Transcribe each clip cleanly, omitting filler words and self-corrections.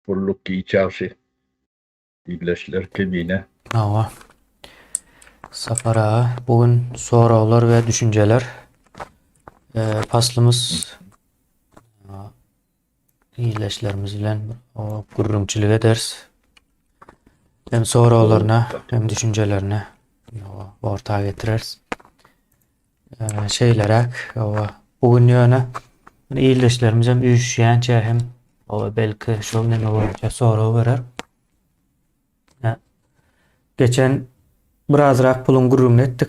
Pulluk içerisi birleşler kemine. Ava, Safara. Bugün sorular ve düşünceler. Paslımız iyileşlerimiz bilen o gurrumçilik ederiz. Hem O sorularına kat. hem düşüncelerine ortağa getireriz. Şeylerek bugün yöne iyileşlerimiz hem üşüyençe hem belki şol neme olunca soru verer. Ya, geçen birazrak pulun gurrumunu ettik.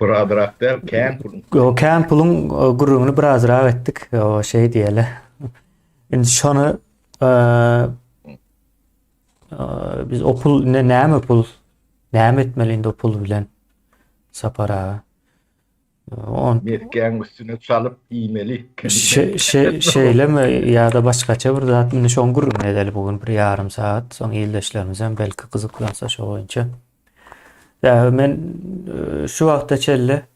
Bıradırak derken pulluk. O Campbell'un gururunu biraz rahat ettik. O şey diyelim. Şimdi şunu biz o pul ne mi pul? Ne mi etmeliydi o pul bilen sapara? On Merken üstüne çalıp iğmeli kemine. şeyle mi ya da başkaça bir zaten şon gurur edelim bugün bir yarım saat son iyileşlerimizden belki kızıklansa şu oyuncu. Ya ben şu vakta çelle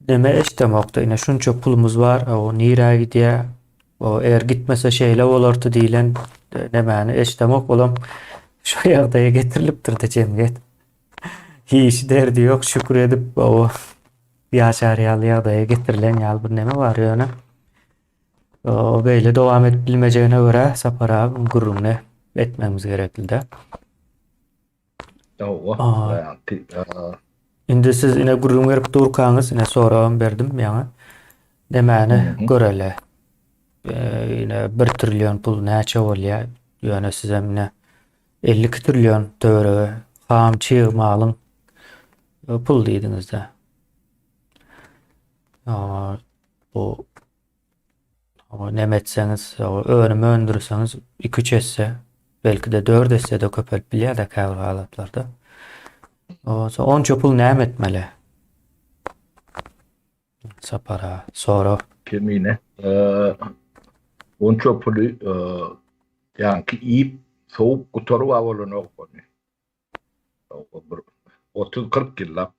deme istemokta yine şunça pulumuz var o nira gidiyor o eğer gitmese şeyle olurdu diyen demeni istemok olam şu yağdaya getiriliptir de cemiyet hiç derdi yok şükür edip o yaşar yağdaya getirilen yal bir neme var yani o böyle devam edilmeyeceğine göre sapara gururunu etmemiz gerekli de. O Aa, yani indi siz yine gururunu verip durkanız yine sonra verdim yani demeni görele. Yine 1 trilyon pul näçe bolýar? Ýöne size mine 50 trilyon töre ham çyg malyň pul diýdiňizde. Aa, bu nemetseňiz, önüme öndürseňiz 2-3 esse, belki de 4 esse de köpelip bilýär-de käbir halatlarda. Onça pul näme etmeli? Sapara, soro. kemine. Onço pulu yani ki iyi soğuk kutoru avalın o konu. 30-40 yıllap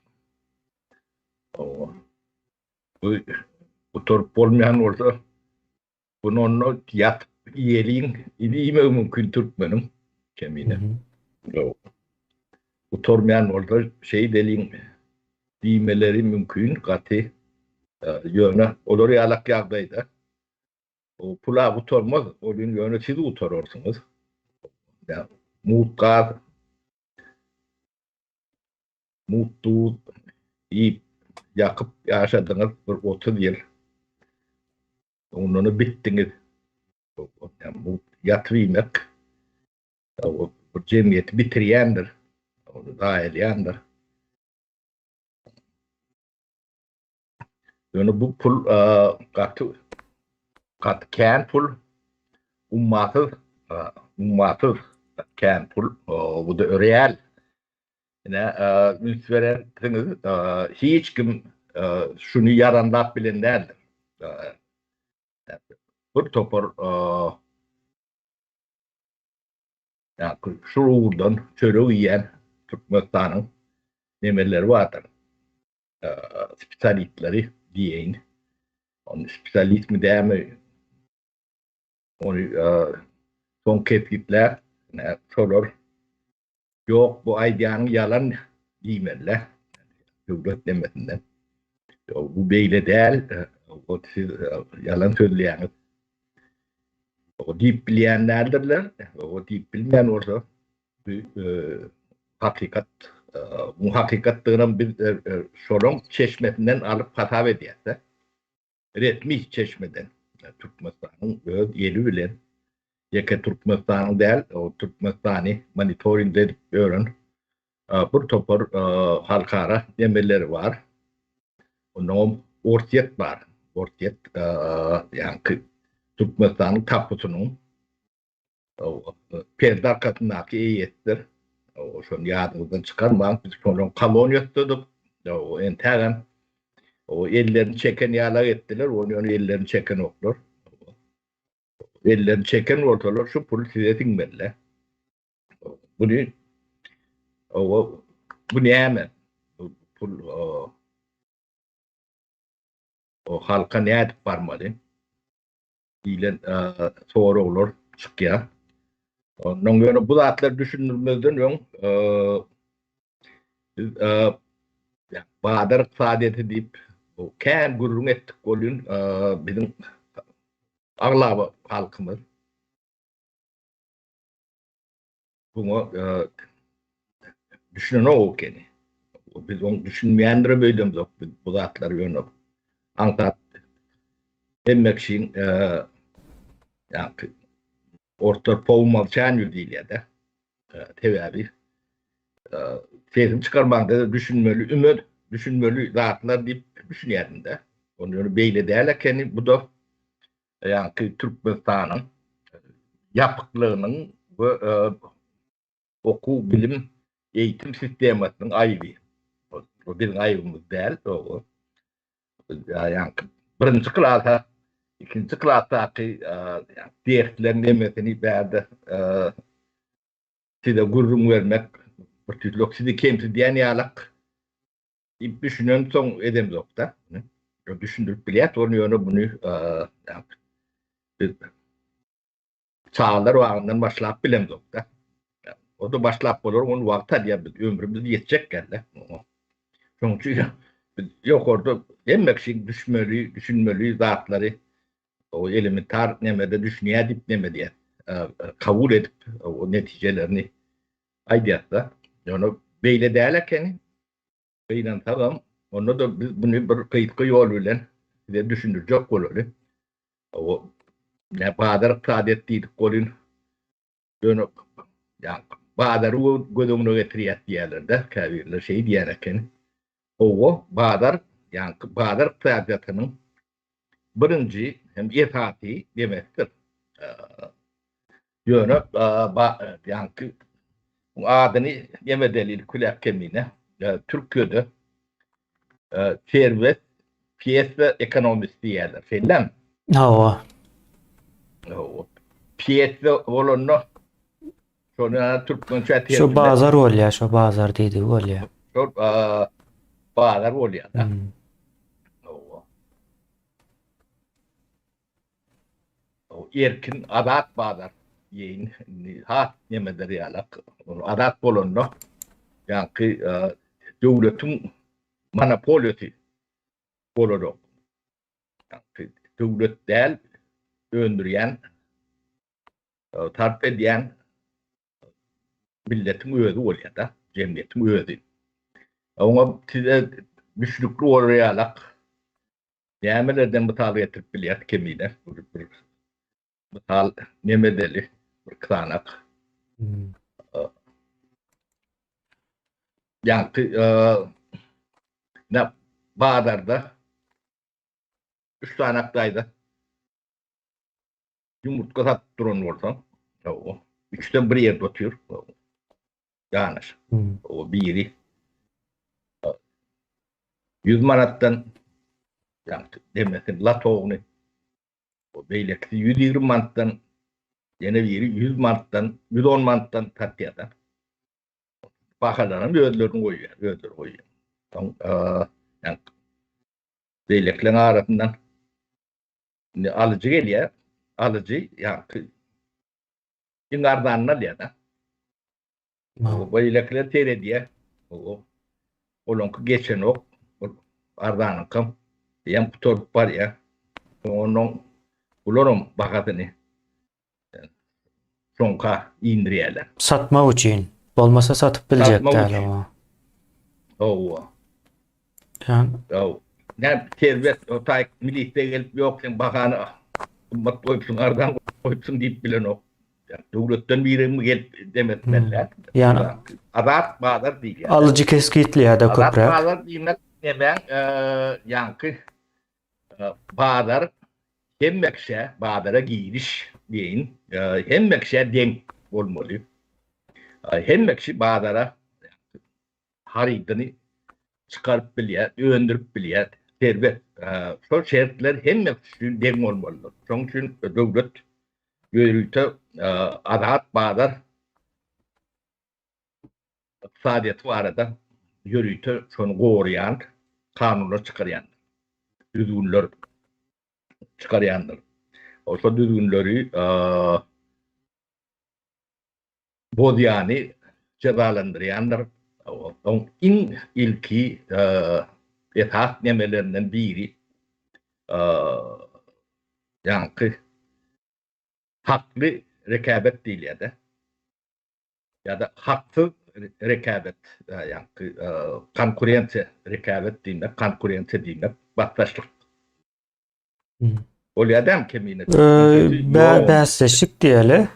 o bu kutor olmayan olsa bunun yat yelin ilime mümkün Türkmenim Hı kemine. hı. O kutormayan olsa şey delin diyemeleri mümkün katı yöne olur yalak yağdaydı. O pula utormaz, o gün yöne siz utorursunuz. Ya, mutka, mutlu, iyi yakıp yaşadınız bir 30 yıl. Onu bittiniz. Yani bu yatırıymak, o cemiyeti bitiriyendir. Onu daha eleyendir. Yani bu pul katken pul ummatız, ummatız katken pul, bu da real. Yani üst verirsiniz, hiç kim şunu yaranlap bilinlerdir. Bir topar yani şuradan çörü yiyen Türkmenistan'ın nemeleri vardır. Spesalitleri diyeyim. Onun spesialist mi değil mi? Onu son ketkitler ne sorar. Yok bu aydiyanın yalan değmeler. Devlet demesinden. Bu beyle değil. O siz yalan söyleyen. O deyip bilenlerdirler. O deyip bilmeyen olsa bir hakikat bu hakikatlığının bir sorun çeşmesinden alıp hata ediyorsa resmi çeşmeden Türkmenistan'ın öz yeri bilen yeke Türkmenistan'ın değil o Türkmenistan'ı monitoring edip öğren bir topar halkara demeleri var. Onun ortiyet var. Ortiyet yani Türkmenistan'ın tapusunun perde arkasındaki eyettir. O şun yadımızdan çıkarmak biz sonra kolonyası tutup o enteren o ellerini çeken yağlar ettiler. Onu ellerini çeken oklar. Ellerini çeken ortalar şu polisiye dinlerler. Bunu o bu ne hemen o halka ne edip varmalı. diýilen soru olur çykýar. Ondan göre bu zatlar düşünülmezden öň biz Badar iqtisadiyeti diýip kän gurrun etdik bolýan bizim aglaba halkymyz. Bunu düşünen o keni. Biz onu düşünmeýändir beýlem zok. Biz bu zatlar ýöne aňsat emmekşiň ýa-ni orta powmal çän ýüzýär-de. Täbäbi sezim çıkarmakda düşünmeli, ümit düşünmeli zatlar diýip düşünýärdim-de. Onu ýöne beýle däl ekeni bu da ýa-ni Türkmenistanyň ýapyklygynyň we oku bilim eğitim sistemasynyň aýby. O biziň aýbymyz däl, o. Yani birinci klasa, ikinci klastaki derslerin demesini bäde size gurrun vermek, bir tütlük sizi kemsiz diýen ýalyk düşünen soň edem zokda. Düşündirip bilýär, onu ýöne bunu çağlar wagtyndan başlap bilem zokda. O da başlap bolar, onu wagta diýär, biz ömrümüz ýetjek gelle. Şoň üçin ýokarda emmekşiň düşünmeli zatlary o elementar nemede düşünýär dip neme diýär. Kabul edip o netijelerini aýdýarsa, ýöne beýle däl ekeni. Beýlen tagam, onu da biz bunu bir kıyıtlı ýol bilen size düşündirjek bolary. O ne Badar iqtisadiyet diýdik bolyn. Ýöne ýa Badar gözüňe getirýär diýerler-de, käbirler şey diýer eken. O Badar, ýa Badar iqtisadiýatynyň birinji hem esasy demekdir. Ýöne ýa-ni adyny ýeme delil kulak kemine Türkiýede servet piyasa ekonomisi diýerler. Şeýlem? Hawa. Piyasa bolany şonu Türkmençe terjime. Şu bazar bolýar, şu bazar diýdi bolýar. Şu bazar bolýar da. O erkin adat bazar ýeň hat nemedir ýalyk. Adat bolany ýa-ni döwletiň monopoliýasy bolady. Döwlet däl öndürýän, tarp edýän milletiň özü bolýar da, jemgyýetiň özü. Oňa size düşlükli bolýarlyk nämelerden mytal getirip bilýär kemine. Mytal neme deli, bir kananak. Yani ne Badar'da 3 tanaktaydı. Yumurtka satıp duran olsan, o 3'ten bir yerde otuyor. Yanlış. O biri 100 manattan yani demesin latoğunu o beyleksi 120 manattan yine biri 100 manattan 110 manattan tatlıyadan bakalarına bir ödülürünü koyuyor. Ödülür koyuyor. Yani beyleklerin arasından alıcı geliyor. Alıcı yani ingardanına diye de o beylekler seyrediyor. Olonku geçen ok ardanın kam yan kutorp var ya onun ulorum bakatını sonka indiriyorlar. Satma üçin. Olmasa satıp bilecekler ama. Yani ne servet o tay miliste gelip yok sen bakanı bak koyupsun ardan koyupsun deyip bilen o. Yani devletten biri gelip demetmeler. Yani adat Badar değil yani. Alıcı keskitli ya da köprek. Adat Badar demek ne ben yankı Badar hemmekşe Badar'a giriş deyin. Hemmekşe denk olmalı. Hemmekşe Badar'a haritını çıkarıp bilýär, öndürüp bilýär. Servet. Şu şertler hemmekşe denk olmalı. Şoň üçin döwlet ýörüýte adat Badar iqtisadiyeti barada ýörüýte şonu goraýan, kanunlar çykarýan, düzgünler çykarýandyr. Olsa düzgünleri bozyany cezalandıryanlar. Onun ilki esas nemelerinden biri yankı haklı rekabet değil ya da haksız rekabet yankı konkurrensiya rekabet demek, konkurrensiya demek, başlaşlık. Ol adam kemine. Bäsleşik diýeli.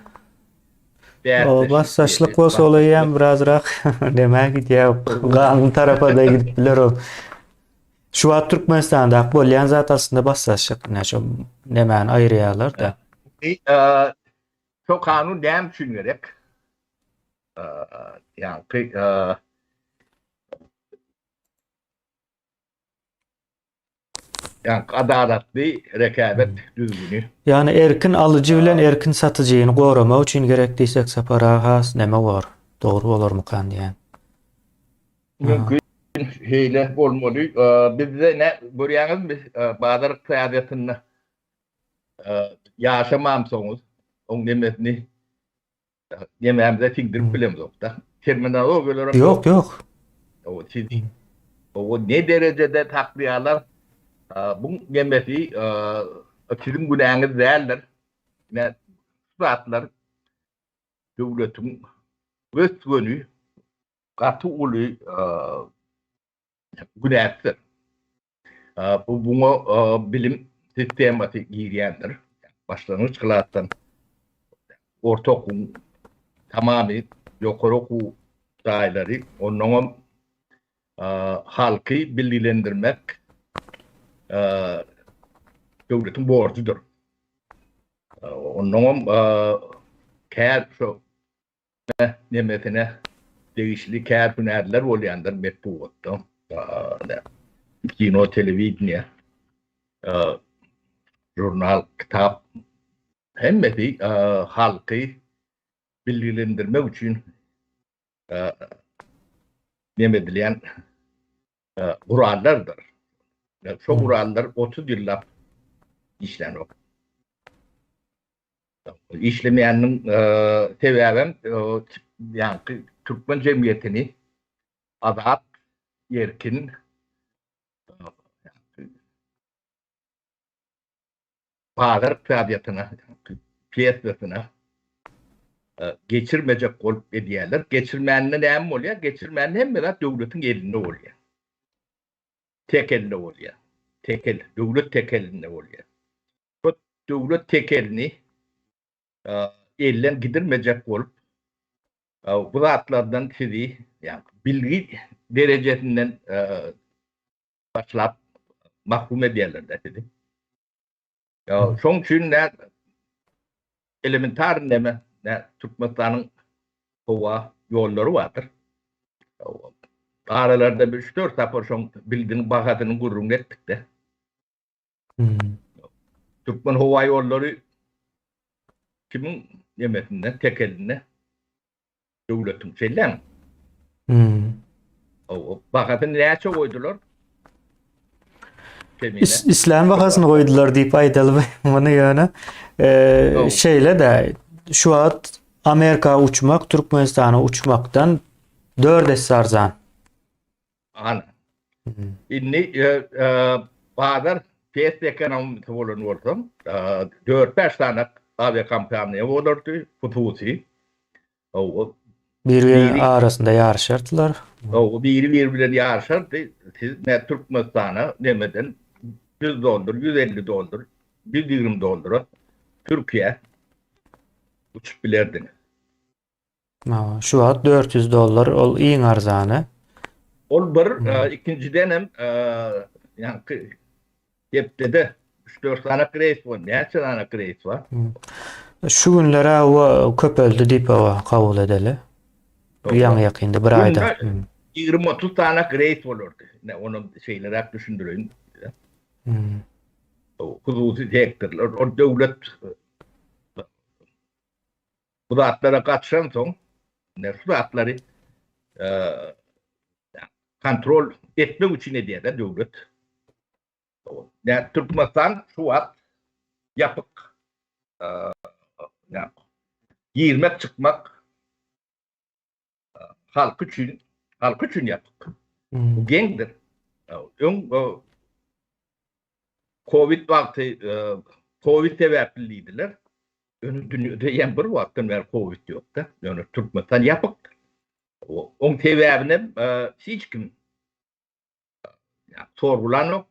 O başlaşlyk bolsa olayı hem birazrak demek gidiyor. Kanun tarafa da gidip biler o. Şu an Türkmenistan'da bolýan zat aslında başlaşlyk näçe nemäni aýrýarlar da. Şu kanun näme üçin gerek? Yani adaletli rekabet düzgünü. Yani erkin alıcı bilen erkin satıcıyını gorama üçin gerek diýsek separa has näme bar? Dogry bolarmy kan diýen. Mümkün heyle bolmaly. Bizde ne görýäňizmi? Bazar iqtisadiýatyny ýaşamamsoňuz, oň nemesini yemeğimize tingdirip bilemiz da. Terminologiýalar Yok. O ne derecede takliyalar bu yemesi sizin günahınız değerler. Ne saatler devletin öz günü katı ulu günahsız. Bu buna bilim sisteması girýändir. Başlangıç kılattan orta okul tamamı yukarı okul daýlary onun halkı bilgilendirmek devletin borcudur. Onun kär şu nemesine değişli kär hünerler bolýandyr metbuatda. Kino, televizyon, jurnal, kitap hemmeti halkı bilgilendirmek için nemedilýän gurallardır. Şu gurallar 30 ýyllap işlenip. İşlemeýäniň sebäbem ýa-ni Türkmen jemgyýetini azat, erkin bazar iqtisadiýatyna, piýasasyna geçirmejek bolup edýärler. Geçirmänine näme bolýar? Geçirmän hemme zat döwletiň elinde bolýar. Tek elde bolýar. Tekel, döwlet tekelinde bolýar. Bu döwlet tekelini elden gidirmejek bolup bu zatlardan sizi yani bilgi derecesinden başlap mahrum edýärler de sizi. Şoň üçin elementar neme Türkmenistan'ın hova yolları vardır. Aralarda 3-4 tapar şoň bildiğin bagatyny gurrun etdik de. Türkmen hova yolları kimin yemesinden tekeline döwletin çellen. O bagatyny näçe goýdular? İslam bagasyny goýdular diýip aýdaly muny ýöne. Şeýle de şu an Amerika uçmak, Türkmenistan'a uçmaktan 4 arzan. Ana. Inni bazar piyas ekonomisi bolan bolsam 4-5 tane avia kampanya bolurdy, hususi. Birbiri arasında yarışardılar. Biri bilen yarışardy. Siz ne Türkmenistan'a demeden $100, $150, $120 Türkiye uçup bilerdiniz. Şu an $400 ol iň arzany. Ol bir ikinciden hem yani hepde 3-4 tane reis var. Näçe tane reis var? Şu günlere o köpeldi diýip kabul edeli. Ýa-ni ýakynda bir aýda. 20-30 tane reis bolurdy. Onu şeyler düşündürün. Hususi sektorlar, o döwlet bu zatlara katşan soň şu zatlary kontrol etmek üçin edýär döwlet. Türkmenistan şu wagt ýapyk Yani girmek çıkmak halk için yaptık. Bu gendir. Ön Covid vakti Covid sebepliydiler. Önü dünyada yan bir vaktin ver Covid yoktu. Yani Türkmenistan yapık. On sebebine hiç kim sorgulan yok.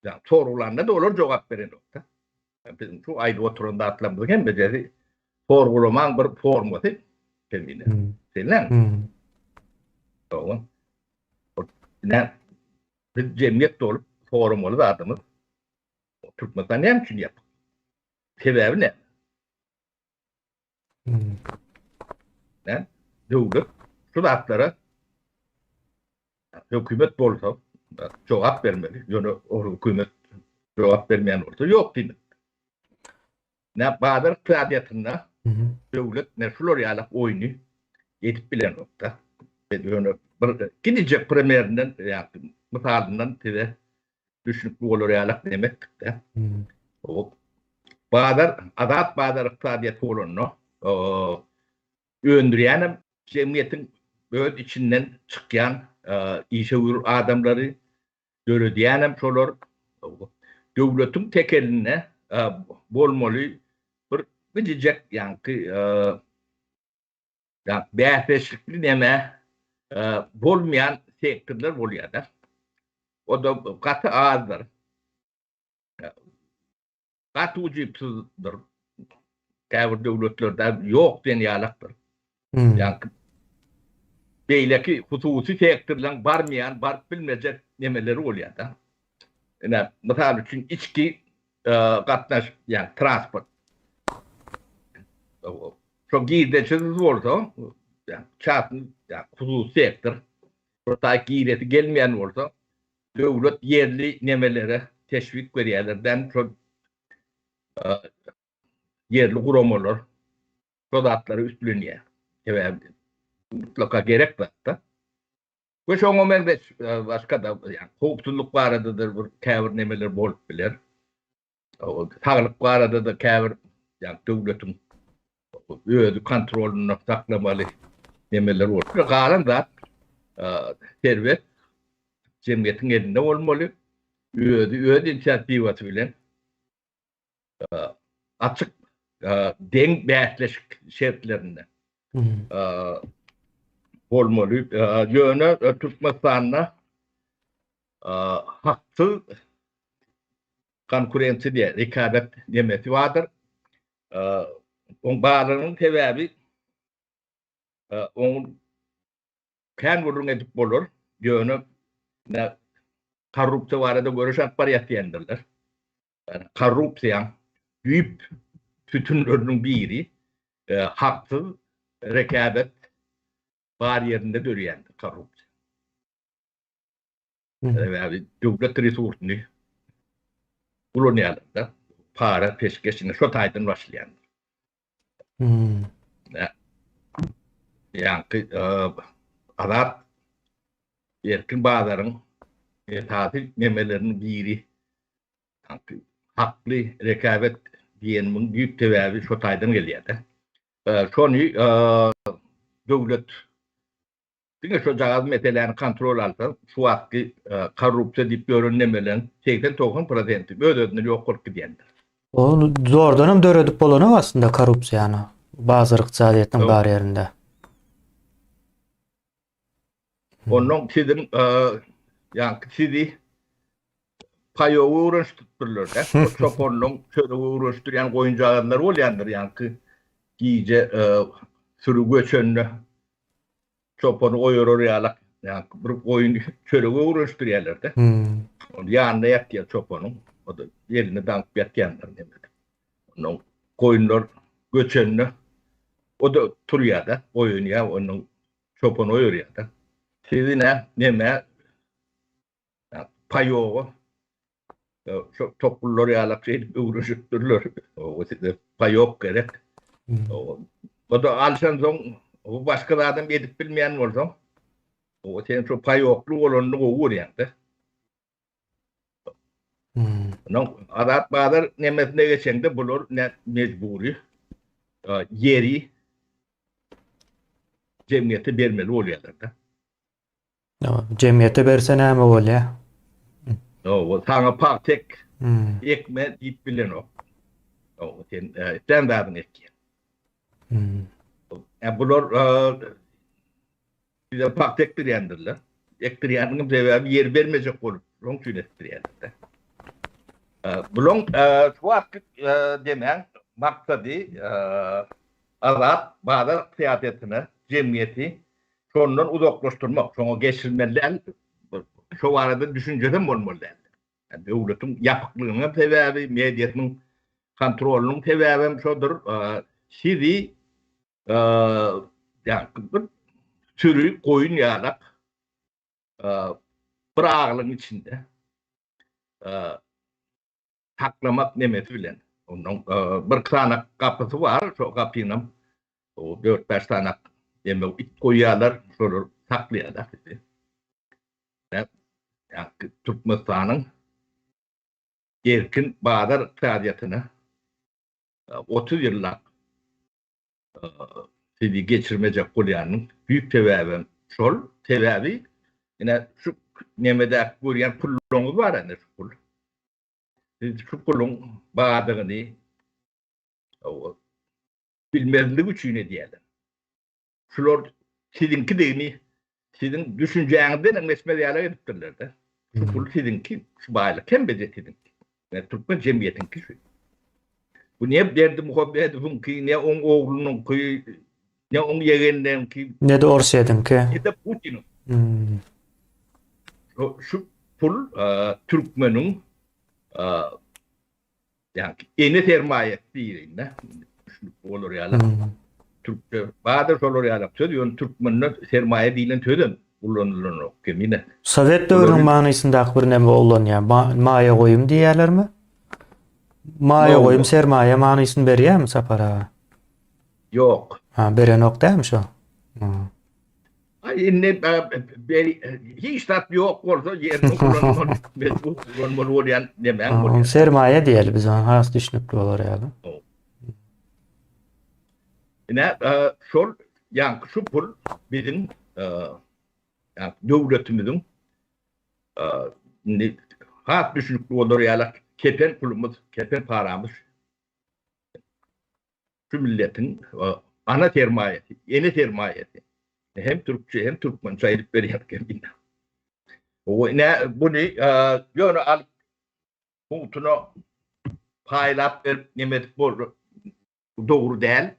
Yani sorgulanla da olur cevap veren yok. Bizim şu ayrı oturunda atlamızda hem beceri sorgulaman bir formatı kendine. Senin Doğru. Ne biz cemiyet olup forum olup adımız Türkmenistan ne için yapıp sebebi ne? Ne? Devlet şu hatlara hükümet bolsa cevap vermeli. Yani o hükümet cevap vermeyen olsa yok değil mi? Ne bazı iqtisadiyyatında devlet ne Florya'lık oyunu yetip bilen nokta. Yani gidecek premierinden yani misalından size düşünüp Florya'lık demek de. O adat bazı iqtisadiyyat olunu öndüreyenim cemiyetin öz içinden çıkan işe uyur adamları döredeyenim şolar devletin tek eline bolmalı bir gidecek yankı bähreşlikli neme bolmayan sektörler oluyor da. O da katı azdır. Katı ucipsizdir. Käbir devletlerde yok denýärlikdir. Yani beýleki hususy sektörler barmayan, barp bilmejek nemeleri bolýar da. Ene misal üçin içki gatnaş yani transport. Şu giýdejiniz bolsa, yani çapy yani hususy sektör. Şurada giýdeti gelmeýän bolsa, döwlet yerli nemelere teşvik berýärlerden şu yerli guramalar rodatları üstlenýär. Evet, mutlaka gerek var da. Ve şu an başka da yani hukukçuluk baradadır bir käbir nemeler bolup biler. O sağlık barada da käbir yani devletin özü kontrolünü saklamalı nemeler bolup. Galan da servet cemiyetin elinde olmalı. Özü inisiativatı bilen açık denk bähleşik şertlerinde olmalı. Yönü Türkmenistan'la haksız konkurensi diye rekabet demesi vardır. Onun bağlarının sebebi onun kendi vurun edip bulur. Yönü korrupsiya varada görüşen pariyatiyendirler. Yani korrupsiyan büyük tütünlerinin biri haksız rekabet bariyerinde dörüyendir korrupsiya. Yani devlet resursunu kullanıyorlar. Para peşkeşine şu taydan başlayandır. Yani adat erkin bağların tatil nemelerinin biri haklı rekabet diyenin büyük tevavi şu taydan geliyor da. Şonu devlet çünkü şu cağız meselelerini kontrol alsa şu hakkı korrupsiya deyip görünmelerin 80-90% ödedini yok olup gidiyendir. O doğrudan döredip bolany aslında korrupsiýany bazı iqtisadiýatyň barýerinde. Onun sizin yani sizi payovu uğraştırırlar da. O çoponun şöyle uğraştıran oyuncağınlar olyandır yani giyice sürü göçönlü çoponu oyur yalak yani bir oyun şöyle uğraştırıyorlar da. Onun yanında yatıyor çoponun. O da yerine dank yatyanlar demek. Onun koyunlar göçönlü o da turuyor da oynuyor onun çoponu oyuruyor da. Sizi neme payovu çok toplulları yalak uğraştırırlar. O size payok gerek. O da alşan son o başkalardan edip bilmeyen olsa o senin şu payoklu olanını uğrayan da. Adat Bahadır nemesine geçende bulur ne mecburi yeri cemiyete vermeli oluyorlar da. Cemiyete berse näme bolýar? O sana partek ekme deyip bilen o. O sen verdin etki. Bulur bize partek direndirler. Ektiryanın sebebi yer vermeyecek olup long sürettiryanlar. Bulun şu vakit demen maksadı Adat Bahadır siyasetine, cemiyeti sonundan uzaklaştırmak. Sonra geçirmeler şu arada düşünceden olmalı. Yani devletin yapıklığının sebebi, medyanın kontrolünün sebebi şudur. Sizi yani bir sürü koyun yağlak bir ağlın içinde saklamak nemesi bilen. Onun bir tane kapısı var. Şu kapının o 4-5 tane yemek it koyuyorlar. Şöyle saklıyorlar. Yani Türkmenistan'ın erkin Bahadır faaliyetine 30 yıllık sizi geçirmeyecek kulyanın büyük sebebi şol. Sebebi yine şu nemede görüyen pullumuz var yani şu pull. Şu pullun Bahadır'ını bilmezlik üçüne diyelim. Şular sizinki deyini sizin düşünceğinizden anlaşmalara ediptirler de. Şu pull sizinki, şu bağlı. Kim bize sizinki? Yani Türkmen cemiyetinki şu. Bu ne derdi muhabbet ki, ne on oğlunun ki, ne on yeğeninden ki, Ne de Orsiýadynky. ne de Putin'in. Şu pull Türkmen'in yani eni sermayesi değil ne? Olur ya. Türkçe Bahadır olur ya. Söylüyorum Türkmen'in sermaye değilen töden kullanılan o kemine. Sovet döwrüniň manysyndaky bir näme bolýan, maýa goýum diýerlermi? Maýa goýum sermaye manysyny berýärmi Sapara? Yok. Ha, beren ok dämi şo? Ay ne hiç tat yok olsa yerini kullanmalı. Bu kullanmalı olayan demeyen. Sermaye diýeli biz onu has düşünüp bolar ýaly. Ne şol yani şu pul bizim yani devletimizin has düşünüp bolar ýaly kepen pulumuz, kepen paramız şu milletin ana sermayesi, yeni sermayesi. Hem Türkçe hem Türkmençe ayırıp veriyor kendine. O ne bunu yönü alıp hutunu paylaşıp verip nimet bu doğru değil.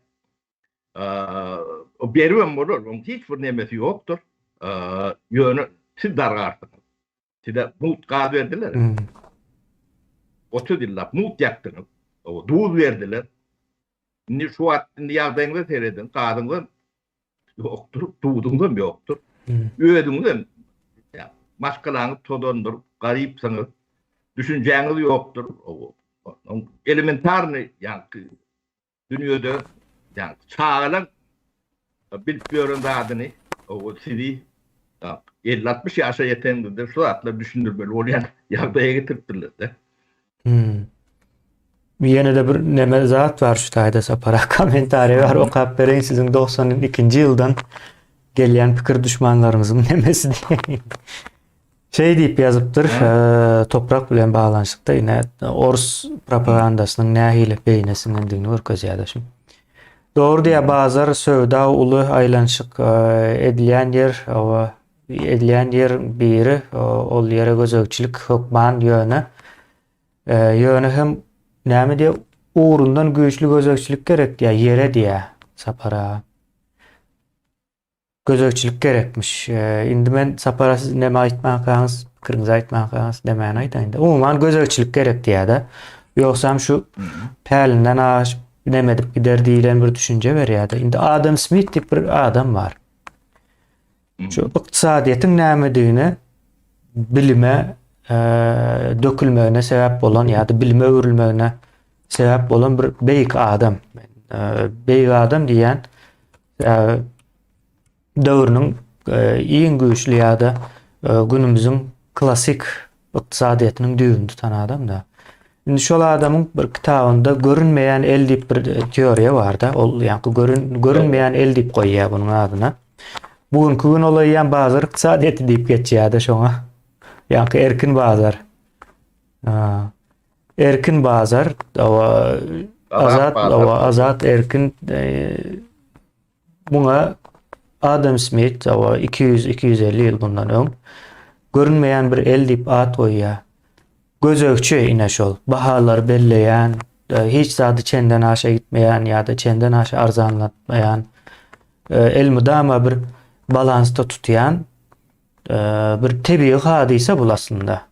O veriyorum olur. Onun hiçbir nimeti yoktur. Yönü siz dargarsınız. Size mut kağıt verdiler. 30 yıllar mut yaktınız. O duz verdiler. Şimdi şu hattında yağdayınızı seyredin. Kağıdınızı yoktur, tuğdundan yoktur. Üyedinizden başkalarını todondur, garipsiniz, düşünceğiniz yoktur. Elementarını yani dünyada yani çağılan bilmiyorum da adını o sizi 50-60 yaşa yetenlidir. Şu atlar düşündürmeli olayan yağdaya getirtirler de. Ýene de bir näme zat var şu taýda Sapara komentary var okap bereň sizin 92-nji ýyldan gelýän pikir düşmanlarymyzyň nemesi diýen. Şey diýip ýazypdyr, toprak bilen baglanyşykda ýene Ors propagandasynyň nähili beýnesindendigini görkezýärdi. Dogry diýär bazar söwda uly aýlanşyk edilýän yer biri ol ýere gözegçilik hökman ýöne hem näme diýär uğrundan güýçli gözegçilik gerek diýär ýere diýär Sapara. Gözegçilik gerekmiş. Indi men Sapara siz näme aýtmaňyz, pikiriňizi aýtmaňyz demäni aýtaýyn. Umumyň gözegçilik gerek diýär-de. Ýoksam şu pälinden aş näme edip gider diýilen bir düşünje berýär-de. Indi Adam Smith diýip bir adam bar. Şu ykdysadyýetin nämedigini bilime dökülmegine sebäp bolan ýa-da bilime öwrülmegine sebäp bolan bir beýik adam. Beýik adam diýen döwrüniň iň güýçli ýa-da günümüziň klassik iktisadiyetinin düğünü tutan adam da. Şimdi şol adamın bir kitabında görünmeyen el deyip bir teoriya var da. Yani görünmeyen el deyip koyuyor bunun adına. Bugünkü gün olayan bazılar iktisadiyeti deyip geçiyor da şona. Yani erkin bazar. Erkin bazar, azat erkin buna Adam Smith 200-250 yıl bundan ön görünmeyen bir el deyip at koyuyor. Gözökçü ines ol. Bahalar belleyen, hiç zadı çenden aşağı gitmeyen ya da çenden aşağı arzanlatmayan, el müdama bir balansta tutayan bir tebii hadise bul aslında.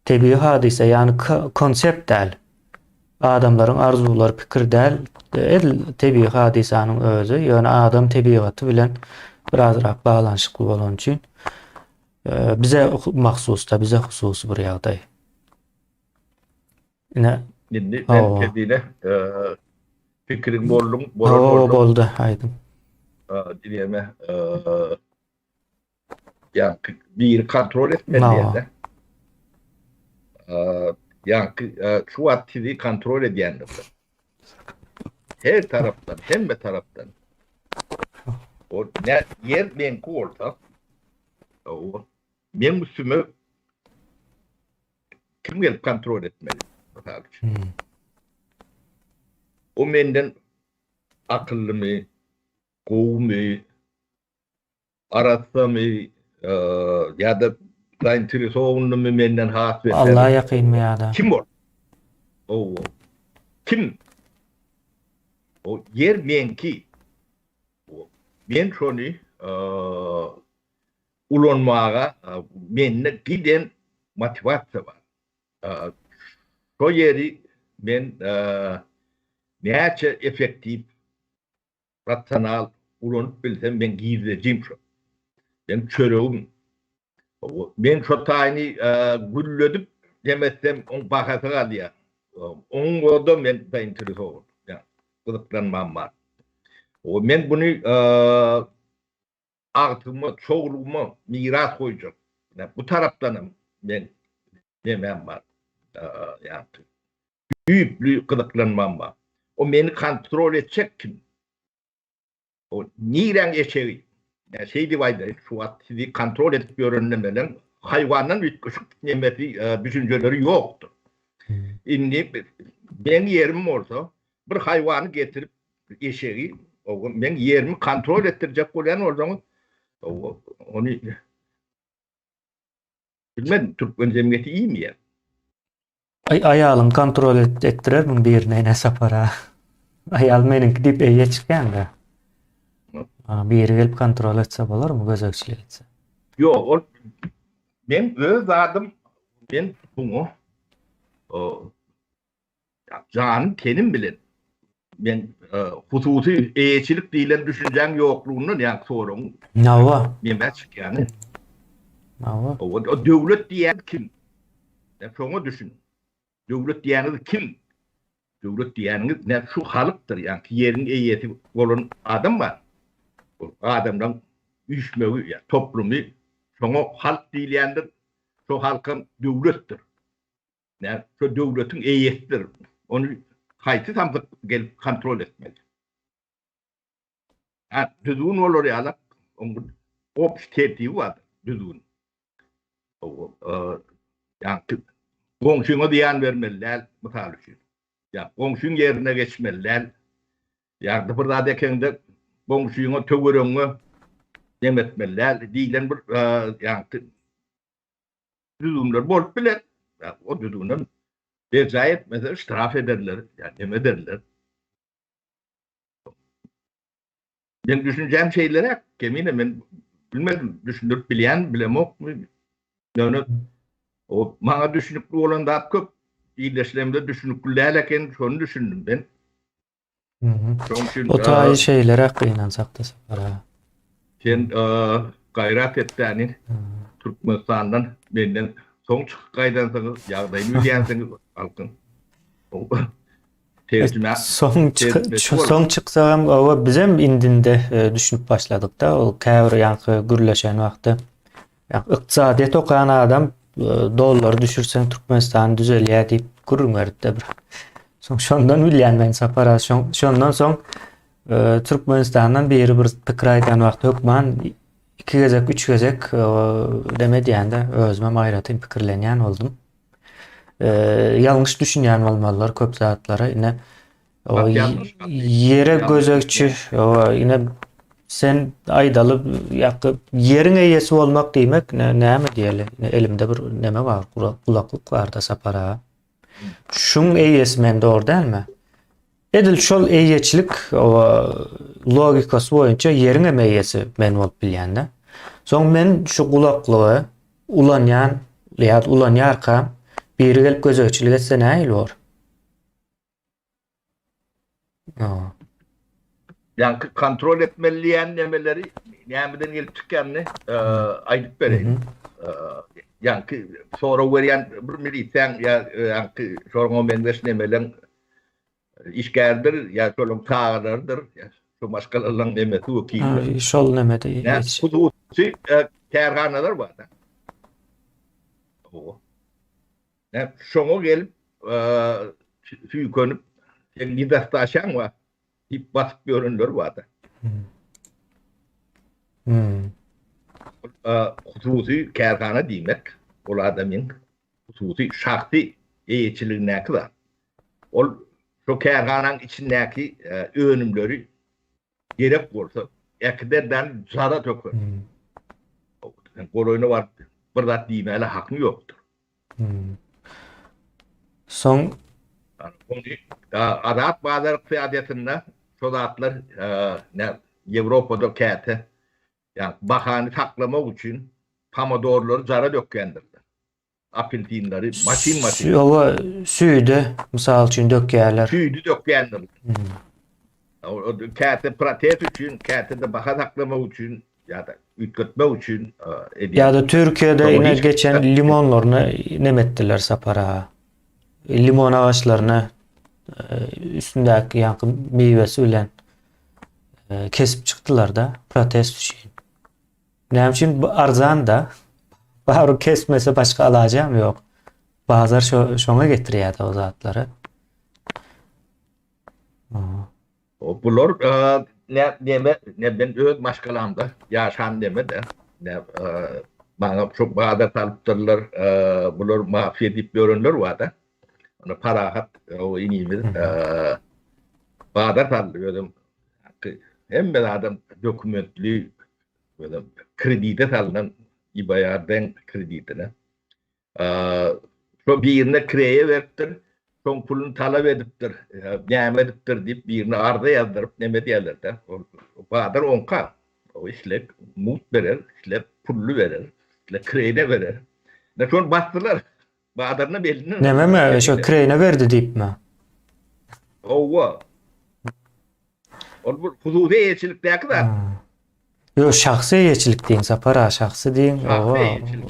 Tebii hadise yani konsept değil. Adamların arzuları, fikir değil. Tebii hadisanın özü. Yani adam tebiatı bilen birazrak bağlanışıklı olan için bize mahsus da bize hususi bir yağday. Yine Şimdi ben kendine fikrin boldu haydım. Dileme yani bir kontrol etmeliler. Yani şu aktivi kontrol edenler. Her taraftan, hem de taraftan. O ne yer men orta. O men üstüme kim gelip kontrol etmeli? O menden akıllı mı, kovu mu, aratsa mı, ya da zainteresoğunu mu menden hasret. Allah'a yakın mı ya da? Kim o? O kim? O yer men ki. O men şonu ulanmağa menne giden motivasyon var. O yeri men neyse efektif, rasyonel ulanıp bilsem ben gizleyeceğim şu. Ben çöreğim. Ben şu tane gülledip demezsem on bakası kaldı ya. Onun orada ben de interes oldum. Yani kılıklanmam var. Ben bunu artımı, çoğulumu miras koyacağım. Yani bu taraftanım ben demem var. Yani büyük kılıklanmam var. O beni kontrol edecek kim? O niren eşeği. Yani şey divayda şu an sizi kontrol edip öğrenmeden hayvanın küçük yemesi düşünceleri yoktur. Şimdi ben yerim olsa bir hayvanı getirip eşeği ben yerimi kontrol ettirecek olan o zaman onu bilmem Türk cemiyeti iyi mi ya? Ayalın kontrol ettirer mi birine ne sapara? Ayal menin dip eye çıkan da. Bir gelip kontrol etse olur mu gözökçülük etse? Yok, ben öz adım ben bunu canım tenim bilen ben hususi eğicilik diyen düşüncem yokluğunu yani sorun. Nava. Mehmet yani. Nava. O devlet diyen kim? Yani şunu düşün. Devlet diyeniniz kim? Devlet diyeniniz ne şu halktır yani yerin eğiyeti olan adam var. O adamdan düşmeyi yani toplumu şunu halk diyendir. Şu halkın devlettir. Yani şu devletin eğiyetidir. Onu kayıtı tam gelip kontrol etmeli. Yani düzgün olur ya. Onun tertibi var. Düzgün. Yani komşuna diyen vermeliler. Misal için. Yani komşun yerine geçmeliler. Yani dıpırda dekende komşuna tövürünü demetmeliler. Diyen bir yani düzgünler bolup bilir. Yani o düzgünün ceza etmezler, istraf ederler. Yani emederler. Ben düşüneceğim şeylere eminim ben bilmedim. Düşünüp bilen bilemok mu? Yani o bana düşünüklü olan da çok iyileşlemde düşünüklülerken şunu düşündüm ben. O tayı şeylere kıynansak da sapara. Sen gayret ettiğini Türkmenistan'dan benden son çıkıp kaydansanız yağdayını ödeyensanız halkın. Son çıksam o bizim indinde düşünüp başladık da o kavr yankı gürleşen vakti. Yani iktisadiyet okuyan adam doları düşürsen Türkmenistan düzelýär diýip gurrunberdi bir. Soň şondan bilýän men sapara şondan soň Türkmenistandan beri bir pikir aýdan wagt hökman 2 gezek 3 gezek demedi ýa-da özüme maýratyn pikirlenýän oldum. Yanlış düşünýän bolmalylar köp zatlara ine o Bak, yanlış. yere Yanlış. gözekçi o ine sen aýdaly ýaky yerin eýesi bolmak diýmek näme diýeli? Elimde bir neme bar, kulaklyk bar da sapara. Şuň eýesi mende or dälmi? Edil şol eýeçilik o logikasy boýunça yerin eýesi men bolup bilýän-de. Soň men şu kulaklygy ulanýan ýa-da ulanýarka biri gelip gözekçilik etse näil bor? Yani kontrol etmeliyen nemeleri nämeden gelip çıkanını aydıp bereyim. Yani sonra veriyen bir militen ya yani sonra mendeş nemelen işgärdir ya şolun tağlardır ya şu başkalarının nemesi o ki. Şol nemede. Yani hususi kerhanalar var da. O. Yani şoňa gelip süýkenip gidastaşan var. Hip batıp görünler vardı. Hususi kerhana diýmek, ol adamyň hususi şahsy eýetçiligine kadar. Ol şu kerhananyň içindäki önümleri gerek bolsa ekderden zara tökür. Goloyna var, bir zat diýmeli hakmy ýokdur. Soň Azat bazar kıyadetinde şu zatlar Avrupa'da kete yani bahane saklamak için pomodorları zara dökkendirdi. Apelsinleri maçin. Ova süýde mysal üçin dökýärler. Süýdi dökkendirdi. O kete prates için, kete de baha saklamak için ya da ütkötmek için ya da Türkiýede ine geçen limonlaryny nemetdiler sapara. Limon ağaçlarına üstündeki yankı meyvesi bilen kesip çıktılar da protest için. Ne için arzan da bağır kesmese başka alacağım yok. Bazılar şoňa getirýär o zatları. O bular ne ben öz maşgalamda yaşan deme de ne bana çok bağda talıptırlar bular mafya dip görünler var da. Onu parahat o inimiz bağda talıyordum. Hem ben adam dokumentli böyle kredide talınan İBA'dan kreditine. Şu birine kreye veriptir. Son pulunu talep ediptir. Näme ediptir deyip birine arda yazdırıp neme diýerler de. Bağdır onka. O işlep mut verer, işlep pullu verer, işlep kreye verer. Ne şonu bastılar. Bağdarına belini. Neme mi? Şu kreyine verdi diýip mi? Owa. O hususi eýetçilikdäki da. Yo şahsy eýetçilik diýin, sapara şahsy diýin. Şahsy eýetçilik.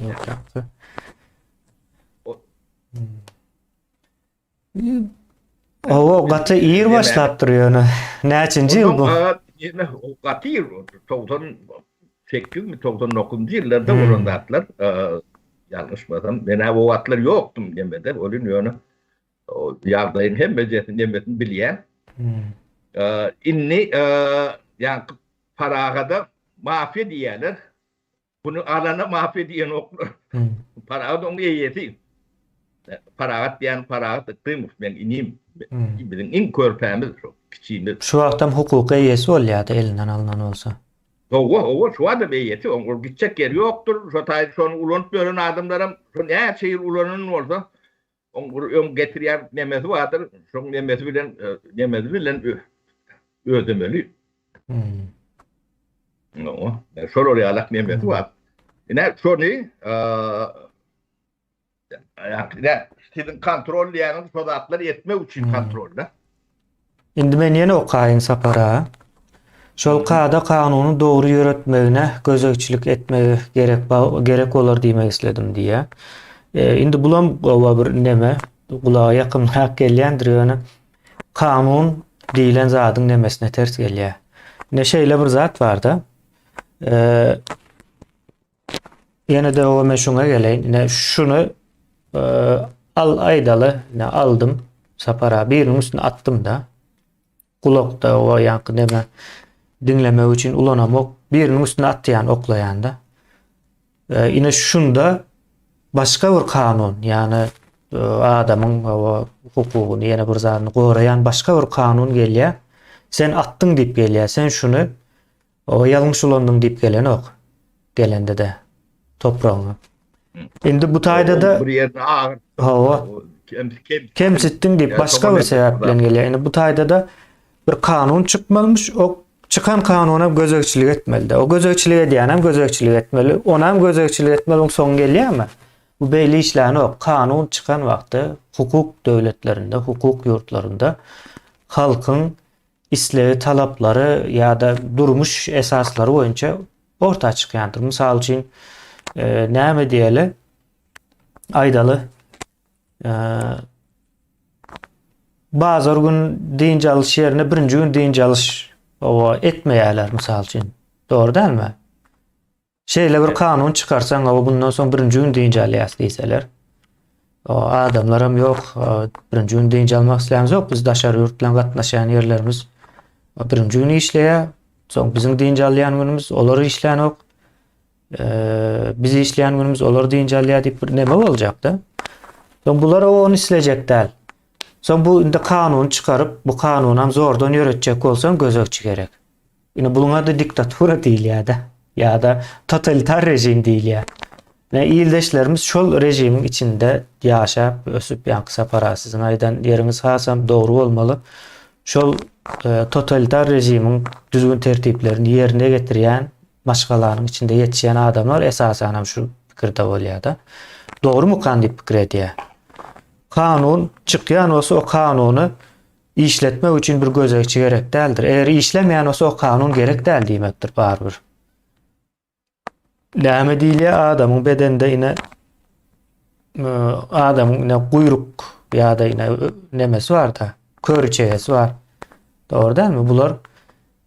O gaty ýer başlapdyr ýöne. Näçinji ýyl bu? O gaty ýyl 98-99 ýyllarda bolandatlar. Yanlış mı? Ben o vatlar yoktum demede. Onun yönü o yağdayın hem meclisin demedin bilyen. İnni yani paragada mafya diýerler. Bunu alana mafya diýen oklar. Paragada onu eýeti. Paragat diýen paragat ýokmyş. Men inim. Bizim in körpämiz kiçiğimiz. Şu wagtam hukuky eýesi bolýardy elinden alınan bolsa. O şu adam eýeti, o gitjek yer ýokdur. Şu taýy şonu ulanyp beren adamlarym, şu näçe ýyl ulanyn bolsa, on getirýär nemesi bardyr. Şu nemesi bilen ödemeli. No, şol realak nemesi bar. Ine şonu yani sizin kontrol diýeniz şu zatlar etmek üçin kontrolda. Indi men ýene okaýyn sapara. Şol kada kanuny dogry ýöretmegine gözekçilik etmegi gerek bolar diýmek isledim diýe. Indi bulam bir neme, kulağa ýakynrak gelýändir ýöne. Kanun diýilen zadyň nemesine ters gelýär. Ne şeýle bir zat bar da. Yine de o meşhuna geleyin. Ne şunu e, al aydalı ne aldım sapara birinin üstüne attım da kulakta o yankı deme dinleme için ulanamok birinin üstüne attı yani oklayanda. Yine şunda başka bir kanun yani adamın o hukukunu yine bir zarını koruyan başka bir kanun geliyor. Sen attın deyip geliyor. Sen şunu o yanlış olandın deyip gelen ok. Gelende de toprağını. Şimdi bu tayda da bir yerine ağır. hava kemsittin deyip başka bir sebeple geliyor. Yani bu tayda da bir kanun çıkmamış. O çıkan kanuna gözekçilik etmeli. O gözekçilik ediyen hem gözekçilik etmeli. Ona hem gözekçilik etmeli. Onun son geliyor ama bu belli işlerini o. Kanun çıkan vakti hukuk devletlerinde, hukuk yurtlarında halkın isleği, talapları ya da durmuş esasları boyunca ortaya çıkandır. Misal için näme diýeli aydaly bazar gün diýince alış ýerine birinji gün diýince alış etmeýärler misal için. Doğru değil mi? Şeýle bir kanun çıkarsan o bundan soň birinji gün diýince alýas diýseler. O adamlaram ýok, birinji gün diýince almak islämiz ýok. Biz daşary ýurt bilen gatnaşan ýerlerimiz birinji gün işleýär. Soň biziň diýince alýan günümüz olar işleýän ok. Bizi işleyen günümüz olur diýince alýar diýip näme boljak da? Soň bular onu işlejek däl. Soň bu indi kanun çıkarıp bu kanunam zordan ýöretjek bolsaň gözekçi gerek. Ine bunuň ady diktatura diýilýär da ýa-da totalitar rejim diýilýär. Ne ýyldaşlarymyz şol rejimiň içinde ýaşap ösüp ýa kısa parasızyn aýdan ýerimiz hasam dogry bolmaly. Şol totalitar rejimiň düzgün tertiplerini ýerine getirýän maşgalaryň içinde ýetişen adamlar esasen hem şu pikirde bolýar da. Dogry mu kan diýip pikir edýär. Kanun çykýan bolsa o kanuny işletmek üçin bir gözekçi gerek däldir. Eger işlemeýän bolsa o kanun gerek däl diýmekdir barbyr. Näme diýilýär adamyň bedeninde ine adamyň guýruk ýa-da ine nemesi bar da, körçegesi bar. Dogry dälmi? Bular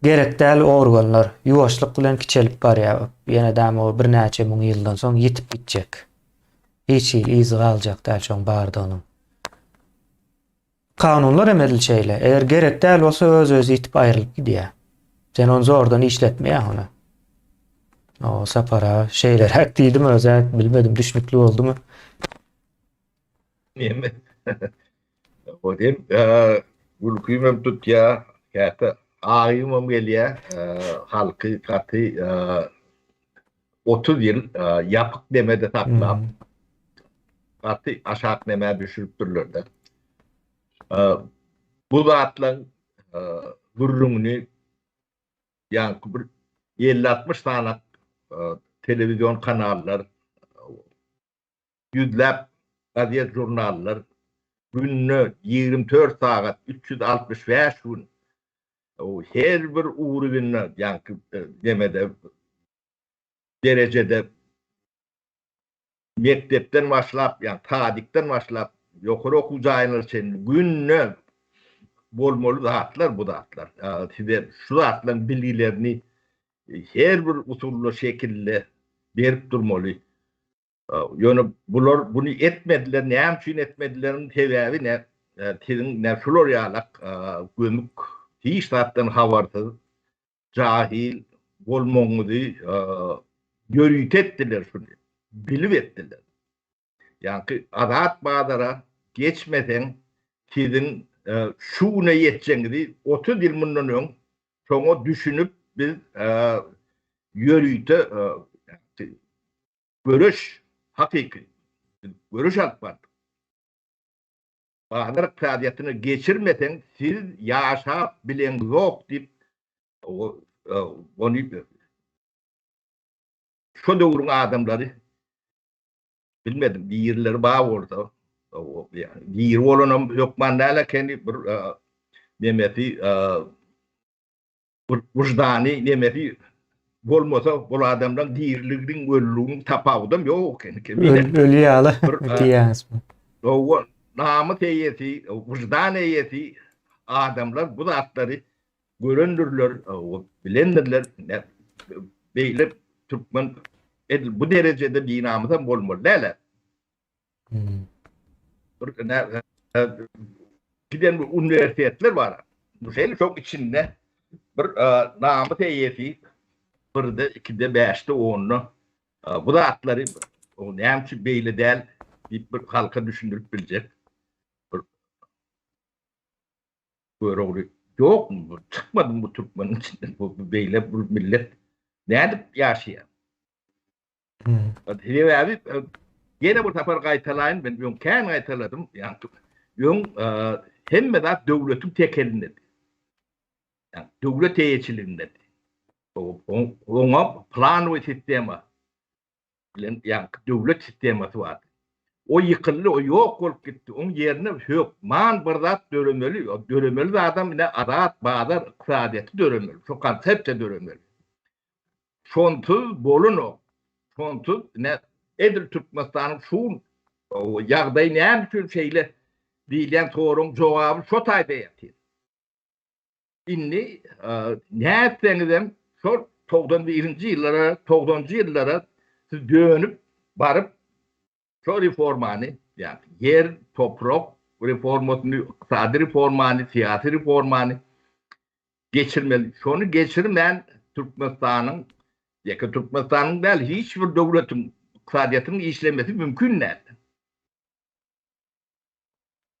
gerek däl organlar ýuwaşlyk bilen kiçelip barýar. Ýene däm o bir näçe müň ýyldan soň ýitip gitjek. Hiç izi galjak däl şoň barda onuň. Kanunlar emel şeýle. Eger gerek däl bolsa öz ýitip aýrylyp gidýär. Sen onu zordan işletmeýär onu. O sapara şeyler hak diýdim özet bilmedim düşnükli boldumy? Näme? O dem gülküýmem tutýar. Ýa-da aýymam gelýär. Halky gaty 30 ýyl ýapyk demede taklap. Gaty aşak neme düşürüpdirler de. Bu zatlaryň gurrungyny ýa-da 50-60 tane televizyon kanallar, yüzlep gazet jurnallar, günne 24 saat 365 gün her bir uğruna yankı demede derecede mektepten başlap yani tadikten başlap yukarı okuyacağınız için günne bolmalı zatlar bu zatlar. Size şu zatların bilgilerini her bir usullu şekilde berip durmalı. Yani bular bunu etmediler, ne için etmedilerin sebebi ne? Ne şular yalak gömük hiç zaten havarsız, cahil, olmamışı görüyt ettiler şunu, bilip ettiler. Yani adat bağdara geçmeden sizin şu ne yeteceğinizi 30 yıl bundan ön sonra düşünüp biz yürüyte görüş hakiki görüş atmadık. Bağlar kıyafetini geçirmeden siz yaşa bilen yok deyip onu şu doğrun adamları bilmedim bir yerleri bağ orada yani bir yer olanım yok mandala kendi bir demeti vicdani demeti bolmasa bu adamdan dirligin ölümün tapawdym yok ölýärler diýäsmi? O namı teyeti, vicdan eyeti adamlar bu zatları göründürler, bilendirler. Beýle Türkmen bu derecede binamızdan bolmalı. Neler? Giden üniversiteler var. Bu şeyle çok içinde bir namı teyyefi birde, ikide, beşte, onlu. Bu da atları o neymiş beyle değil bir halka düşündürüp bilecek. Böyle oluyor. Yok mu? Çıkmadı mı bu Türkmen'in içinden bu beyle bu millet? Nerede yaşayan? Hadi abi gene bu sefer kaytalayın ben yon kan kaytaladım yani yon hem de devletin tek elinde. Yani devlet yetkililerinde. O plan ve sistema yani devlet sisteması var. O yıkıldı, o yok olup gitti. Onun yerine yok. Man bardat döremeli. O döremeli adam yine adat, bağlar, iktisadiyeti döremeli. Şu konsepte döremeli. Şonsuz bolun o. Şonsuz ne Edil Türkmenistan'ın şu yağdayı ne bütün şeyle diyen sorun cevabı şu tayda yapıyor. İnni ne etseniz şu 91. yıllara, 90. yıllara siz dönüp barıp şu reformanı yani yer, toprak reformasını, iktisadi reformanı, siyasi reformanı geçirmeli. Şunu geçirmeyen Türkmenistan'ın Türkmenistan'ın değil hiçbir devletin iktisadiyetinin işlemesi mümkün değil.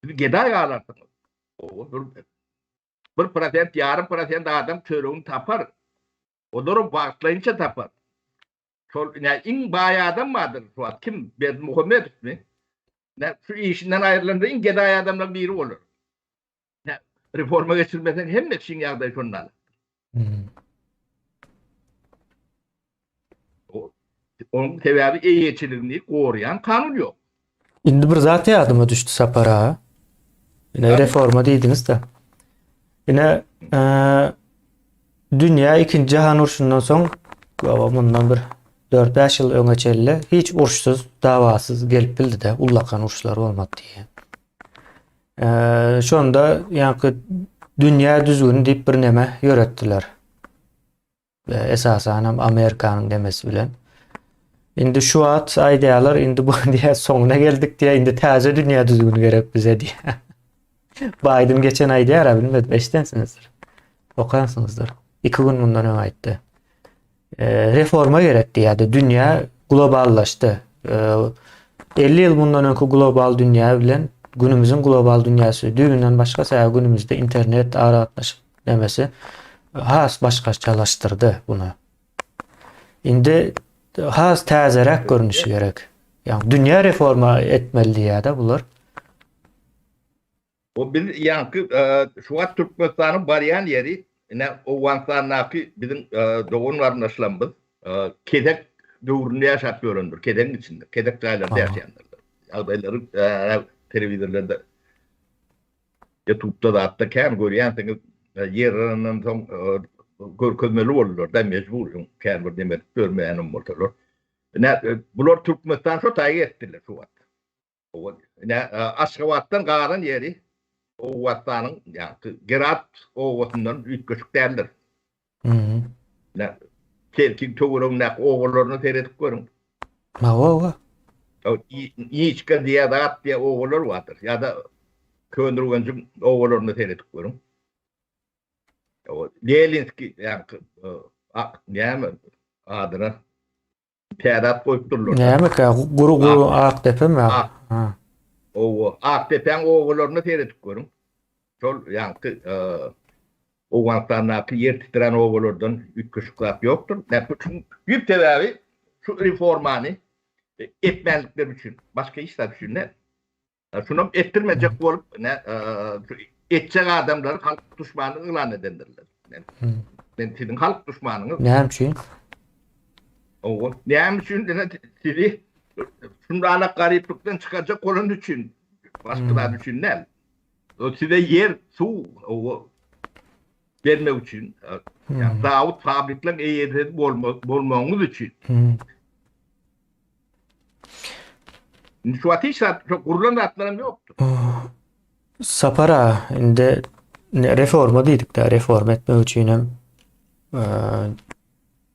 Siz geday ağlarsınız. Bir prosent, yarım prosent adam çörüğünü tapar. O durum bağışlayınca tapar. Yani in bayağı adam vardır şu an. Kim? Ben Muhammed mi? Şu işinden ayrılanda in geday adamdan biri olur. Reforma geçirmesen hem de için yağday şunlar. Onun sebebi eyyetçiliğini koruyan kanun yok. Indi bir zat yadıma düştü Sapara. Yine reforma deydiniz de. Yine dünya 2. Cihan Urşu'ndan soň bundan bir 4-5 yıl öňeçelle hiç urşsuz, davasız gelip bildi de ullakan urşlar bolmady diye. Şonda ýa-ni dünya düzgün diýip bir neme ýöretdiler. Esasen Amerikanyň demesi bilen. Indi şu at idealar indi bu diye soňuna geldik diye indi täze dünya düzgünü gerek bize diye. Biden geçen ay diýär, bilmedim eşdensinizdir. Okansınızdır. 2 gün bundan öňe aýtdy. Reforma gerek diýdi. Dünya globallaşdy. 50 ýyl bundan öňki global dünýä bilen günümüzün global dünýäsi düýünden başga säýä günümüzde internet aratnaşyk demesi has başgaçalaşdyrdy bunu. Indi has täzerek görünüşi gerek. Yani dünya reforma etmeli diýär bular. O bir yankı şu an Türkmenistan'ın bariyan yeri ne o vansanaki bizim doğumlarına yaşlanmış kedek doğrunu yaşat göründür. Kedekin içinde. Kedek dağlarda yaşayanlar. Albayların televizyonlarda YouTube'da da hatta kan görüyorsanız yerlerinin son görkezmeli olurlar da mecbur kan bir demek görmeyenim olurlar. Ne bunlar Türkmenistan şu tayi ettiler şu an. O ne Aşgabat'tan garan yeri o vatanın yani Gerat o vatanın büyük küçük derler. Ne kelkin toğurun ne oğullarını seyredip görün. O İçka diye dağıt diye oğullar vardır. Ya da köndürgencim oğullarını seyredip görün. Lelinski yani ne adına Pedat koyup dururlar. Ne mi ka guru Aktepe mi? O Aktepe'nin oğullarını seyredip görün. Sol yani o vatandaşı yer titren oğullardan üç kuşuklat yoktur. Ne bütün büyük tedavi şu reformanı etmelikler için başka işler için ne? Şunu ettirmeyecek olup ne edecek adamları halk düşmanı ilan edendirler. Ben sizin halk düşmanınız. Ne için? O ne için de sizi şunlarla gariplikten çıkacak olan için başkaları için ne? O size yer, su o vermek için yani Davut fabriklerin eğitim bulmamız için. Şu ateşler çok kurulan atlarım yoktu. Sapara indi reforma dedik de reform etmek için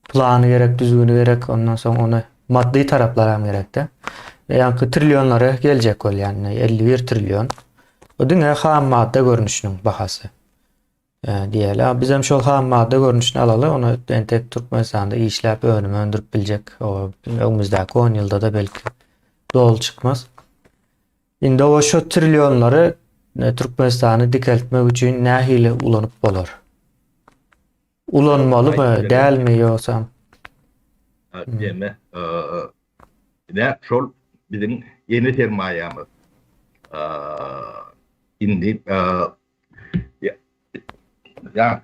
planı gerek, düzgünü gerek, ondan sonra onu maddi taraplara gerekde. Yani trilyonlara gelecek ol yani 51 trilyon. O dünya ham madde görünüşünün bahası. Diyelim. Bizim şol ham madde görünüşünü alalı. Onu entek Türkmenistan'da işlep önüme öndürüp bilecek. O önümüzdeki 10 yılda da belki doğal çıkmaz. Indi o şu trilyonları Türkmenistan'ı dikeltmek için ne hile ulanıp olur? Ulanmalı mı? Değil mi yoksa? Deme. Ne şol bizim yeni sermayemiz. Indi yani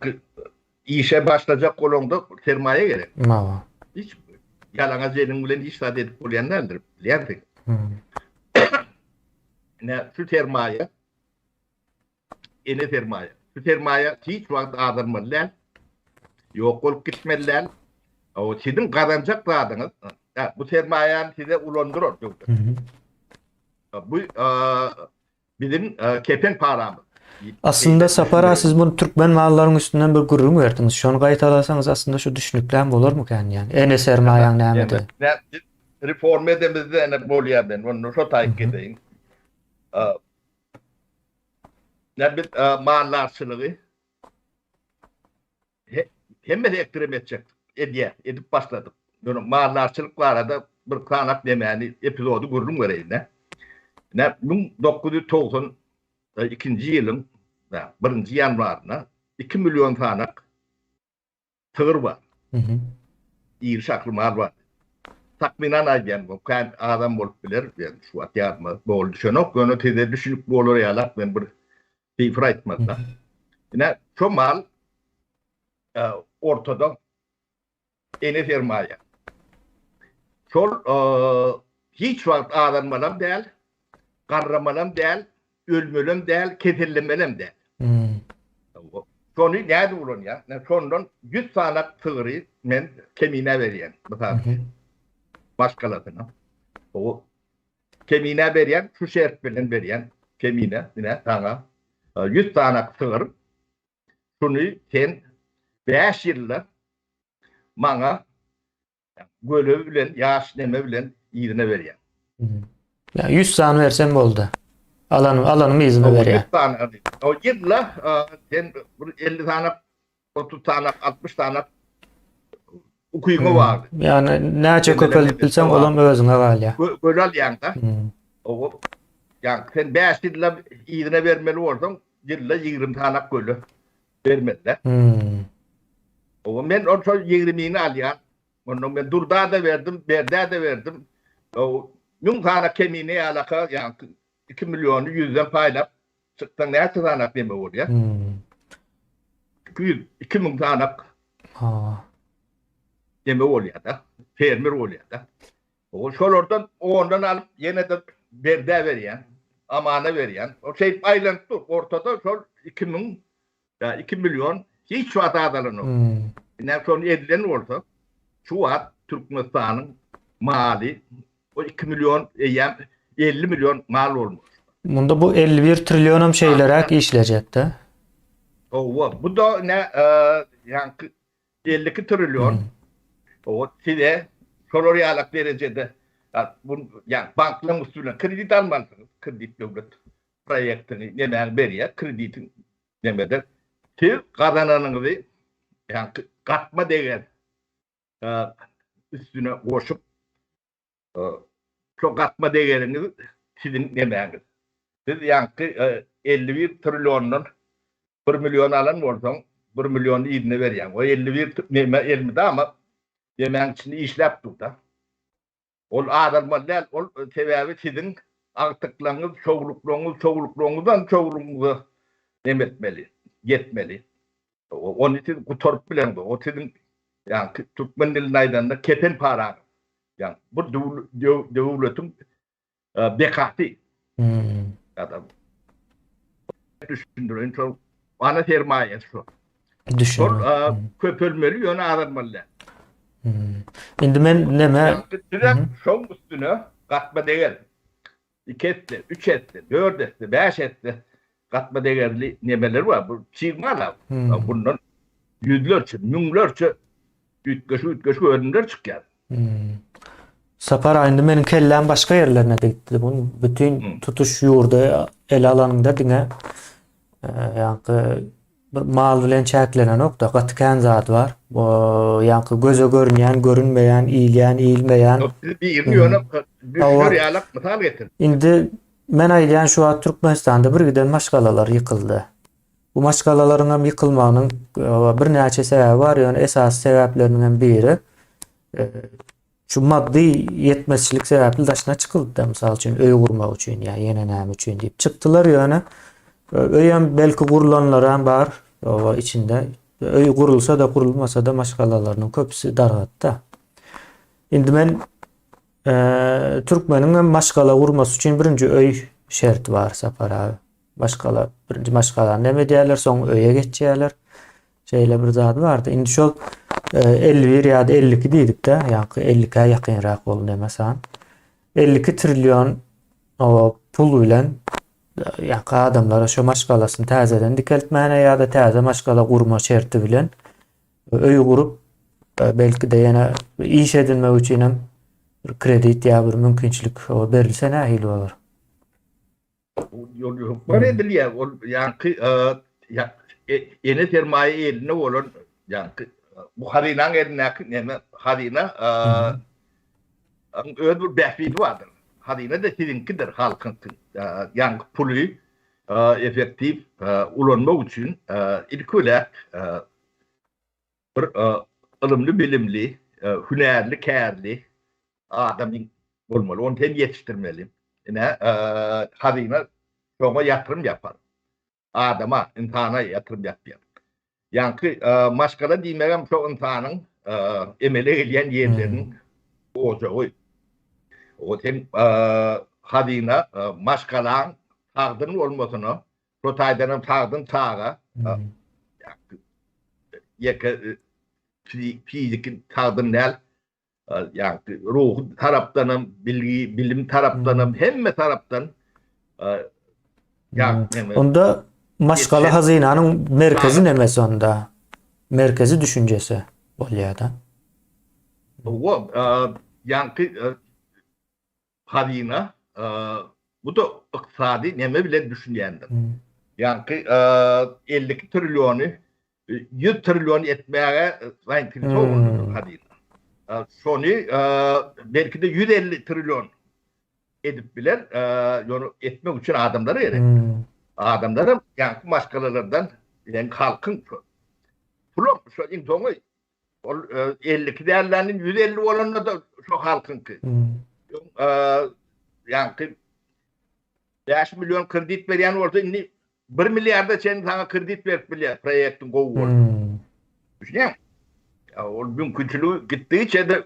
işe başlayacak olanda sermaye gerek. Mava. Hiç yalana zenin bilen iş saat edip olayanlardır. Bilerdik. Ne şu sermaye yeni sermaye. Şu sermaye hiç vakit adırmalılar. Yok olup gitmeliler. O sizin kazanacak adınız. Bu sermayenin size ulandırır. Bu bizim kepen paramız. Aslında sapara siz bunu Türkmen mallarının üstünden bir gurur mu verdiniz? Şunu kayıt alırsanız aslında şu düşünüklen olur mu yani? Ene sermayen nämedi? Reform edemizde ene bolya ben onu şu takip edeyim. Ne bir mallarçılığı hem de ekstrem edecek. Edip başladık. Mallarçılıklara da bir kanak demeni epizodu gurur vereyim ne. Ne 1992 yılın 1. yanvarına 2 milyon tane tığır var. İyi şaklı mal var. Takminan aygen bu. Kan adam olup bilir. Yani şu at yarma. Bol düşünük. Onu teze düşünüp bu olur yalak. Ben bir sifra etmezden. Yine şu mal ortada ene sermaye. Şol hiç vakit adamlarım değil. Karramalım değil. Ölmülüm değil. Kesilmelem değil. Sonu nerede olun ya? Sonundan 100 tane tığırı men kemine veriyen. Başkalarına. O kemine veriyen, şu şert bilen veriyen kemine yine sana 100 tane tığır. Şunu sen 5 yılda bana gölü bilen, yaş neme bilen iyine veriyen. Ya 100 tane versem oldu. Alanımı izine veriyen. 100 tane. O yılla sen 50 tane, 30 tane, 60 tane okuyumu vardı. Yani ne çok öpelip bilsem olam özüne var ya. Böyle al yanında. O yani sen 5 yılla iyine vermeli olsan yılla 20 tane gölü vermediler. O ben o 20'ini alyan. Onu ben durda da verdim, berde de verdim. O yum tane kemine alaka yani 2 milyonu 100'den paylap çıktan ne tane deme olur ya. 2 tane deme oluyor da. Fermer oluyor da. O şolordan ondan alıp yine de berde veriyen, amana veriyen. O şey aylan dur ortada şol 2 milyon hiç vatadalanır. Ne son edilen olsa şu an Türkmenistan'ın mali o 2 milyon 50 milyon mal olmuş. Bunda bu 51 trilyonum şeyler işleyecekti. Bu da ne yani 52 trilyon. O size koloriyalak derecede yani bankların üstüne kredi almalısınız. Kredi devlet projektini nemen veriyor. Kreditin demede siz kazananınızı yani katma değer üstüne koşup çok katma değeriniz sizin demeniz. Siz yani 51 trilyonun 1 milyon alan olsan 1 milyonu idine veriyen. O 51 elmide ama yemeğin içinde işlep tuttu. O adamlar o sebebi sizin artıklarınız, çoğuluklarınızdan çoğuluklarınızı demetmeli, yetmeli. Onun için kutorp bilen o sizin yani Türkmen dilinaydan da kepen para. Yani bu devletin bekatı. Adam düşündürün çok ana sermaye şu. Köpülmeli yöne aranmalılar. Şimdi ben neme? Şov üstüne katma değer. 2 etti, 3 etti, 4 etti, 5 etti. Katma değerli nemeler var. Bu çıkmalar. Bundan yüzlerce, milyonlarca ütköşü önünde çıkıyor. Sapar aýynda meniň kellem başga ýerlerine de gitdi. Bunun bütün tutuş ýurda el alanynda diňe ýa-ni bir mal bilen çäklenen nokta gatykän zat bar. Bu ýa-ni göze görünýän, görünmeýän, iýilýän, iýilmeýän. Bir ýöne düşür ýalak mysal getir. Indi men aýdýan şu an Türkmenistanda bir giden maşgalalar ýykyldy. Bu maşgalalaryň ýykylmagynyň bir näçe sebäbi bar. Ýöne esas sebeplerinden biri şu maddi yetmezçilik sebäpli daşına çykyldy. Mysal üçin öý gurmak üçin ýa ýene näme üçin diýip çykdylar ýöne. Öýem belki gurulanlar hem bar. O içinde öý gurulsa da gurulmasa da maşgalalarynyň köpüsi dargatda. Indi men türkmeniň maşgala gurmasy üçin birinji öý şerti bar Sapar abi. Maşgala birinji maşgala näme diýerler, soň öýe geçýärler. Şeýle bir zat bardy. Indi şol 51 ýa-da 52 diýdik-de, ýa-ni 50-ke ýakynrak boldy demesem. 52 trilyon o pul bilen ýa-ni adamlara şu maşgalasyny täzeden dikeltmäne ýa-da täze maşgala gurma şerti bilen öý gurup belki de ýene iş edinmek üçin hem bir kredit ýa bir mümkinçilik berilse nähili bolar. Yok var edilýär. Ol ýa ene sermaye eline bolan ýa bu hazynaň eline näme hazyna öýe bir bähbidi bardyr. Hazyna da sizinkidir halkyň. Ýa puly efektiv ulanmak üçin ilk bir ilmli, bilimli, hünärli, kärli adamyň bolmaly. Onu hem yetişdirmeli. Ine hazyna şoňa ýatyrym ýapar. Adama, insana ýatyrym ýapýar. Ýa-ni maşgala diýmegem şo insanyň emele gelýän ýerleriniň ojagy. O hem hazyna maşgalaň tagdyryň bolmasyny, şo taýdanam tagdyn taga ýeke fizik tagdyn näl ýa-ni ruh tarapdanam, bilgi, bilim tarapdanam, hemme tarapdan onda maşgala hazynanyň merkezi nämesi onda? Merkezi düşünjesi bolýar-da. O ýa-ni hazyna bu da ykdysady näme bilen düşünýändir. Ýa-ni 52 trilyony 100 trilyon etmäge zaýantly soňundur hazyna. Şonu belki de 150 trilyon edip biler, ýonu etmek üçin adamlara gerek. Adamlara ýa-ni maşgalalardan ýa-ni halkyň pulum şu iň soňy 52 därläriniň 150 bolanyna da şu halkynky. Ýa-ni 5 milyon kredit berýän bolsa indi 1 milliarda sen sana kredit berip bilýär proýektiň gowy bolup. Düşünýän? Ol mümkinçiligi gitdiňçe de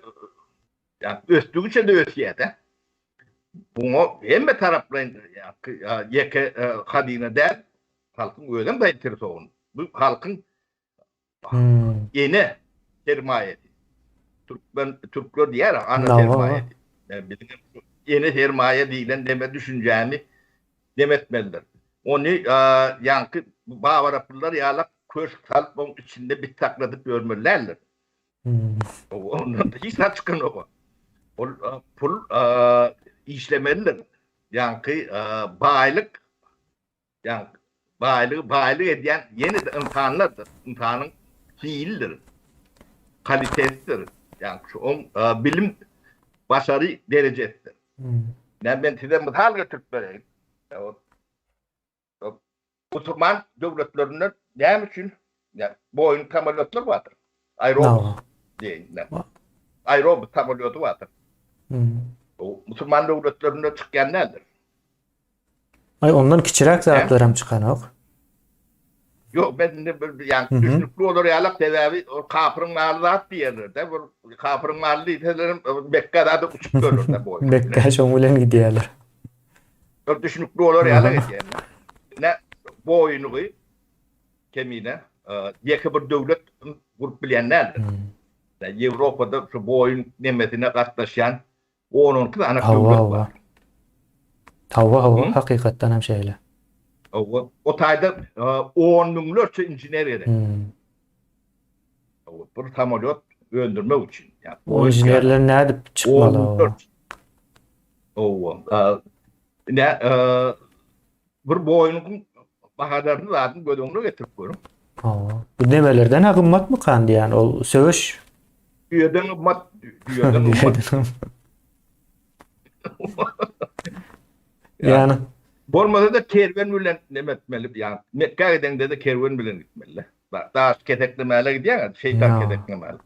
ýa ösdüňçe de ösýär. Bunu hemme taraplardan ýeke hazyna däl halkyň özüň da interesowun. Bu halkyň ýene sermaýeti. Türkler diýär ana sermaýeti. Bizim ýene sermaýe diýilen deme düşünjäni demetmelidir. Onu ýa-ni bawaraplar ýalap köşk salyp onuň içinde bir takladyp görmeliler. Ondan da hiç çıkın o. Ol pul işlemelidir. Ýa-ni baýlyk ýa baýlyk edýän ýene de insanlardır. İnsanyň fiildir. Kalitesidir. Ýa-ni şu bilim başary derejesdir. Ben size misal getirip bereyim. Musulman döwletlerinden näme üçin boyun kamalotlar bardyr. Aerobus diýilýär. Aerobus kamaloty bardyr. O musulman döwletlerinde çykýan nädir? Ondan kiçirak zatlar hem çykanok. Yok ben de ýa-ni düşünipli bolar ýalak sebäbi o kapyryň maly zat diýerler-de. Bu kapyryň maly diýseler Mekke'de de uçup görürler boy. Mekke şoň bilen gidýärler. O düşünipli bolar ýalak edýärler. Ne boyunugy kemine ýeke bir döwlet gurup bilýänlerdir. Ýewropada şu boyun nemesine gatnaşan 10-12 ana döwlet bar. Hawa hakykatdan hem şeýle. O taýda 10 miňlerçe inженер gerek. Bir samolyot öndürmek için. Yani O injinerler ne edip çıkmalı o? Ne bir boyunun bahadarını zaten gödüğünü getirip koyuyorum. Bu demelerden akımmat mı kandı yani? O sövüş. Üyeden ımmat, üyeden ımmat. Yani. Bolmasa da kerven bilen nemetmeli. Yani Mekke'ye giden de kerven bilen gitmeli. Daha keteklemeli gidiyor ya, şeytan keteklemeli.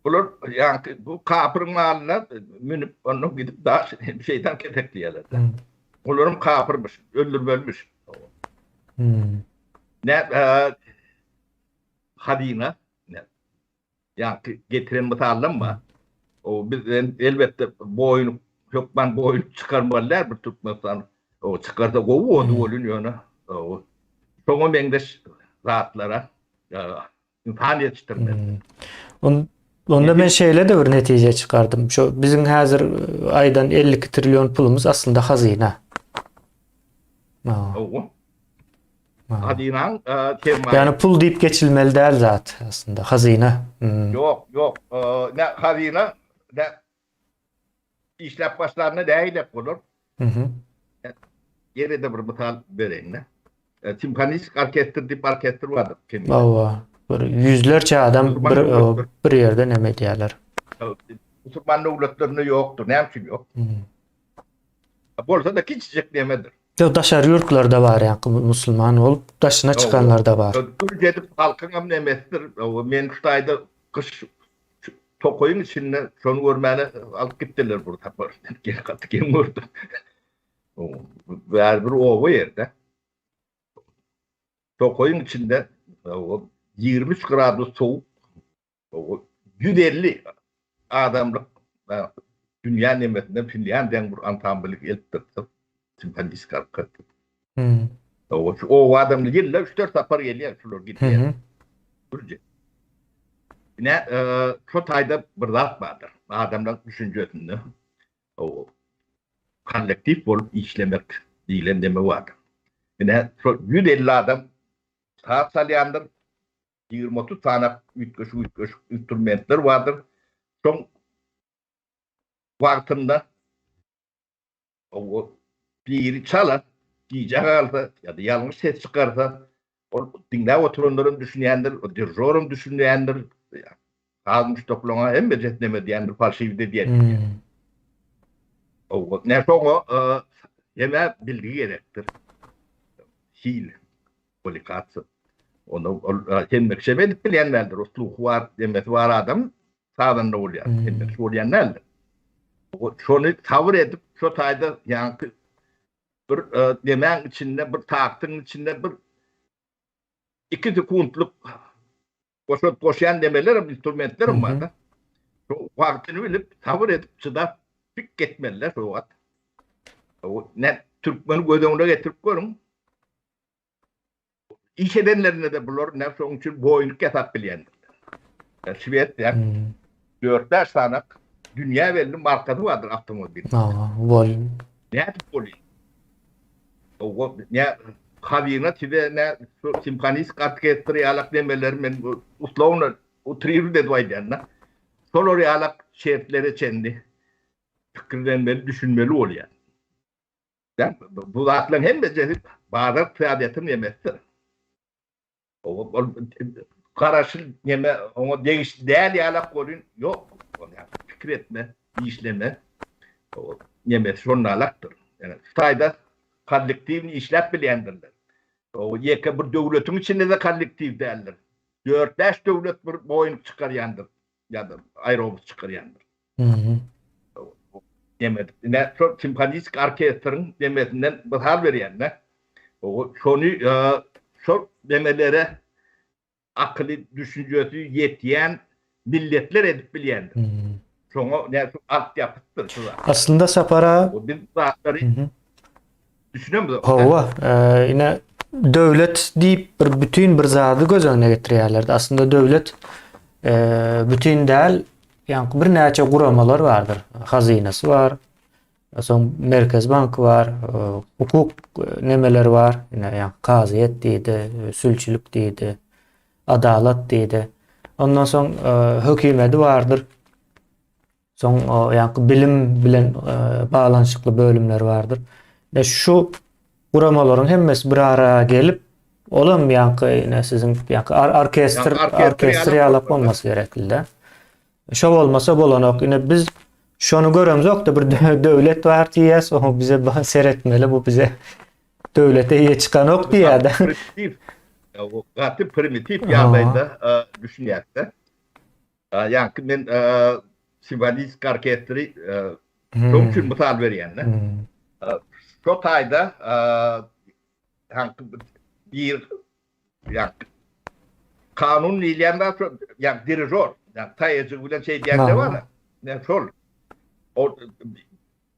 Bunlar yani bu kapırın mahalline münip onu gidip daha şeytan ketekliyorlar. Onların kapırmış, öldürmölmüş. Ne hadina ne yani getiren mutallam mı? O biz elbette boyun yok ben boyun çıkarmalılar bir tutmasan o çıkarsa kovu o oluyor ona. O çoğu mendeş rahatlara imtihan yetiştirmez. Onda ben şeyle de bir netice çıkardım. Şu bizim hazır aydan 52 trilyon pulumuz aslında hazine. Hadinan yani pul deyip geçilmeli değil zaten aslında hazine. Yok ne hazine ne işlep başlarına değil olur. Yere de bir misal vereyim ne. Simfonik orkestr tip orkestr vardır. Böyle yüzlerce adam bir yerden emediyorlar. Müslüman devletlerinde yoktur. Ne için yok? Bolsa da küçücük demedir. Daşarı yurtlarda var yani Müslüman olup daşına çıkanlar da var. Türkiye'de halkın emnemesidir. Men Kıtay'da kış Tokoyun içinde şunu görmeni alıp gittiler burada. Gel katı kim vurdu. Ver bir ovu yerde. Tokoyun içinde 23 gradus soğuk 150 adamlık dünya nimetinden Finlandiya'nın bir antambılık elbette. Simpandisk arkası. O adamlı yıllar 3-4 safar geliyor. Şunlar gidiyor. Yine şu tayda bir laf vardır. Adamların düşüncesinde o kolektif olup işlemek diyen deme vardır. Yine 150 adam saat salyandır. 20-30 tane ütköş instrumentler vardır. Son vaktinde o biri çalar, diyecek alsa ya da yanlış ses çıkarsa o dinle oturanların düşünendir, o dirjorum düşünendir. Almış topluma hem becertmedi diyendir, falşivde diyendir. Ne sonra yeme bildiği gerektir. Hil, polikatsı. Onu hem şebedip bilenlerdir. O sluh var, demesi var adam sağdan da oluyor. Hem söyleyenlerdir. Şunu tavır edip şu tayda yani bir yemeğin içinde bir taktın içinde bir 2 sekundluk koşan demeler instrumentlerim var da. Şu vaktini bilip tavır edip çıda pik etmeliler şu vakt. Ne Türkmen'i gözümüne getirip görün. İş edenlerine de bulur. Ne son için boyunluk hesap bilendir. Şiviyet yani 4-5 tane dünya belli markası vardır avtomobil. Ne yapıp oluyor? Ne havina tibe ne simpanist orkestri alak demeler men uslovna utriru dedi vaydanna. Solori alak şeflere çendi. Fikirlenmeli, düşünmeli oluyor. Yani bu zatların hem becerip bazı kıyafetin yemesidir. Karışıl yeme, onu değerli alak koyun yok. Yani fikir etme, işleme, yemesi şunun alaktır. Yani Stayda kolektivini işlep bilendirler. O yeka bir devletin içinde de kolektiv derler. 4-5 devlet bir boyun çıkaryandır. Ya da aerobus çıkaryandır. Demedik. Ne çok simpanist orkestrın demesinden bir hal veriyen ne? O şunu çok demelere akıllı düşüncesi yetiyen milletler edip bilendir. Sonra ne alt yapıttır. Aslında sapara o biz zatları düşünüyor musun? Hova yine devlet deyip bütün bir zatı göz önüne getiriyorlardı. Aslında devlet bütün değil yani bir neçe kuramalar vardır. Hazinesi var. Son Merkez Bankı var. Hukuk nemeler var. Yine yani kaziyet deydi, sülçülük deydi, adalet deydi. Ondan soň hökümeti bardyr. Soň ýa-ni bilim bilen baglanyşykly bölümler bardyr. Şu guramalaryň hemmesi bir araya gelip olam ýa-ni sizin orkestr ýalap bolmasy gerekli-de. Şo bolmasa bolanok. Ine biz şonu göremzok da bir döwlet bar diýäs, o bize seretmeli, bu bize döwlete ýe çykanok diýär. O gaty primitif ýagdaýda düşünýärde. Ýa-ni men simfonist orkestri çok üçin mysal berýänler. Şo taýda bir kanun ýylanda dirijor, taýyjy bilen şey diýende bar. Ne şol. O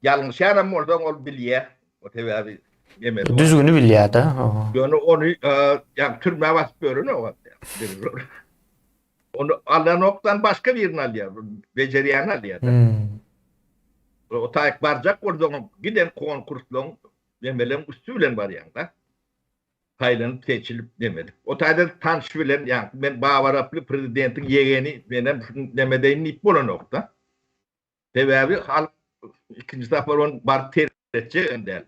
ýalňyş ýaram bolsa ol bilýär. O täwäbi ýemedi. Düzgünü bilýär-de. Ýöne onu türme basyp görün o dirijor. Onu alanokdan başka birini alýar. Bejerýän alýar. O taýyk barjak bolsa giden konkurslaň demelen üstü bilen barýan-da. Taýlanyp seçilip demedi. O taýda tanış bilen men Bawaraply prezidentiň ýegeni menem demedeýin ip bolanokda. Sebäbi halk ikinji safar on bar terletçi ender.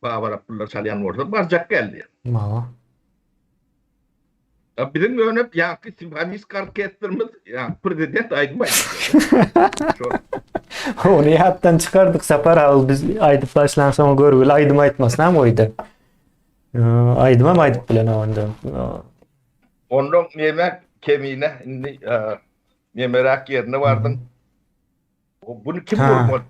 Bawaraplylar çalýan bolsa barjak geldi. Bizim öňüp simfonist orkestrimiz prezident Aydym Aýdyp. Onu ýatdan çykardyk sapar al biz aýdyp başlansaň görgüli Aydym aýtmasam oýdy. Aydym aýdyp bilen onda. Ondan yemek kemiğine yemerak yerine vardın. Bunu kim vurmalı?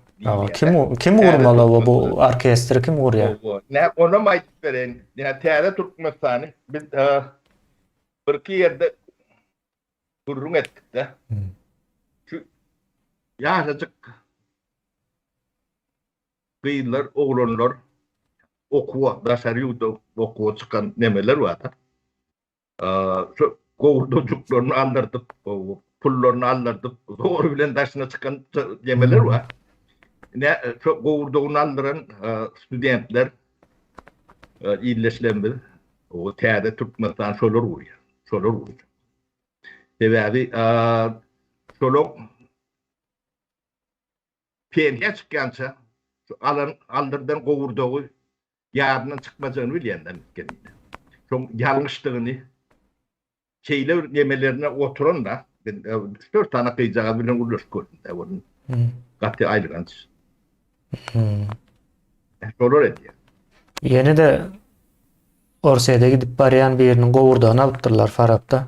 Kim vurmalı bu orkestri kim vurýar? Ne ona mı aýdyp beren? Ne täze Türkmenistany biz bir iki yerde gurrun ettik de. Şu ýaşajyk gyýylar, oglanlar okuwa, daşary ýurda okuwa çykan nemeler bar. Şu gowurdojuklarını aldırdıp, pullaryny aldırdıp, zor bilen daşyna çykan nemeler bar. Ne şu gowurdogyny aldyran studentler ýylleşlenmeli. O täze Türkmenistan şolar urýar. Şolar urýar. Sebäbi şolok penýe çykýança aldyrdan gowurdogy ýadyna çykmajagyny bilýänler geldi. Şoň ýalňyşlygyny şeýle nemelerine oturan da 4 tane kıyıcağa bilen ulaşık gördüm. Gaty aýlygans. Şolar edýär. Yeni de Orseýda gidip barýan biriniň gowurdagyny alypdyrlar Farapda.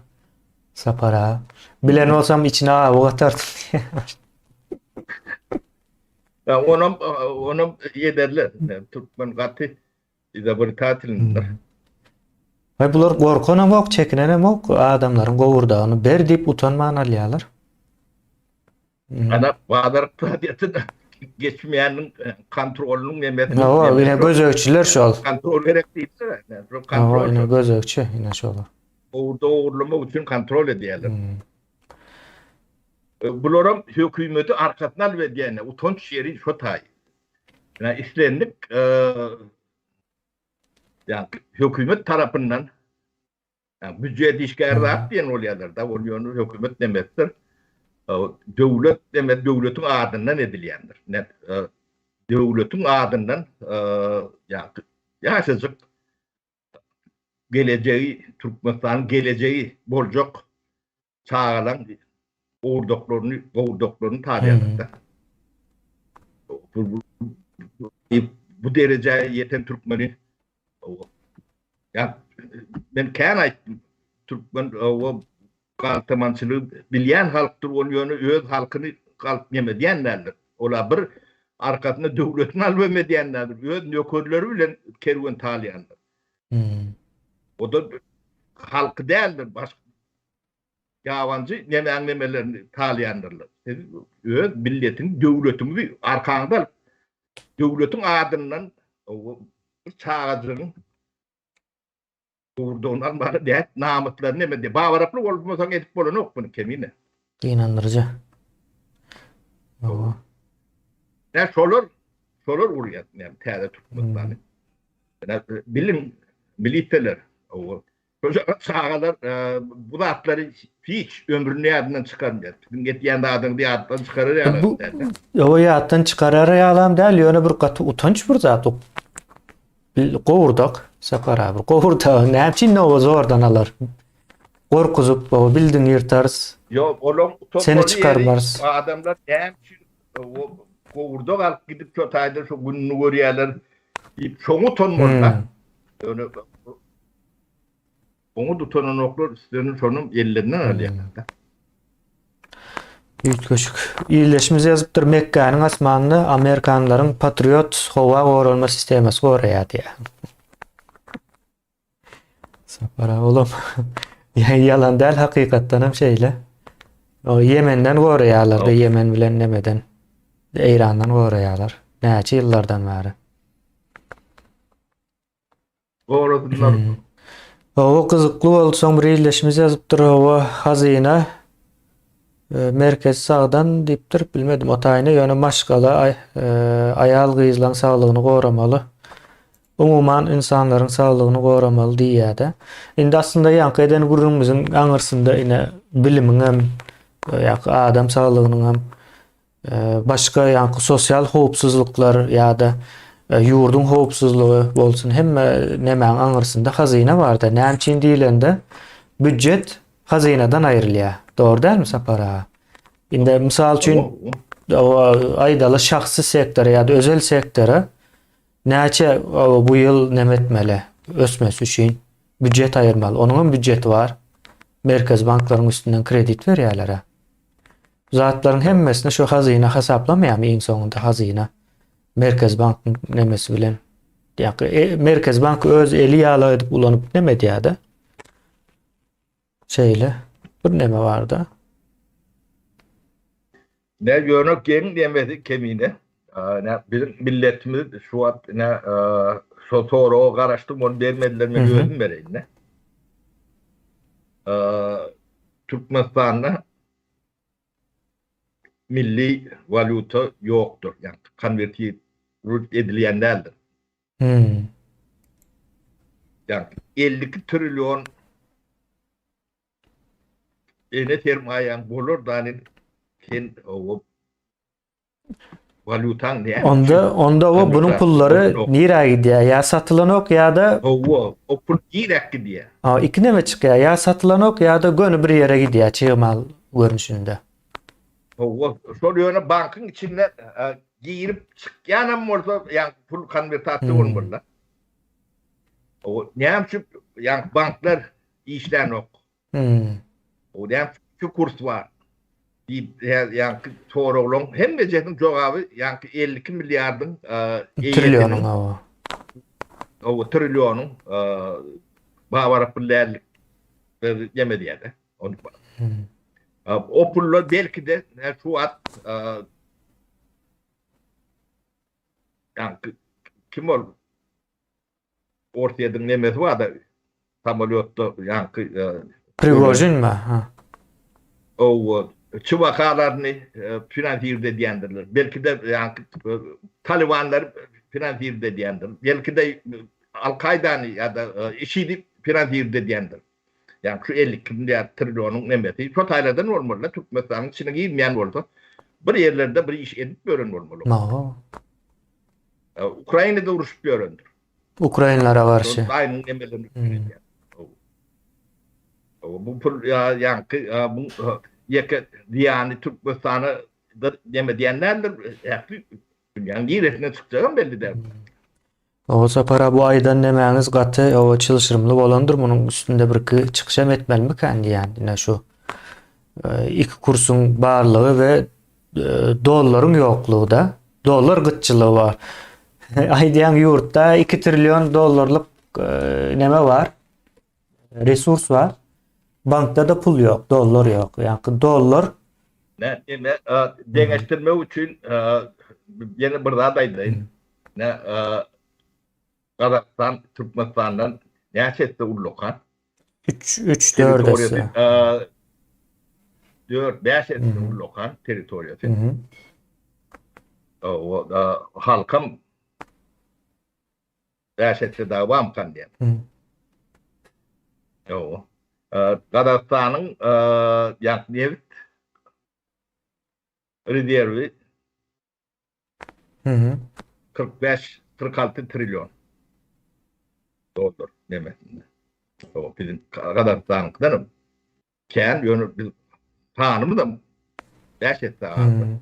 Sapara. Bilen bolsam içine awy gatardyp. Onam ýederler. Türkmen gaty bir tatilinde. Hay bular gorkanam ok, çekinenam ok, adamlaryň gowurdagyny ber diýip utanman alýarlar. Ana bazar tabiatyny geçmeýäniň kontrolynyň nemesini. No, ine gözökçiler şol. Kontrol gerek diýipdir. Kontrol. Ine gözökçi, ine şol. Doğrulama üçin kontrol edýärler. Bularam hökümeti arkasynda alýar, utanç ýeri şo taý. Yani islendik hökümet tarapyndan büdjet işgärdat diýen bolýarlar da, bolýany hökümet demekdir. Döwlet demek döwletiň adyndan edilýändir. Döwletiň adyndan ýaşajyk geleceği, Türkmenistan'ın geleceği boljak çağalan gowurdoklarını taýýanlar. Bu dereceye yeten Türkmeni ben kän aýtdym, Türkmen o galtamançylygy bilýän halkdyr, ol ýöne öz halkyny galp ýemedýänler. Olar bir arkasyna döwletini almedýänler, öz nökerleri bilen kerwen talýanlar. O da halkı değildir, başka yabancı nemelerini talyanlarlar. Öz milletin, devletin arkanda devletin adından çağacının Gowurdogyny bana däet namatlaryny emedi. Bawaraply bolmasaň edip bolanok bunu kemine. İnandırıcı. Ne şolar urýar, täze Türkmenistany. Bilim militeler o Sağalar bu zatları hiç ömrünün yadından çıkarmıyor. Bizim getiyen dağdan bir yaddan çıkarır ya. Bu o ýatdan çykarar ýalam däl, ýöne bir gaty utanç bir zat. Gowurdak, sakar abi. Gowurdak näçin o zordan alar. Gorkuzup o bildin ýırtars. Yo, olong Seni topolu çıkarmaz. yeri adamlar hem o kovurda alıp gidip çötayda şu gününü görüyorlar. Çoğu ton morda. Öyle onu tutanın oklar senin sonum ellerinden alıyor. Ýütgeşik. İýleşmez ýazypdyr Mekkanyň asmanyny Amerikanlaryň Patriot howa gorulma sistemasi goraýar diýär. Sapara oğlum. Yani yalan däl hakykatdan hem şeýle. O Yemenden goraýarlar da Yemen bilen nemeden. Eýrandan goraýarlar. Näçe ýyllardan bäri. Goradylar. O kızıklı oldu son bir iyileşmez yazıptır o hazine merkez sağdan diptir bilmedim o tayini yönü maşgala ayal gıyızlan sağlığını koramalı. Umuman insanların sağlığını koramalı diýär. Indi aslında yankı eden gururumuzun aňyrsynda ine bilimin hem adam sağlığının hem başka yankı sosyal howpsuzluklar ýa-da yurdun howpsuzlugy bolsun hemme nemäň aňyrsynda hazine bar da näçin diýilende büdjet hazineden aýrylýar. Dogry dälmi Sapara? Inde mysal üçin aýdaly şahsy sektor ýa-da özel sektora näçe bu ýyl nemetmeli ösmesi üçin büdjet aýyrmaly. Onuň büdjeti bar. Merkez banklaryň üstünden kredit berýärler. Zatlaryň hemmesini şu hazine hasaplamaýarmy iň soňunda hazine Merkez Bank'ın nemesi bilen. Merkez Bank öz eli ýaly edip ulanyp neme diýär-de. Şeýle bir neme barda. Ne yönök gelin diyemedi kemine. Ne bizim milletimiz şu an ne sotoro garaştım onu vermediler mi gözüm vereyim ne. Türkmenistan'da milli valuta yoktur. Yani konverti edilen değildir. Yani 52 trilyon sermayen bulur da hani sen o valutan ne? Onda o bunun pulları nirä gidýär? Ya satylanok ya da o pul direkt gidýär. Iki neme çykýar? Ya satylanok ya da gönü bir yere gidýär çygymal görnüşinde. Şol ýöne bankın içinde girip çıkýanam bolsa yani pul konvertatsiýa bolmaly. O näme yani banklar işlän ok. O näme şu kurs var. Yani sorulun hem bejetin jogaby yani 52 milyardyň trilyonyň o trilyonyň bawara pullerlik yemedi ýerde. O pullar belki de şu at yani kim ol ortaýa nemesi var da samolyotda yani Prigojin mi? O çıvakalarını finansirde diyendirler. Belki de yani Talibanlar finansirde diyendir. Belki de Al-Kaida'nı ya da IŞİD'i finansirde diyendir. Yani şu 50 milyar trilyonun nemeti şu taylardan olmalı. Türkmenistan'ın içine girmeyen oldu. Bir yerlerde bir iş edip görün olmalı. Ukrayna'da uğraşıp göründür. Ukraynalara karşı. Aynı nemelerini bu yani bu yeke diyani Türkmenistan'a da deme diyenlerdir. Dünyanın giresine çıkacağım belli der. O Sapara bu aydan nemäňiz gaty o çylşyrymly bolandyr. Munyň üstünde bir çykyşam etmelmi kandi yani şu iki kursun barlygy we dollaryň ýoklugy da dollar gytçylygy bar. Aýdýan ýurtda 2 trilyon dollarlyk neme var? Resurs var. Bankta da pul yok, dollar yok. Yani dollar ne deňeşdirme üçin ýene bir zat aýdaýyn. Ne Kazakistan Türkmenistan'dan näçesi ullukan? 3-4'esi. 4-5'esi ullukan territoriýasy. O halkam näçesi dawam kan diýär. Yo. Kazakstan'ın yani neft rezervi Hı hı. 45-46 trilyon dolar demesinde. O bizim Kazakistan'ın kendi yönü biz tanımı da 5 etse aldı. Hı.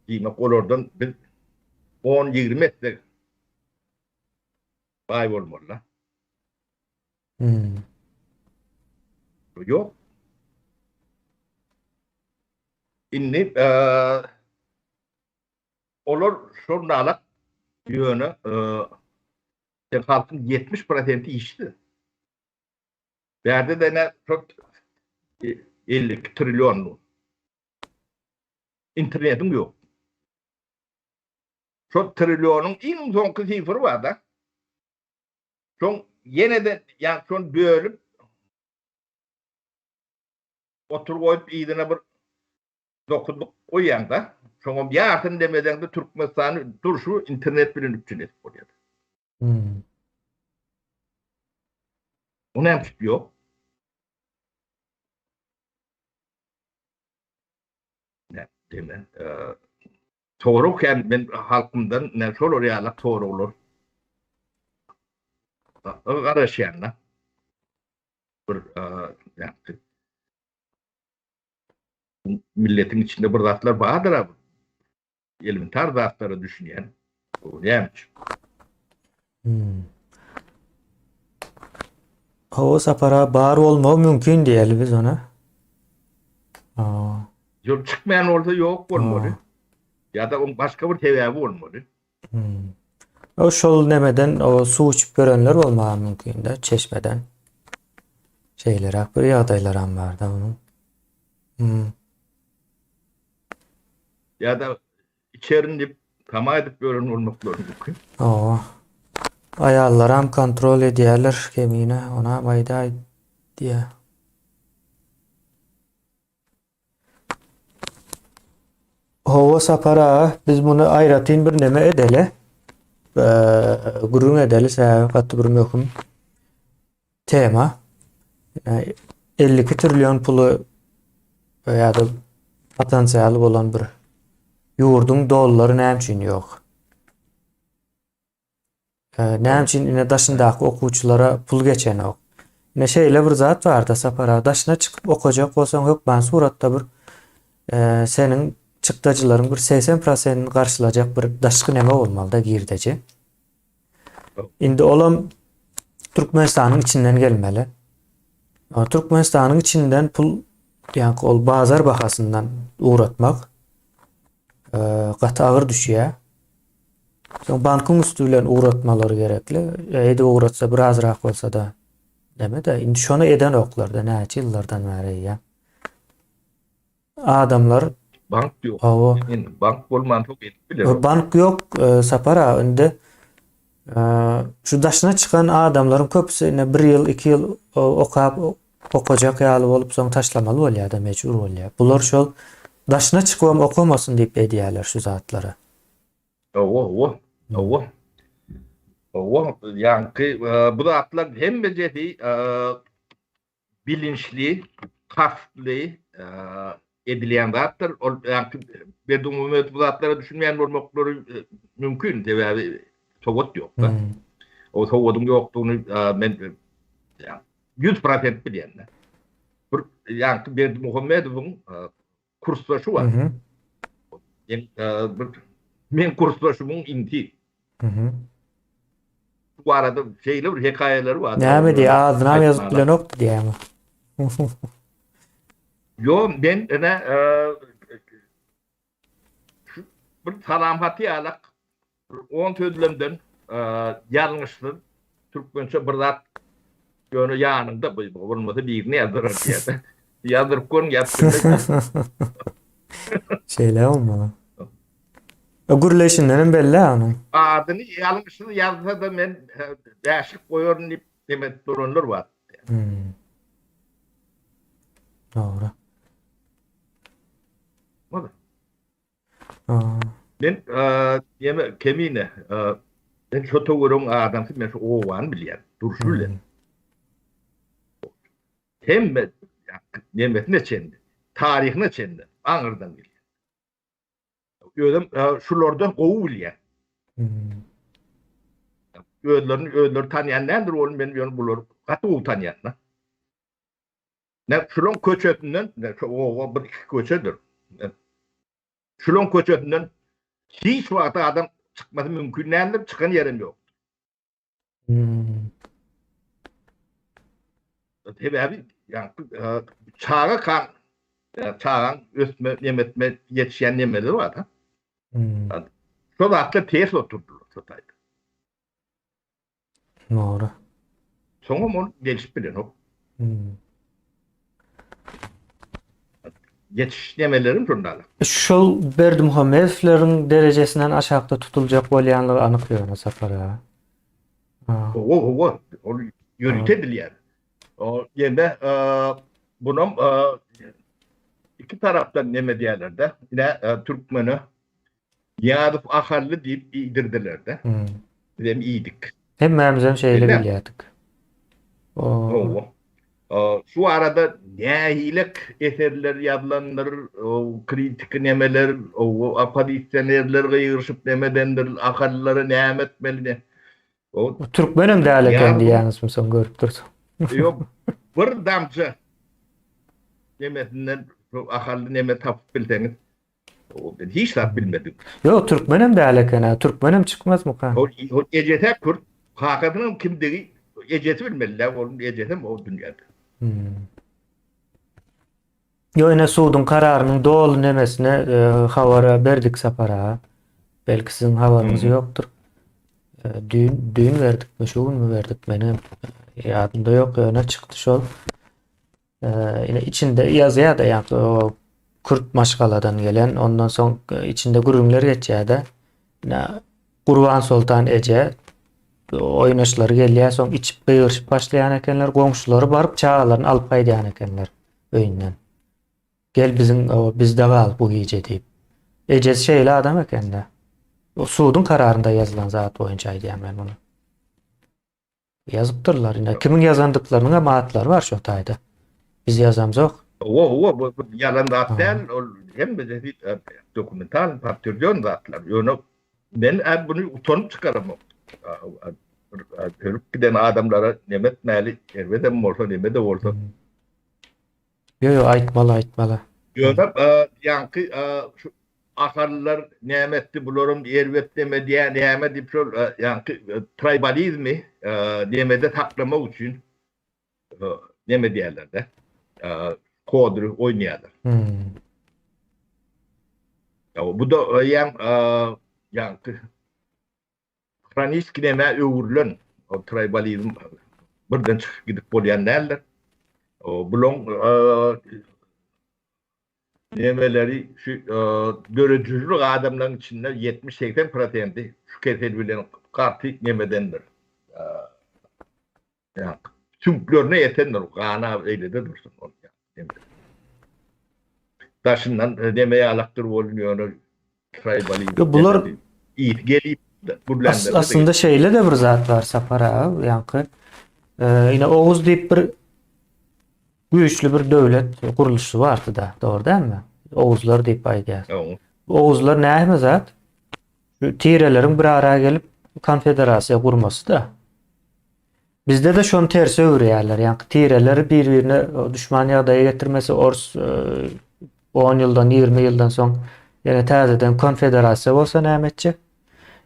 Demek oradan biz 10-20 metre bay olmalı. Hı. Yok. İnni olur şundalık yönü halkın 70% işti. Verdi de ne çok 50 trilyon internetim yok. Şu trilyonun en son sıfırı var da. Son yine de yani son bölüp otur koyup iyidine bir dokunduk o yanda. Sonra bir yartın demeden de Türkmenistan'ı dur şu internet bilen üçün etip oluyor. Hı. O ne yok. Ne demen. Doğruken ben halkımdan ne sol oraya doğru olur. Araşyanla. Bir yani, milletin içinde bir zatlar vardır abi. Elementar zatları düşünen. O neymiş? Hı. O sapara bar olma mümkün değil biz ona. Aa. Yol çıkmayan orada yok Aa. olmalı. Ya da onun başka bir sebebi olmalı. Hı. O şol nemeden o su içip görenler olmağı mümkün de çeşmeden. Şeyler bir yağdaylar vardı onun. Hı. Ya da içerinde tamam edip böyle olmakları mümkün. O ayarlar kontrol ediyorlar kemiğine ona mayda diye. Hova sapara biz bunu ayratin bir neme edele. Gurun edeli katı bir möhüm tema. Yani 52 trilyon pulu ya da potansiyeli olan bir yurdun doları ne için yok. Ne için yine daşındaki okuçulara pul geçen yok. Ne şeyle bir zat var da sapara daşına çıkıp okuyacak olsan yok ben suratta bir senin çıktacıların bir 80% karşılayacak bir daşkı neme olmalı da girdeci. Indi olam Türkmenistan'ın içinden gelmeli. Türkmenistan'ın içinden pul yani ol bazar bahasından uğratmak katı ağır düşüyor. Son bankın üstüyle uğratmaları gerekli. Eyde uğratsa biraz rahat olsa da deme de indi şonu eden oklarda ne yıllardan beri ya. Adamlar Bank yok. o Yani bank olman çok etkili. bank yok sapara indi şu daşına çıkan adamların köpüsü 1 yıl 2 yıl okuyacak yalı olup son taşlamalı oluyor da mecbur oluyor. Bular şol daşına çıkıyorum okumasın deyip ediyorlar şu zatlara. O. Yani bu da atlar hem beceri bilinçli, kasıtlı edilen zatlar. Yani bir umumiyet bu zatlara düşünmeyen olmakları mümkün. Tabii soğut yok da. Hmm. O soğutun yokluğunu ben yani 100% bilenler. Yani bir Muhammedov'un kursbaşı Hı var. hı. Yani, men kursbaşımın inti. Hı hı. Bu arada şeyler hikayeleri var. Ne diye ağzına mı yazıp bile Aytmalar. nokta diye mi? Yo ben ne şu bir salamati alak 10 sözlemden yanlıştır. Türkmençe bir zat yönü yanında bu olmadı birini yazdırır diye de. Yazdırıp kon yaptığında Şeyler olmalı. Gürleşinlerin belli onun. adını yanlışını yazsa da ben değişik koyuyorum demek durumlar var. Hmm. Doğru. O da. Aa. Ben yeme kemine ben şu toğurun adamsı ben şu oğlan bilen durşuyla. Hmm. hem nimetine çendi. Tarihine çendi. Ağırdan geliyor. Ödüm şulardan oğul ya. Ödleri tanıyan nedir oğlum benim bular. Katı oğul tanıyan. Ne şulon köçötünden o bir iki köçödür. Şulon köçötünden hiç vakti adam çıkması mümkün değildir. Çıkan yerim yok. Tabii abi yani çağa kan çağın üstüme nimetme yetişen nimetleri var da. Şu vakti ters oturdular. Doğru. Sonra onu gelişip bilin o. Yetişlemelerim şundalar. Şol Berdimuhamedovlerin derecesinden aşağıda tutulacak bolyanlığı anıklıyor Safara. O onu yürütebilir yani. O yine bunun iki taraftan ne medyalerde yine Türkmen'i Yadif Ahallı deyip iyidirdiler de. Dedim iyiydik. Hem memzem şeyle Öyle. biliyorduk. Şu arada nehilik eserler yazılanlar, kritik nemeler, apadisyenerler gıyırışıp nemedendir, ahalları nemet etmeli. O Türkmenim de hala kendi yalnız mı son görüp dursun. Yok, bir damcı nemetinden ahallı nemet tapıp bilseniz, ben hiç tap bilmedim. Yok Türkmenim de hala kendi. Türkmenim çıkmaz mı kan? O ecete Kürt, hakikaten kimdeki eceti bilmeliler, onun eceti o dünyada. Yo yine Suud'un kararının doğulu nemesine havara berdik Sapara. Belki sizin havarınız yoktur. Düğün verdik mi, şuun mu verdik benim yadımda yok. Öne çıktı şol. Yine içinde yazıya da yani o Kürt maşgaladan gelen ondan sonra içinde gurumlar geçeceği de yine Kurban Sultan Ece oynaşları geliyor son içip kıyırışıp başlayan ekenler komşuları barıp çağalarını alıp kaydayan ekenler öyünden. Gel bizde kal bu gece deyip. Ece şeyle adam eken de. O Suud'un kararında yazılan zat boyunca diyeyim ben bunu. Yazıptırlar yine. Kimin yazandıklarının amaatları var şu tayda. Biz yazamız yok. Bu yalan zatlar hem de dokumental partizan zatlar. Ben bunu utanıp çıkaramam. Görüp giden adamlara nemet nali elbette mi olsa nemet de olsa. Yo aytmalı. Yönüp yankı şu akarlar nemetti bulurum elbette deme diye nemet deyip yankı tribalizmi nemede taklama için neme diyorlar da. Kodru oynayanlar. Bu da yani Kranisk neme öwürlen o tribalizm birden çıkıp gidip bolyan derler. Bulon nemeleri şu görücülük adamların içinde 70-80% şu kesilbilen kartik nemedendir. Yani tümklerine yetenler. Kana öyle de dursun. Taşından demeye alaktır oluyor. Tribalizm. Bunlar iyi gelip aslında şeyle de bir zat var Sapara yankı. Yine Oğuz deyip bir güçlü bir devlet kuruluşu vardı da doğru değil mi? Oğuzlar deyip aydı. Oğuzlar ne zat? Şu Tirelerin bir araya gelip konfederasya kurması da. Bizde de şun tersi öğreyerler. Yani Tireleri birbirine düşman adaya getirmesi 10 yıldan 20 yıldan son yine tazeden konfederasya olsa ne edecek?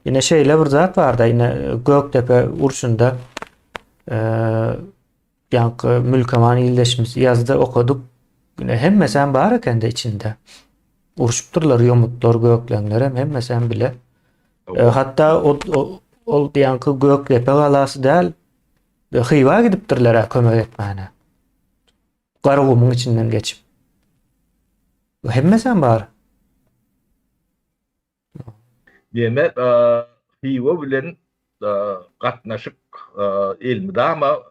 Yine şeyle bir zat vardı. Yine Göktepe Urşun'da yankı Mülkeman ildeşimiz yazdı okuduk. Yine hem mesela bari kendi içinde. Urşupturlar yomutlar göklenler hem mesela bile. Hatta o yankı Göktepe galası değil Hıyva gidiptirler kömek etmene. Qarağumun içinden geçip. Hem mesela bari. Demek Hıyva bilen katnaşık ilmi da ama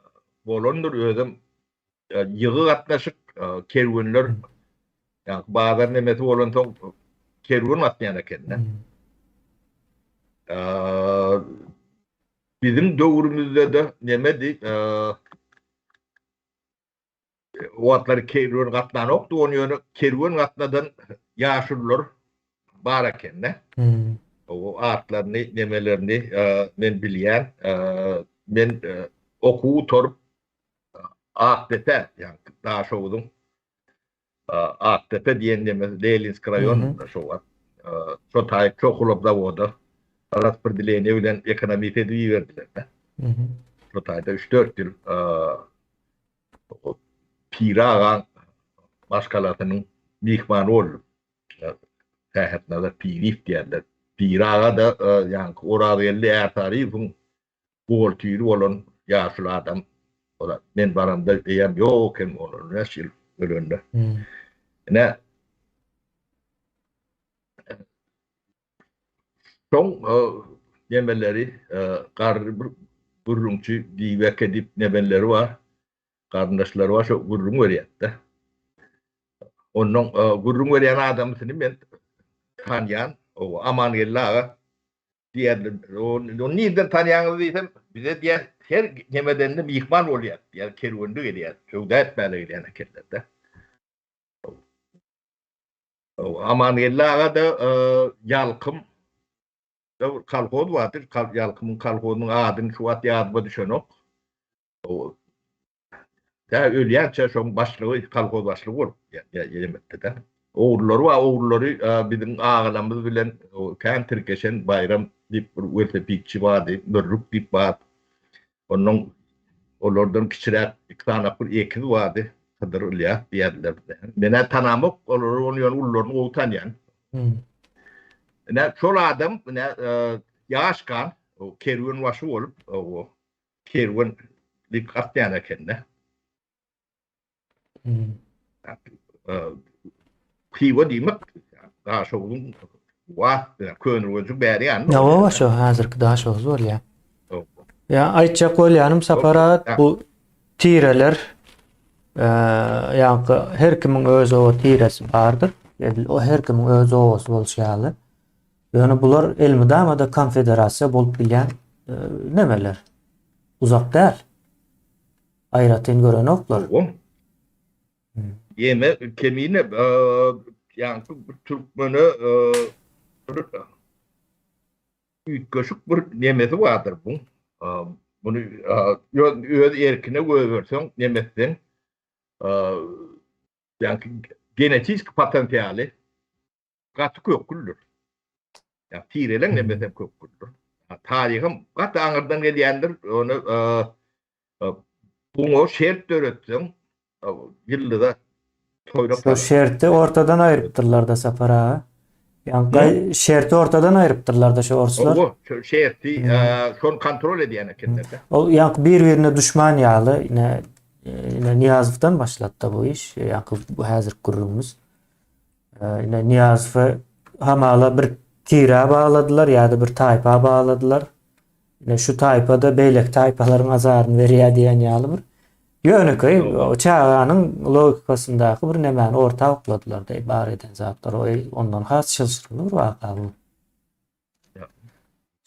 bolondur özüm yığı katnaşık kervanlar yani bazen nemeti olan son kervan atmayan kendine. Bizim dövrümüzde de nemedi O atları kerwen gatnan okdu. Onu yönü kerwen gatnadan yaşurlar bar ekenne. O atlarını, nemelerini men bilýän, men okuw torup Aktepe, yani Daşow'dun Aktepe diýen neme Leninsk raýonunda şo var. Şo taýyp çokulap zawody. Aras bir dileýine bilen ekonomi tedbiri berdiler. Şo taýda 3-4 ýyl Pira agan başkalatynyň mihmany boldy. Tähetnäde pirif diýerler. Pira aga da ýani Oragelli Ertariýewiň boltyry bolan ýaşul adam. Ola men baramda diýen ýok hem olur näçil ölende. Ne son yemeleri gurrunçy diýbek edip nebeleri var. Kardeşleri var şu gurrun berýärdi. Onun gurrun berýän adamyny men tanýan, o Amanylla diýerler. O nirden tanýanyňyzy diýsem, bize diýer her nemeden de mihman bolýar. Ýa kerwende gelýär. Şowda etmäle gelýän ekenlerde. O Amanylla da ýalkym kalkoz vardır. Ýalkymyň kalkozunun adyny şu wagt ýadyma düşenok. O da ölýänçe şoň başlygy kalkoz başlygy bolup ýelemekde de. Oğulları bizim ağalarımız bilen kan Türkeşen bayram dip werte pikçi vardı. Nurruk dip var. Onun olordan kiçirek iktanapır ekiz vardı. Kadır ölýär diýerler. Mene tanamok onu ullaryny o tanýan. Ne şol adam ne ýaşkan o kerwen başy bolup o kerwen lik atýan ekenne. Kiwa diýmek Daşow'dun wagt könürwejik berýän. Ýa şo hazırky Daşow bolýar. Ya aýtjak bolýanym Sapara bu tireler ýa-ni her kimiň öz o tiresi bardyr. O her kimiň öz owasy bolýaly. Ýöne bular elmydamada konfederasiýa bolup bilýän nemeler. Uzak däl. Aýratyn gören oklar. Yeme kemine yani Türkmeni ütköşük bir nemesi vardır bu. Bunu öz erkine göversen nemesin yani genetik potansiyeli katı köküldür. Yani tirelen nemesi köküldür. Tarihim katı anırdan gelýändir. Onu bunu şert öğretsen yılda şu şerti ortadan aýrypdyrlar da Sapara. Yani şerti ortadan aýrypdyrlar da şu orslar. O şerti şonu kontrol edýän ekenler. O ýa bir-birine düşman ýaly ine Niyazovdan başlatdy bu iş. Ýa bu häzir gurrumuz. Ine Niyazowy hamala bir tira bagladylar ýa-da bir taýpa bagladylar. Ine şu taýpada beýlek taýpalaryň azaryny berýär diýen ýaly bir ýöneköy o çağanyň logikasyndaky bir nemeni orta okladylar diýip bar eden zatlar ondan has çylşyrly bir waka bu.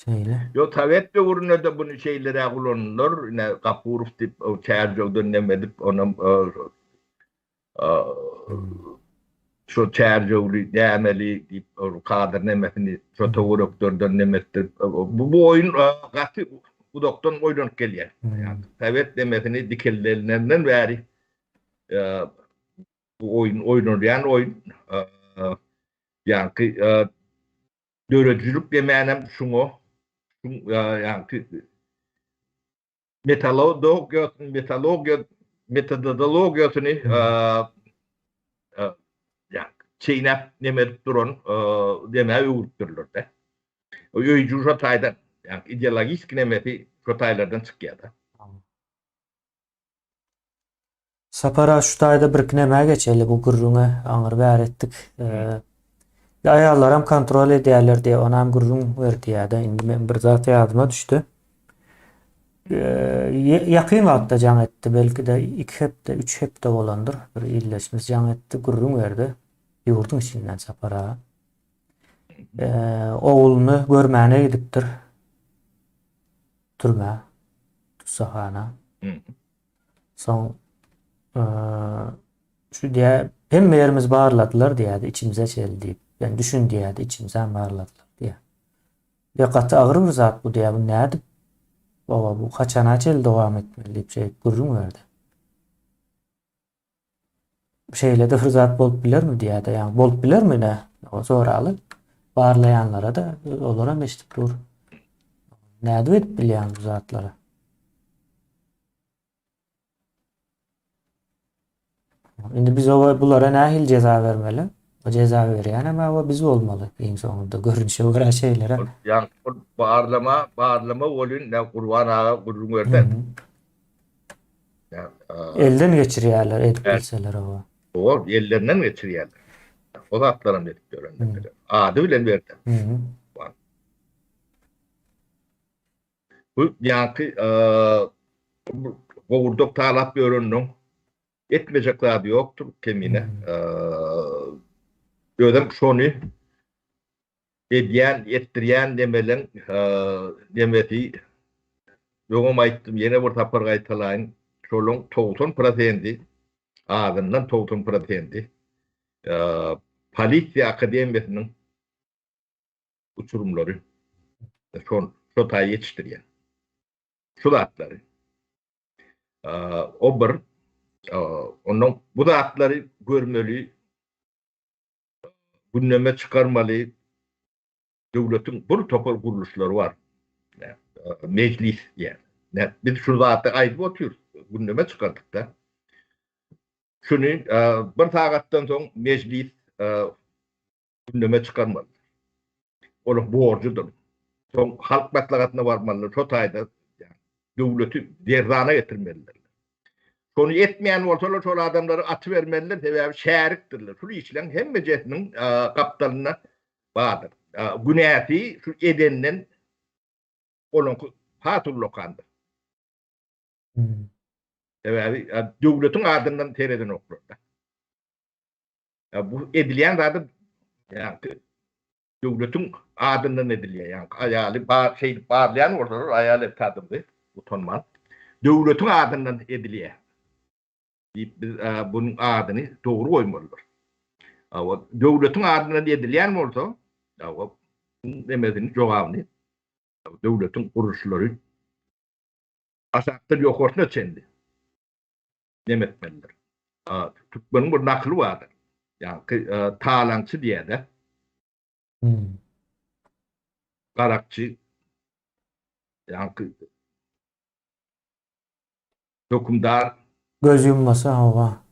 Şeýle. Yo tavetde urunada bunu şeylere kullanılır. Ne Kapurov tip o çerjogdan nemedip onun şu çerjoglu demeli dip o kadar nemesini şu doktordan nemettir. Bu oyun gatı bu doktor oyun gelýär. Yani tavet nemesini dikellerinden bäri bu oyun oýnarýan oyun yani döredjilik demänem şuňa yani metodologiýasyny yani çeýnäp nemedip duran demä öwürtdirler. O öýjü şu taýdan yani ideologik nemeti şu taýlardan çykýar. Sapara şu taýda bir neme geçeli bu gurruna aňyr bär etdik. Aýallaram kontrol edýärler diýe onam gurrun berdiýär-de indi men bir zat ýadyma düşdi. Ýakyn wagtda jaň etdi, belki de 2 hepde 3 hepde bolandyr. Bir illeşmez jaň etdi, gurrun berdi. Ýurduň içinden Sapara. Oğluny görmäne gidipdir. Türme, tutsahana. Soň Şu diye hem yerimiz bağırladılar diye içimize çeldi. Ben düşün diye içimize bağırladılar diye. Bir katı ağır bir zat bu diye bu neydi? Baba bu kaçana çel devam etmeli deyip şey gurrun verdi. Şeyle de fırsat bolup bilir mi diye de yani bolup bilir mi ne? O soralı. Bağırlayanlara da olur ama işte dur. Neydi edip bilen bu zatlara? Şimdi biz bunlara nahil ceza vermeli. O ceza veriyor ama o biz olmalı. En sonunda görünüşe uğrayan şeylere. Yani bağırlama olun ne kurban ağa gurrun Hı verden. hı. Yani, Elden geçiriyorlar edip evet, bilseler o. o ellerinden geçiriyorlar. O da atlarım dedik Hı görenler. Adı bile verdi. hı. Bu yankı kovurduk talap bir ürünün etmeyecekler de yoktur Hı. kemine. Ödem şonu ediyen, ettiriyen demelen demeti yoğum ayttım yine bir tapar gaytalayın şolun 90% ağzından 90% Polisiya Akademiyası'nın uçurumları şu tay yetiştiriyen şu zatları o bir onun bu zatları görmeli gündeme çıkarmalı devletin bir topal kuruluşları var. Yani, meclis yani. Ne, biz şu zaten ayrı oturuyoruz. Gündeme çıkardık da. Şunu bir saattan sonra meclis gündeme çıkarmalı. Onun borcudur. Son halk maslahatına varmalı. Şu tayda yani, devleti derzana getirmeliler. Şunu etmeyen ortalar şu adamları atıvermeliler. Sebebi şeriktirler. Şu işlen hem meclisinin kaptanına bağlıdır. Günahı şu edenden onun hatun lokandı. Hı. Sebebi devletin ardından tereden okur. Bu edilen zaten yani devletin adından ediliyor. Yani ayalı bağlayan orada ayalı kadındı. Utanman. Devletin adından ediliyor. Biz bunun adını doğru koymalıdır. Ama devletin adından edilen orada demediniz cevabını devletin kuruluşları asaktır yok ortaya çendi. Demetmelidir. Türkmenin bir naklı vardır. Yani talancı diye de Hı. karakçı yani hükümdar Göz yummasa hava.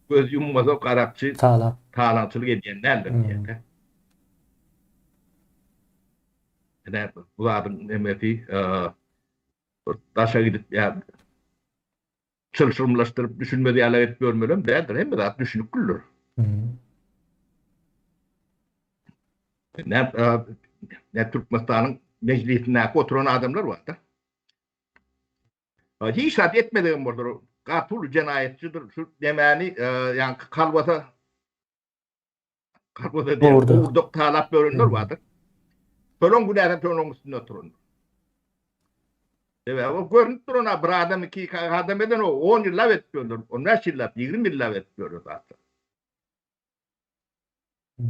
göz yummaz o karakçı Sağlam. talancılık edenlerdir diye Hı. de. Yani bu adın emeti taşa gidip yani çılşırmlaştırıp düşünmediği yerler et görmüyorum değildir. Hem de düşünüp gülür. Hı. Ne Türkmenistan'ın meclisine oturan adamlar vardı. Hiç rahat etmediğim vardır. Katil cinayetçidir. Şu demeni yani kalvata diye Orada. kovurduk talap bölümler Hı. vardır. Tolong günahın tolong üstüne oturun. Evet, o görünüp durun bir adam ki adam eden o 10 yıl lavet görür. 15 yıl lavet, 20 yıl lavet görür zaten. Hı.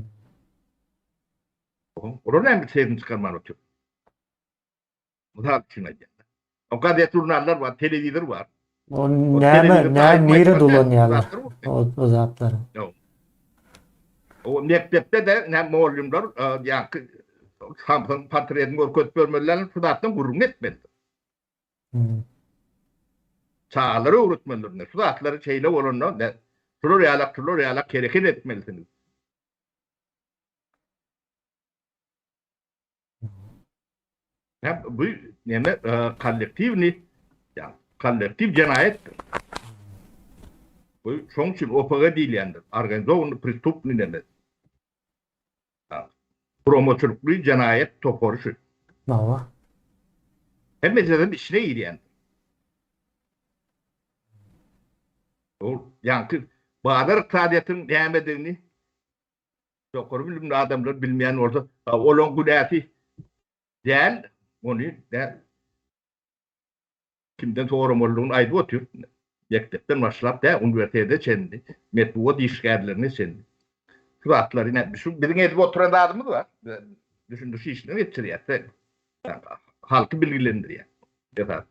Oradan bir şeyini çıkarman oturuyor. Bu da içine geldi. O kadar jurnallar var, televizör var. O O ne televizyonda aydın nere açmaz yani. Bu dolanıyorlar zatları var. o zatları. O mektepte de ne muallimler yani Samsun Patriot'un orkut bölmelerinin şu zattan gururun etmeli. Hı. Çağları öğretmeliler. Şu zatları şeyle olanlar ne? Şunu realak hareket etmelisiniz. Ya bu neme kolektif ni yani kolektif cinayettir. Bu şunun için OPG değil yani. Organizovanı prestupni denir. Promotörlüğü cinayet toporuşu. Hava. Hem mesela işine iyi yani. O yani Bağдар iqtisadiyyatın devam edildiğini çok bilimli adamlar bilmeyen orada olan günahı değil onu de kimden sorumluluğunu ayrı oturuyor. Mektepten başlap da üniversitede çendi. Metbuat işgärlerini çendi. Şu atlar yine şu bizim edip oturan adamımız var. Düşündüğü işini getiriyor. Halkı bilgilendiriyor. Efendim.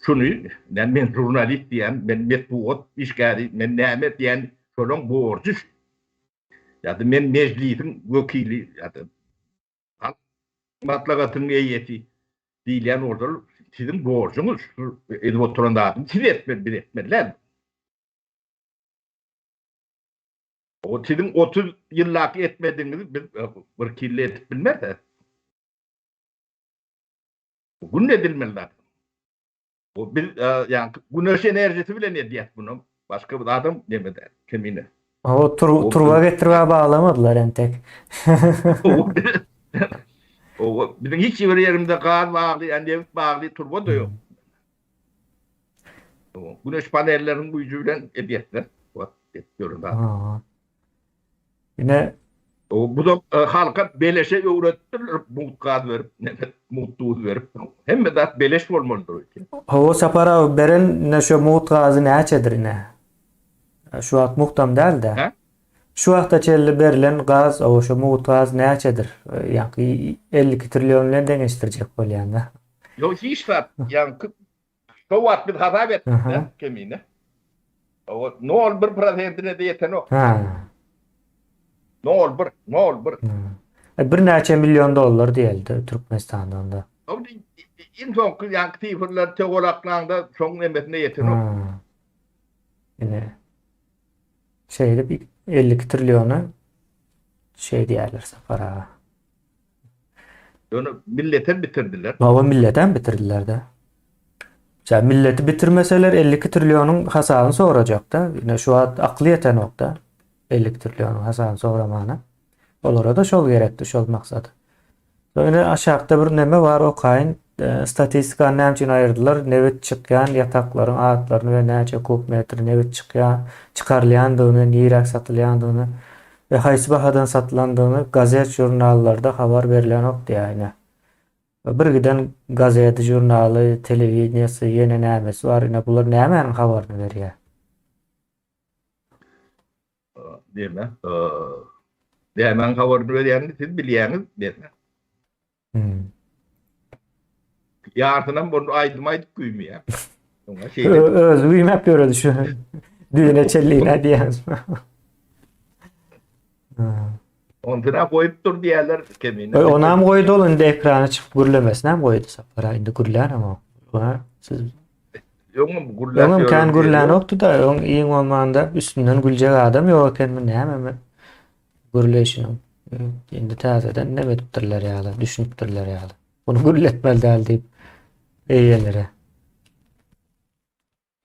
Şunu men jurnalist diyen, men metbuat işgäri, men näme diyen şolong borcu. Ya da men meclisin vekili ya da matlagatın heyeti diýilen orada sizin borcunuz. Edip oturan adam siz etmediler. O sizin 30 yıllık etmediğinizi bir kirli etip bilmez de. Bugün ne edilmeliler? O bir yani güneş enerjisi bile ne diyet bunu? Başka bir adam demedi. Kimine? O turva getirmeye bağlamadılar entek. O bizim hiç bir yerimde gaz bağlı, yani bağlı turbo da yok. O güneş panellerinin gücüyle ediyetler. O ediyorum da. Yine O bu da halka beleşe öğrettiler. Gaz verip, mutluluk verip. Hem de beleş olmalıdır. o sapara beren ne şu muhut gazı näçedir ine. Şu wagt muhtam däl de. Ha? Şu wagta çelli berilen gaz, o şu muhut gaz näçedir? Ýa-ni 50 trilyon bilen deňeşdirjek bolýanda. Yo hiç var. Yani şu wagt bir hata verdi Aha. kemine. O 0,1% de yeten o. Ha. 0,1. Bir näçe milyon dollar diýildi Türkmenistanda onda. O inson yani tifirler teoraklarında son emmetine yeten o. Ha. Yine şeyde bir 50 trilyonu şey diýerler sapara. Onu millete bitirdiler. Baba milletten bitirdiler de. Ya milleti bitirmeseler 52 trilyonun hasarını soracak da. Yine şu an aklı yeten nokta. 50 trilyonun hasarını soramana. Olara da şol gerekti, şol maksadı. Sonra aşağıda bir neme var o kayın. Statistika nem için ayırdılar. Nevet çıkan yatakların, ağıtlarını ve nece kub metre nevet çıkarılandığını, nirak satılandığını ve haysi bahadan satılandığını gazet jurnallarda haber verilen oktu yani. Bir giden gazeti, jurnalı, televizyonası, yeni nämesi var. Yine bular nämenin haberini veriyor. Değil mi? Hemen haberini vereni siz bilýäňiz değil mi? Yardınan bunu aydımaydık güymüyor. Ona Öz uyumak görüyordu şu. Düğüne çelliğine diyeniz. Ondan koyup dur diýerler kemine. Ona mı koydu olun da ekrana çıkıp gürlemesine mi koydu sapara? Indi gürler ama. Siz Yok mu gurlar? Onun kan gürlen oktu da on iň olmanda üstünden güljek adam yok eken mi näme gürleşinin. Indi täzeden ne edipdirler ýaly, düşünipdirler ýaly. Bunu gürletmeli däl diýip eýelere.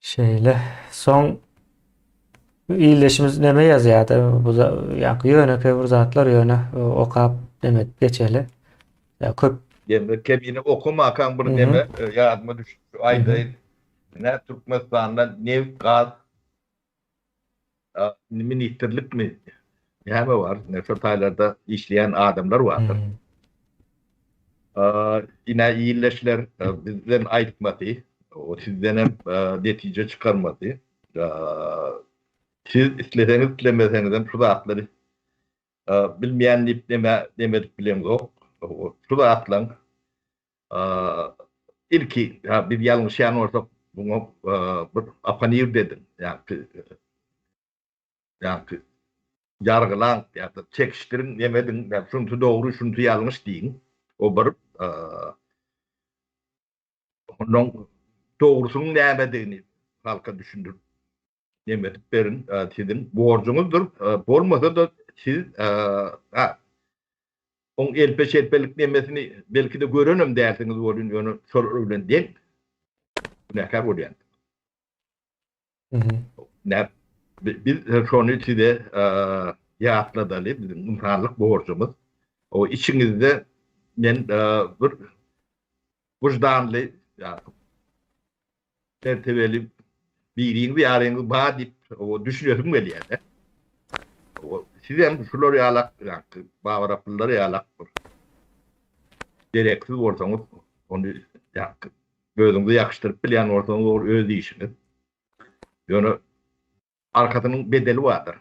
Şeýle son iyileşimiz neme ýazýardy? Bu ýa-ni ýöne bir zatlar ýöne okap demet geçeli. Ya köp Yani kemine okumakan bir neme yardıma düşüp ayda ne Türkmenistan'da neft gaz ministrlik mi? Yani var. Ne sotaylarda işleyen adamlar vardır. Yine iyileşler bizden ayıtmadı. O sizden hem netice çıkarmadı. Siz isteseniz istemeseniz hem şu zatları bilmeyen demedik bilen yok. Şu zatlan ilki bir yanlış yan olsa bunu bir apanir dedim. Yani yargılan ya da çekiştirin demedin. Yani şunu doğru, şunu yanlış deyin. O bir onun doğrusunun demediğini halka düşündür. Demedik verin sizin borcunuzdur. Olmasa da siz on elpelik demesini belki de görünüm dersiniz onu soruyla değil. Ne kadar oluyor? Ne biz şunu size yatladılı bizim insanlık borcumuz. O içinizde ben bir vicdanlı yani tertibeli biriniz yarınız bağ deyip o düşünüyorum böyle yani. O sizden şuları alak yani bağ rapılları alak gereksiz ortamı onu yani gözünüzü yakıştırıp bilen ortamı öz işiniz. Yani arkasının bedeli vardır.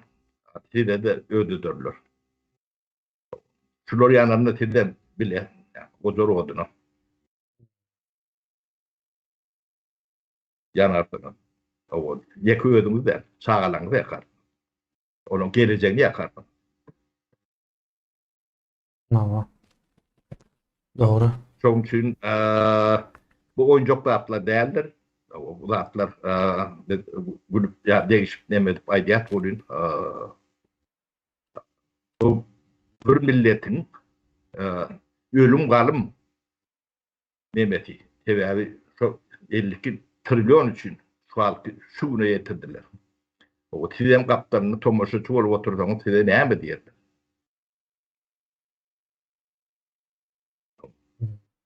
Tide de ödüdürler. Şular yanlarında tide bile ozor odunu. Yanartını. O yeki ödümüz der. Sağalanızı yakar. Onun geleceğini yakar. Ama doğru. Şunun için bu oyuncak zatlar değerler. Bu zatlar gülüp ya değişip nemedip aydiyat olun. Bu bir milletin ölüm kalım nemeti. Tabi şu 52 trilyon için şu halkı şu güne yetirdiler. O tizem kaptanını tomaşı çuval oturduğunu size ne mi diyorlar?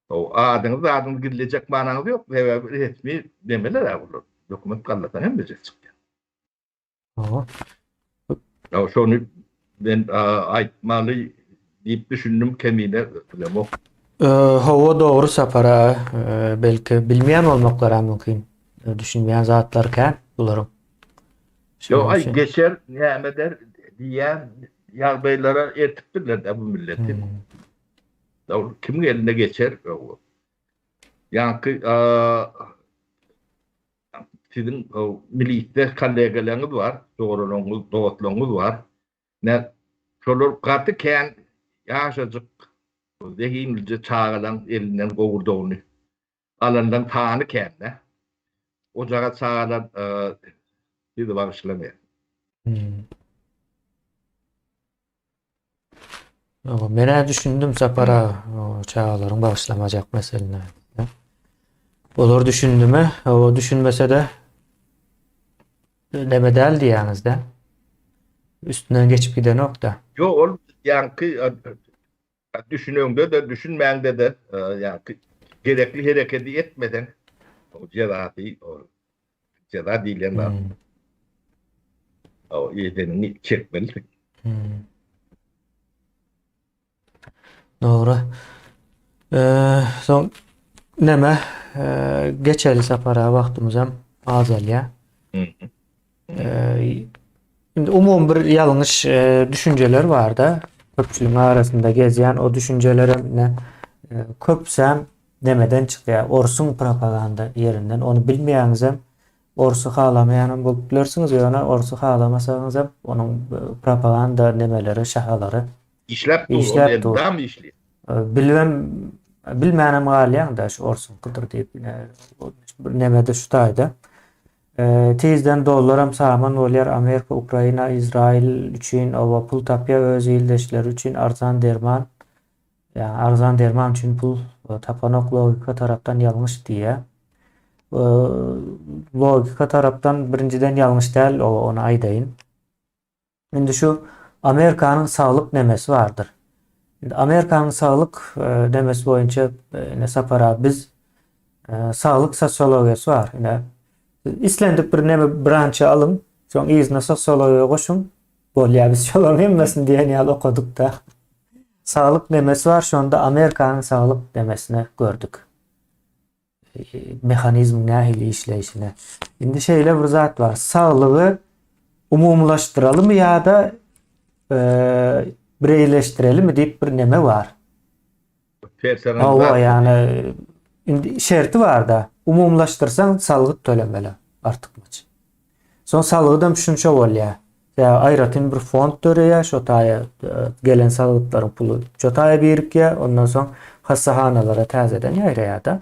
O adınız gidilecek mananız yok. Tabi resmi demeler abi. Doküment kallatan hem bilecek. Ama Ya şunu ben aytmalı deyip düşündüm kemiğine. hava doğru sapara belki bilmeyen olmaklara mümkün. Düşünmeyen zatlarken bularım. Yo ay geçer nimet diyen yarbaylara ertiptirler de bu milletin. Kimin eline geçer? Yankı sizin milite kollegalarınız var, doğruluğunuz, doğruluğunuz var. Ne şolur katıken yaşacık zehinlice çağılan elinden kovurduğunu alandan tağını kendine ocağa çağılan bir de bağışlamaya. Mene düşündüm sapara o çağların bağışlamacak meselene. Olur düşündüme, o düşünmese de deme deldi yalnız da. Üstünden geçip giden nokta. Yo ol yankı düşünüyordu da düşünmeyende de yankı gerekli hareketi etmeden o ceza değilen var. O yedenini çekmeli. Doğru. Son neme geçeli sapara vaktimiz azel ya. Şimdi umum bir yanlış düşünceler var da köpçülüğün arasında gezeyen o düşüncelerim ne köpsem demeden çıkıyor. Orsun propaganda yerinden onu bilmeyenizem orsu halamayanın bulup bilirsiniz ya ona orsu halamasanızem onun propaganda nemeleri şahaları İşlep dur. Daha mı işliyor? Bilmeyenim galiyan da şu orsun kıdır deyip nemede şu tayda. Tezden dollaram saman olyar Amerika, Ukrayna, İsrail üçün ova pul tapya öz ildeşler üçün arzan derman yani arzan derman üçün pul tapanok logika taraftan yanlış diye. Logika taraftan birinciden yanlış değil onu aydayın. Şimdi şu Amerika'nın sağlık nemesi vardır. Amerika'nın sağlık nemesi boyunca ne sapara biz sağlık sosyolojisi var. Yine İslendik bir neme branşı alın. Son izne sosyolojiye koşun. Bolya biz yolamaymasın diye niyal okuduk da. Sağlık nemesi var. Şu anda Amerika'nın sağlık nemesini gördük. Mekanizm nahili işleyişine. Şimdi şeyle bir zat var. Sağlığı umumlaştıralım mı ya da bireyleştirelim mi deyip bir neme var. Yani şerti var da umumlaştırsan sağlık tölemeli artık maç. Son sağlığı şunça ol ya. Ayratın bir fond töreye şotaya gelen sağlıkların pulu şotaya birip ya ondan sonra hastahanelara tazeden yayra ya da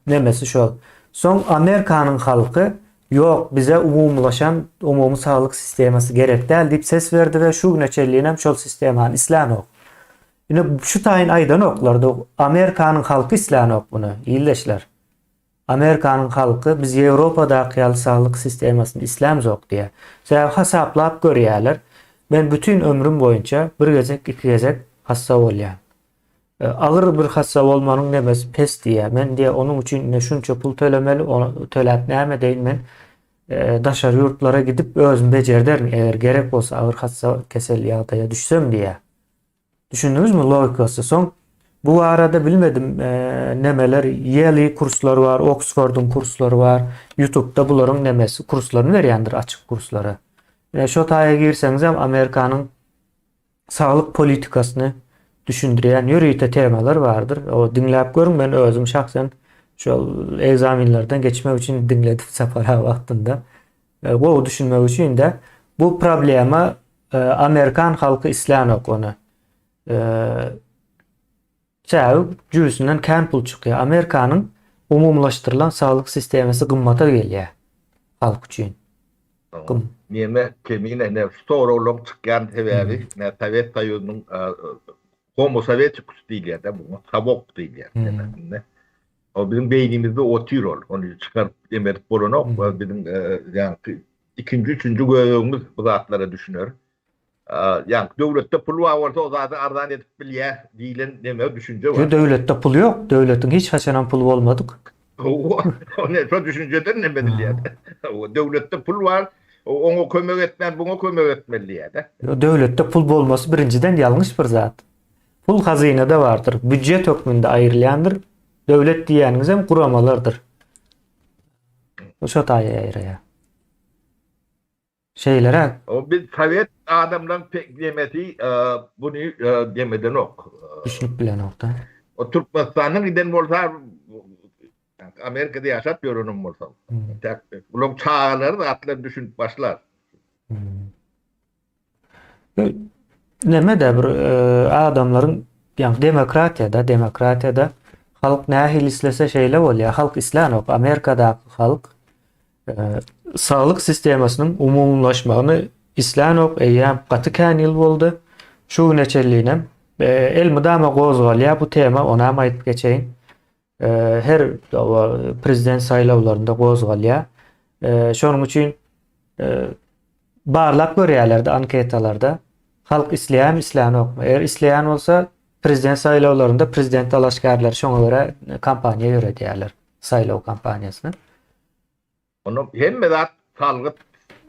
nemesi şu. Son Amerika'nın halkı yok bize umumlaşan umumi sağlık sistemasi gerek değil deyip ses verdi ve şu güneçelliğine şol sisteman İslam ok. Yine şu tayin aydan oklardı. Amerika'nın halkı İslam ok bunu. İyileşler. Amerika'nın halkı biz Avrupa'da kıyal sağlık sistemasını İslam yok diye. Sen hesaplap görüyorlar. Ben bütün ömrüm boyunca bir gezek iki gezek hasta olyan. Ağır bir hasta olmanın nemesi pes diye. Ben diye onun için ne şunca pul tölemeli onu tölet neyme değil men daşar yurtlara gidip özüm becerderim eğer gerek olsa ağır hasta kesel yağdaya düşsem diye. Düşündünüz mü logikası? Son Bu arada bilmedim nemeler Yale kursları var, Oxford'un kursları var. YouTube'da bunların nemesi kurslarını verýändir, açık kursları. Şo taýa girseniz hem Amerikanyň sağlık politikasyny düşündirýän ýürüýte temalar vardır. O dinläp görün, ben özüm şahsen şu egzaminlerden geçmek için dinledim separa wagtynda. O düşünmek için de bu problema Amerikan halkı islanok onu. Çäw jüýsünden kän pul çykýar. Amerikanyň umumlaşdyrylan sağlık sistemisi gymmata gelýär halk üçin. Neme kemine ne sorolog çıkan sebebi ne Sovet Soýuzynyň Homo Sovetikus diýilýär da bu tabok diýilýär. Ne o bizim beynimizde o tirol onu çıkarıp demek bolano bizim yani ikinci üçüncü göýüňiz bu zatlara düşünür. Yani döwletde pul bolsa o zaty ardan edip bilýär diýilen neme düşünje var. Yo, döwletde pul ýok. Döwletiň hiç haçan pul bolmadyk. O ne şu düşünjeden neme dilýär. O döwletde pul var. Oňa kömek etmän, buňa kömek etmeli da. Döwletde pul bolmasy birinciden ýalňyş bir zat. Pul hazynada bardyr, büdjet hökmünde aýrylýandyr. Döwlet diýeniňiz hem guramalardyr. Şo taýa aýrýar. Şeylere O bir Sovet adamdan pek demeti bunu demeden ok. düşünüp bilen okda. O Türkmenistan'ın giden bolsa Amerika'da yaşap yorunum bolsa. Bulok çağları da atlar düşünüp başlar. Neme de bir adamların yani demokratiyada halk nähil islese şeýle bolýar. Halk islanok. Amerika'da halk sağlık sistemasının umumlaşmagyny islanok eýär gaty kän ýyl boldy. Şu neçelliğine elmydama gozgalýar bu tema ona aýdyp geçeýin. Her prezident saýlawlarynda gozgalýar. Şonuň üçin barlap görýärler anketalarda halk isleýär islanok. Eger isleýän bolsa prezident saýlawlarynda prezident alaşgarlar şoňa görä kampaniýa ýöredýärler. Saýlaw kampaniýasyny. Onu hem de salgıt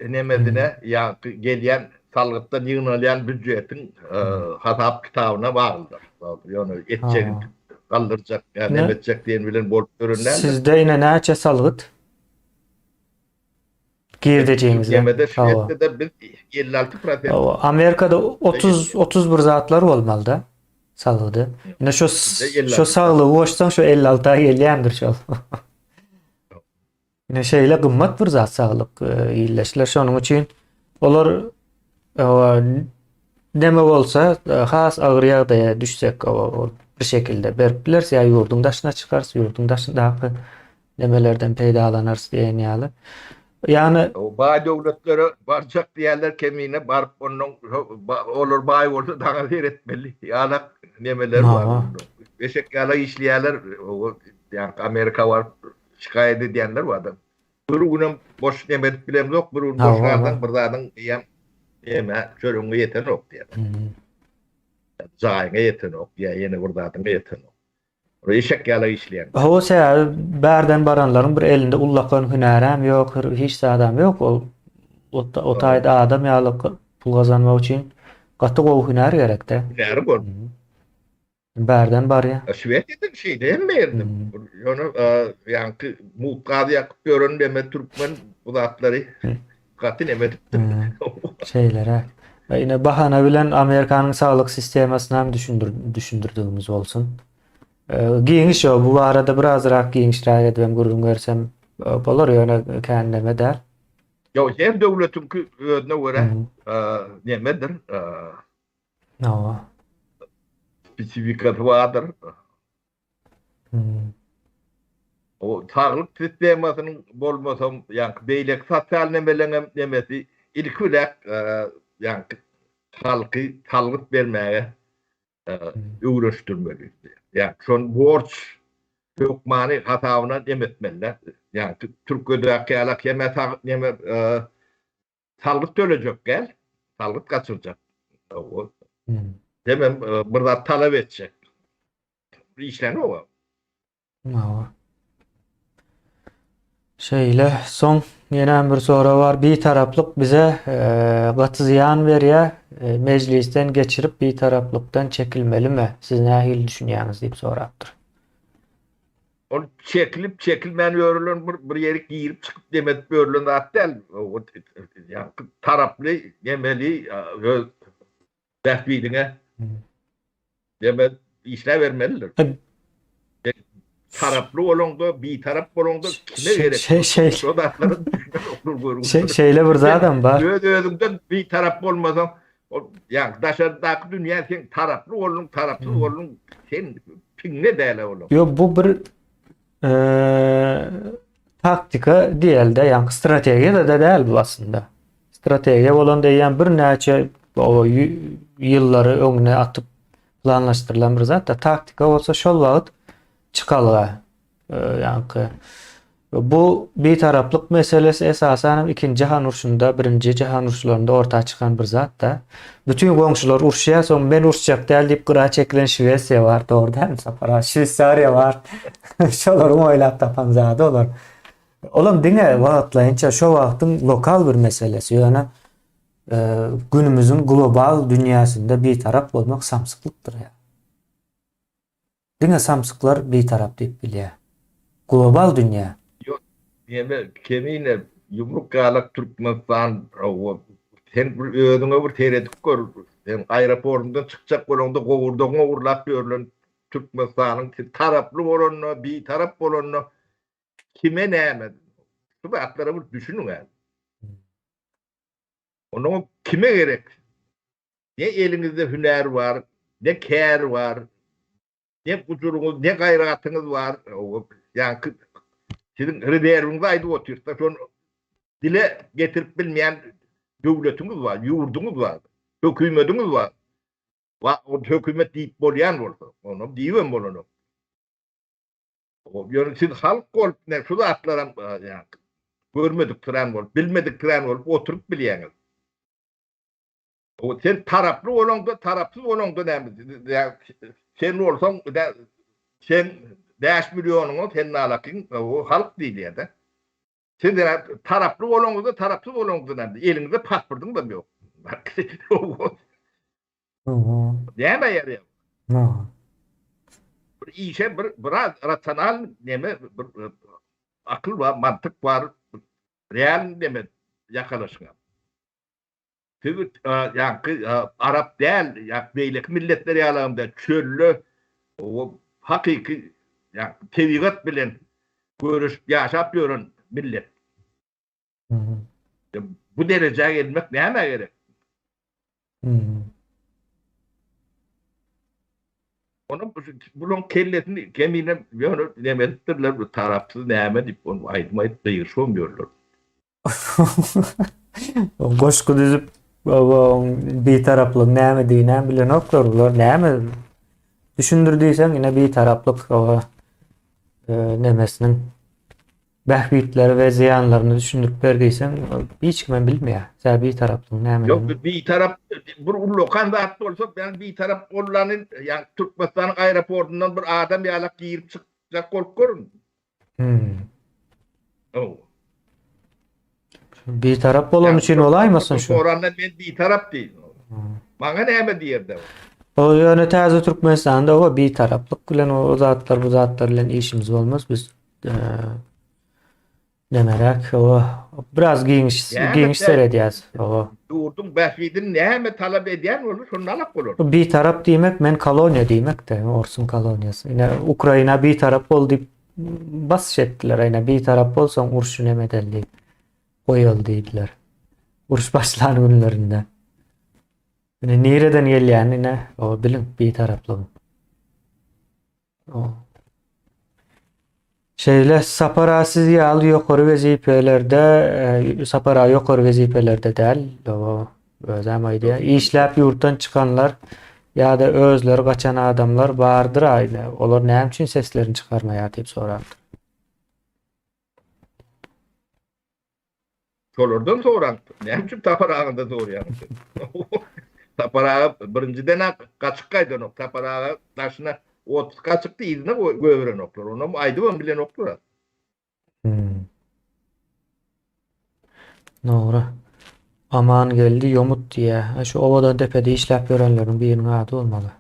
nemedine ya gelýän salgıtdan ýygnalýan büdjetin hasap kitabyna baglydyr. Yani etjek, galdyrjak, yani etjek diýen bilen bolup görünýär. Sizde ine näçe salgyt? Girdiğimiz. Yemede Şuwetde de biz 56%. Amerika'da 31 zatlar bolmaly da salgydy. Ine şu saglygy boşsan şu 56'a gelýändir şol. Ine şeýle gymmat bir zat saglyk ýyllaşlar şonuň üçin olar neme bolsa has agyrýagda düşsek bir şekilde beripler ýa ýurdun daşyna çykarsa ýurdun daşyndaky nemelerden peýdalanarsa diýen ýaly. Yani o baý döwletlere barjak diýerler kemine barıp onuň olar baý bolsa daňa beretmeli. Ýa-da nemeler bar. Beşek ýala işleýärler, ýa Amerika var, şikayet edýänler bar da. Bir günüm boş nemet bilen yok, bir gün boşlardan bir zadyň ýeme çörüňe ýeten ok diýer. Zaýga ýeten ok, ýa ýene bir zadyň ýeten ok. Beşek ýala işleýär. O sebäbi bärden baranlaryň bir elinde ullakan hünärem ýok, hiç adam ýok. O taýda adam ýaly pul gazanmak üçin gaty gowy hünär gerekde. Hünäri bol. Bärden barýar. Şuwetde şey demberdim. Ýöne ýa-ni muqady ýakyp görün deme türkmen bu zatlary gaty nemetipdir. Şeylere. Ine bahana bilen Amerikanyň sağlyk sistemasyny hem düşündirdigimiz bolsun. Giňiş o bu arada birazrak giňişräk edip görün görsem bolar ýöne kendime der. Yo hem döwletiňki özüne görä nemedir? No. Spesifikat vardır. O sağlık sistemasynyň bolmasam ýa beýlek sosial nemeleňem nemesi ilkilek ýa halky salgyt bermäge öwreşdirmeli. Ya şon borç hökmany hatawyna demetmeliler. Yani Türkiye'deki alak yeme salgyt tölecek gel, salgyt kaçıracak. O demem burada talep edecek. Bir işlem o. Şeýle son ýene bir soru var. Bir taraplyk bize gaty ziyan berýär. meclisten geçirip bir taraflıktan çekilmeli mi? Siz nähili düşünýäňiz diýip sorapdyr. O çekilip çekilmeyen örülün bir yeri giyirip çıkıp demet bir örülün zat değil. Yani taraplı, yemeli, behbidine demet işle vermelidir. Taraplı olundu, bir taraf olundu, kime gerek? O zatların düşünen olur. Şeyle bir zaten var. Özünden bir taraf olmadan, yani dışarıdaki dünya sen taraplı olun, tarafsız olun, sen pinne değil olun. Yo, bu bir taktika diýildi, ýa-ni strategiýa da däl bu aslında. Strategiýa bolan diýen bir näçe o ýyllary öňüne atyp planlaşdyrylan bir zat da taktika bolsa şol wagt çıkalyga. Ýa-ni bu bir taraplyk meselesi esasen 2-nji Jahan urşunda, 1-nji Jahan urşlarynda ortağa çıkan bir zat da. Bütün goňşular urşýar, soň men urşjak däl diýip gyra çekilen Şwesiýa bar, dogry däl mi Sapara? Şweiçariýa bar. Şolary oýlap tapan zady olar. Olam diňe wagtlaýynça şo wagtyň lokal bir meselesi, ýöne günümüzün global dünýäsinde bir tarap bolmak samsıklykdyr ya. Diňe samsyklar bir tarap diýip bilýär. Global dünýä. Yeme kemine yumruk galak Türkmenistan sen özüňe bir teredik gör. Sen aeroportundan çykjak bolanda gowurdan gowurlap görülen Türkmenistanyň taraply bolanny, bir tarap bolanny kime näme? Bu atlara bir düşünün yani. Onu kime gerek? Ne elinizde hüner var, ne kär var, ne kusurunuz, ne gayratınız var. Yani sizin rezervinizi aydı otursa son dile getirip bilmeyen devletiniz var, yurdunuz var, hükümetiniz var. O hükümet deyip bolyan olsa, onu diýen bolany. Yani siz halk olup ne şu atlaram yani görmedik tren olup, bilmedik tren olup oturup bilýäňiz. O sen taraplı olanda, tarapsız olanda näme? Sen olsan sen 5 milyonuňy senin alakyn o halk diýilýär de. Sen taraply bolanyňyz, tarapsız bolanyňyz näme? Eliňizde pasportyň da ýok. Näme ýerýär? Bir işe biraz rasyonal näme bir akıl var, mantyk var, real näme ýakalaşyň. Tübüt yani Arap değil, yani beylik milletleri ýalygynda çöllü o hakiki yani tebigat bilen görüşüp ýaşap ýören millet. Bu derejeye gelmek näme gerek? Onu bunun kellesini kemine demekdirler bu tarafsız näme diýip onu aýdmaýyp ýyşamýarlar. Goşku düzüp bir taraplyk näme diýinen bilen oklarlar. Näme düşündirdiýsen ine bir taraplyk nemesiniň bähbitleri we ziyanlaryny düşündirip berdiýsen hiç kim bilmeýär. Sen bir taraplyk näme? Yok bir tarap bir lokan zat bolsa ben bir tarap bolanyň yani Türkmenistanyň aeroportundan bir adam ýalak girip çykjak bolup görün. Bir taraf bolan üçin olaýmasyn şu? Oranda men bir tarap diýdim. Maňa näme diýerde? O ýöne täze Türkmenistanda o bir taraplyk bilen o zatlar bu zatlar bilen işimiz bolmaz. Biz demerek o biraz giňiş seredýäs. O Ýurdun bähbidini näme talap edýän olur, şondan alak bolar. Bir tarap diýmek men koloniýa diýmek de, Orsun koloniýasy. Ine Ukraina bir tarap bol diýip basış etdiler. Ine bir tarap bolsaň urşu näme edildi? Koyal diýdiler. Uruş başlany günlerinde. Ine nereden gelýän ine o bilin bir taraplyk. O şeyle saparasyz ýaly ýokary wezipelerde sapara ýokary wezipelerde däl o özem aýdýar. İşläp ýurtdan çykanlar ýa-da özleri gaçan adamlar bardyr aýla. Olar näme üçin seslerini çykarmaýar diýip sorapdy. Şolardan soran, näme üçin taparağında soraýar? Taparağı birinciden kaçık gaýdan ok, taparağı taşına 30 kaçık diýdiňe göwren oklar. Onu aýdybam bilen oklar. Nora. Aman geldi yomut diye. Şu ovadan tepede işlep görenlerin birinin adı olmalı.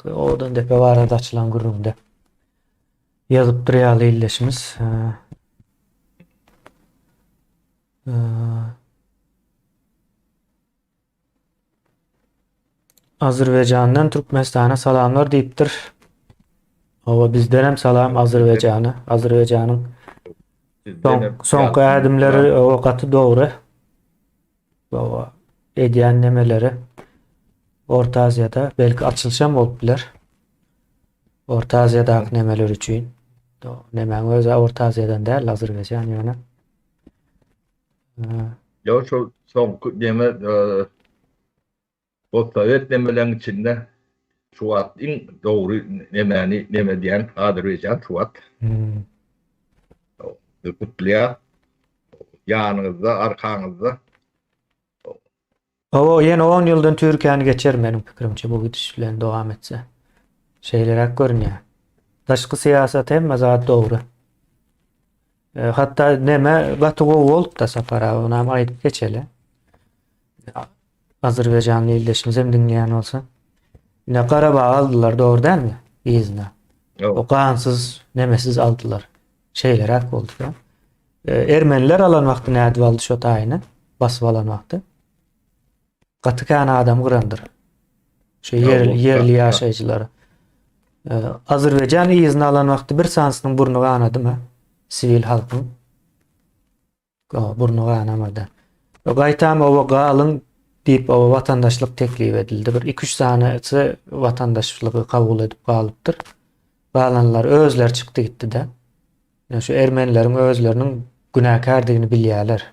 Ovadan tepe var adı açılan gururumda. Yazıp duruyalı illeşimiz. Ee, Azerbaycan'dan Türkmenistan'a salamlar deyiptir. Ova bizden hem salam Azerbaycan'a. Azerbaycan'ın Sizden hep son yalçın adımları o katı doğru. Ova ediyenlemeleri Orta Asya'da belki açılışan olup bilir. Orta Asya'daki nemeler için. Nemen özü Orta Asya'dan değil Azerbaycan yani. ya şu son deme o Sovyet demelerin içinde Şuat'ın doğru neme diyen Azerbaycan Şuat Hmm. kutluya yanınızda arkanızda O yine 10 yıldan Türkiye'ni geçer benim fikrimce bu gidişle devam etse. Şeyler görünüyor. Dışkı siyaset hem zaten doğru. Hatta neme Batı'ya olup da safara ona ait geçeli. Azerbaycanlı ildeşimiz hem dinleyen olsa. Yine Karabağ aldılar doğru değil mi? İzne. O kansız nemesiz aldılar. Şeyler hak oldu ya. Ermeniler alan vakti ne adı aldı şu tayini. Basıp alan vakti. Katıkan adam kırandır. Şu yerli yaşayıcıları. Azerbaycan izni alan vakti bir sansının burnu kanadı mı? Sivil halkın. Burnu kanamadı. Gaytam o galın deyip o vatandaşlık teklif edildi. Bir 2-3 tanesi vatandaşlığı kabul edip kalıptır. Bağlananlar özler çıktı gitti de. Yani şu Ermenilerin özlerinin günahkarlığını biliyorlar.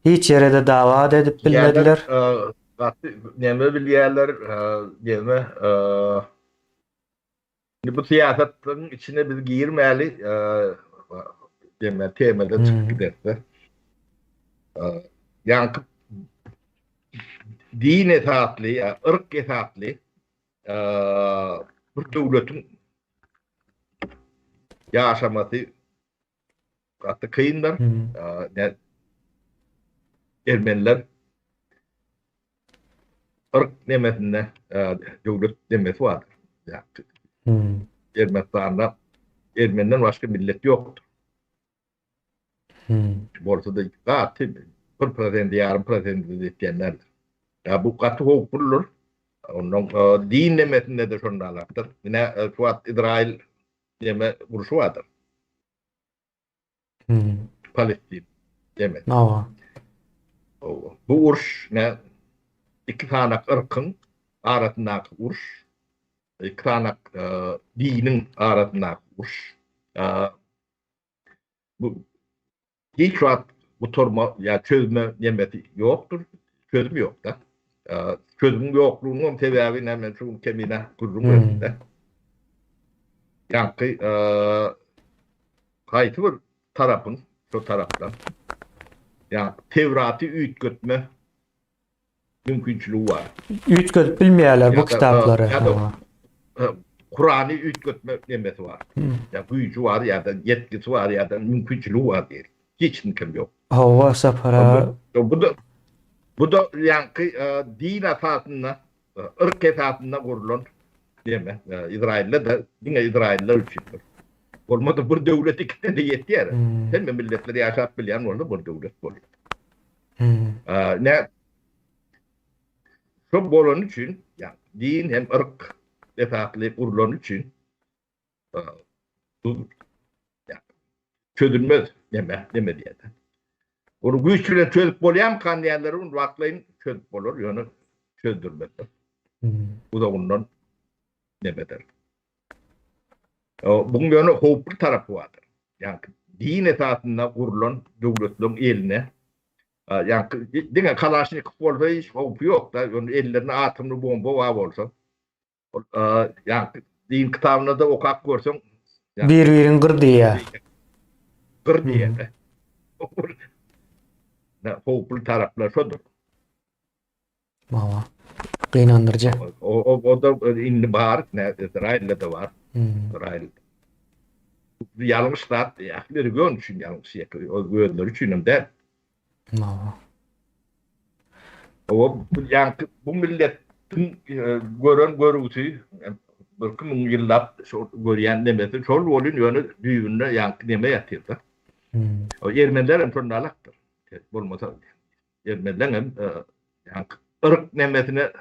Hiç yere de dava edip bilmediler. neme bilyeler neme bu siyasetin içine biz girmeli neme temelde çıkıp giderse yani din esaslı, ırk esaslı bir devletin yaşaması hatta kıyınlar. Ermeniler ırk demesinde devlet demesi vardır. Yani, Ermenistan'da Ermeni'den başka millet yoktur. Ortada katı 1%, yarım %1 diyenlerdir. Ya bu katı hukuk bulur. Onun din demesinde de şundalardır. Yine Suat İsrail deme vuruşu vardır. Palestin demesi. Bu vuruş ne? İki tane ırkın arasındaki vuruş. İki tane dinin arasındaki vuruş. Bu hiç rahat bu torma ya çözme yemeti yoktur. Çözüm yok da. Çözüm yokluğunun sebebi hemen şu kemine kurum önünde. Yani kayıtı bir tarafın, şu taraftan. Yani Tevrat'ı üyüt götme mümkünçülüğü var. Üç göt bilmeyenler bu kitapları. Ya da Kur'an'ı üyüt götme demesi var. Ya gücü var ya da yetkisi var ya da mümkünçülüğü var diye. Hiç mümkün yok. Hava safara. Bu da yani din esasında, ırk esasında kurulan değil mi? İsrail'le de yine İsrail'ler üçündür. Olmadı bir devlet iki tane yetti yer. Hem milletleri yaşayıp bilen oldu bir devlet olur. Ne? Şu bolon için yani din hem ırk esaslı kurulan için bu yani, çözülmez deme diye de. Onu güçlüyle çözüp bolayan kandiyaların vaklayın çözüp olur. Yani çözdürmezler. Bu da ondan demedir. Bunun yönü hukuk tarafı vardır. Yani din esasında kurulan devletlerin eline yani dine Kalaşnikov olsa hiç hukuk yok da yani ellerine atomlu bomba var olsa yani din kitabına da okak görsen yani, bir gır diye. Gır diye de. Hukuk taraflar şudur. Valla. İnandırıcı. O da indi var. İsrail'de de var. İsrail. Yanlış da bir gün için yanlış yapıyor. O günler için de. O yankı bu milletin gören görüntüsü bir kim yıllap şu görýän demesi şol bolun ýöne düýünde yankı deme ýatyrdy. O Ermeniler hem tornalakdyr. Bolmasa Ermeniler hem yankı ırk nemesine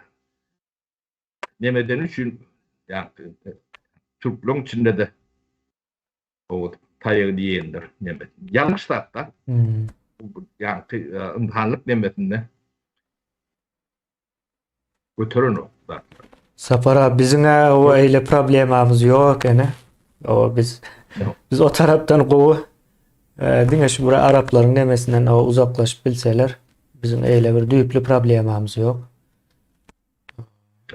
nemeden üçün yankı Türklerin içinde de o taýygy diýendir nemet. Ýalňyş da yankı imtihanlyk nemesinde götürün o. Sapara bizim o öyle problemimiz yok ene. O biz o taraftan gowy diňe şu bura Arapların nemesinden o uzaklaşıp bilseler bizim öyle bir düýpli problemimiz yok.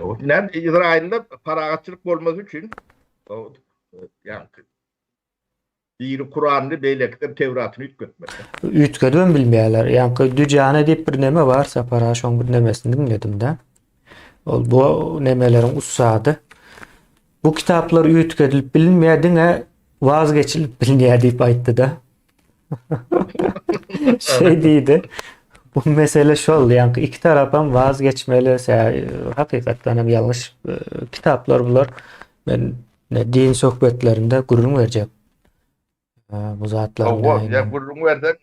O näme İsrail'de paragatçylyk bolmaz üçün o yankı biri Kur'an'ı beylekler Tevrat'ını ütgötmek. Ütgödüm bilmeýärler. Ýa-ni Düjane diýip bir neme bar, Sapara şoň bir nemesini dinledim-de. Ol bu nemelerin ussady. Bu kitaplar ütgödülip bilinmeýärdiňe vazgeçilip bilinýär diýip aýtdy-da. Diýdi. Bu mesele şol, ýa-ni iki tarap hem vazgeçmeli. Hakykatdan hem ýalňyş kitaplar bular. Men din söhbetlerinde gurrun berjek. Bu zatlar. Ya gurrun berjek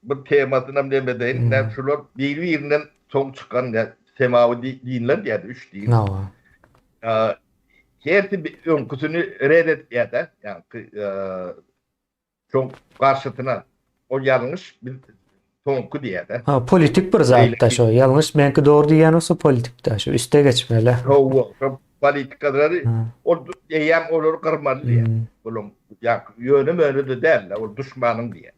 bir temasyna demedeýin. Näme şular bir-birinden soň çykan semawi dinler diýdi, üç din. Herti öňküsini redet ýa-da, ýa-ni çok karşıtına o ýalňyş bir soňky diýdi. Politik bir zatda şo. Ýalňyş menki dogry diýen olsa politikda şo üste geçmeli. Politikadary o ýam olary gyrmaly diýen. Bulun ýöne möne de däl, o düşmanyň diýen.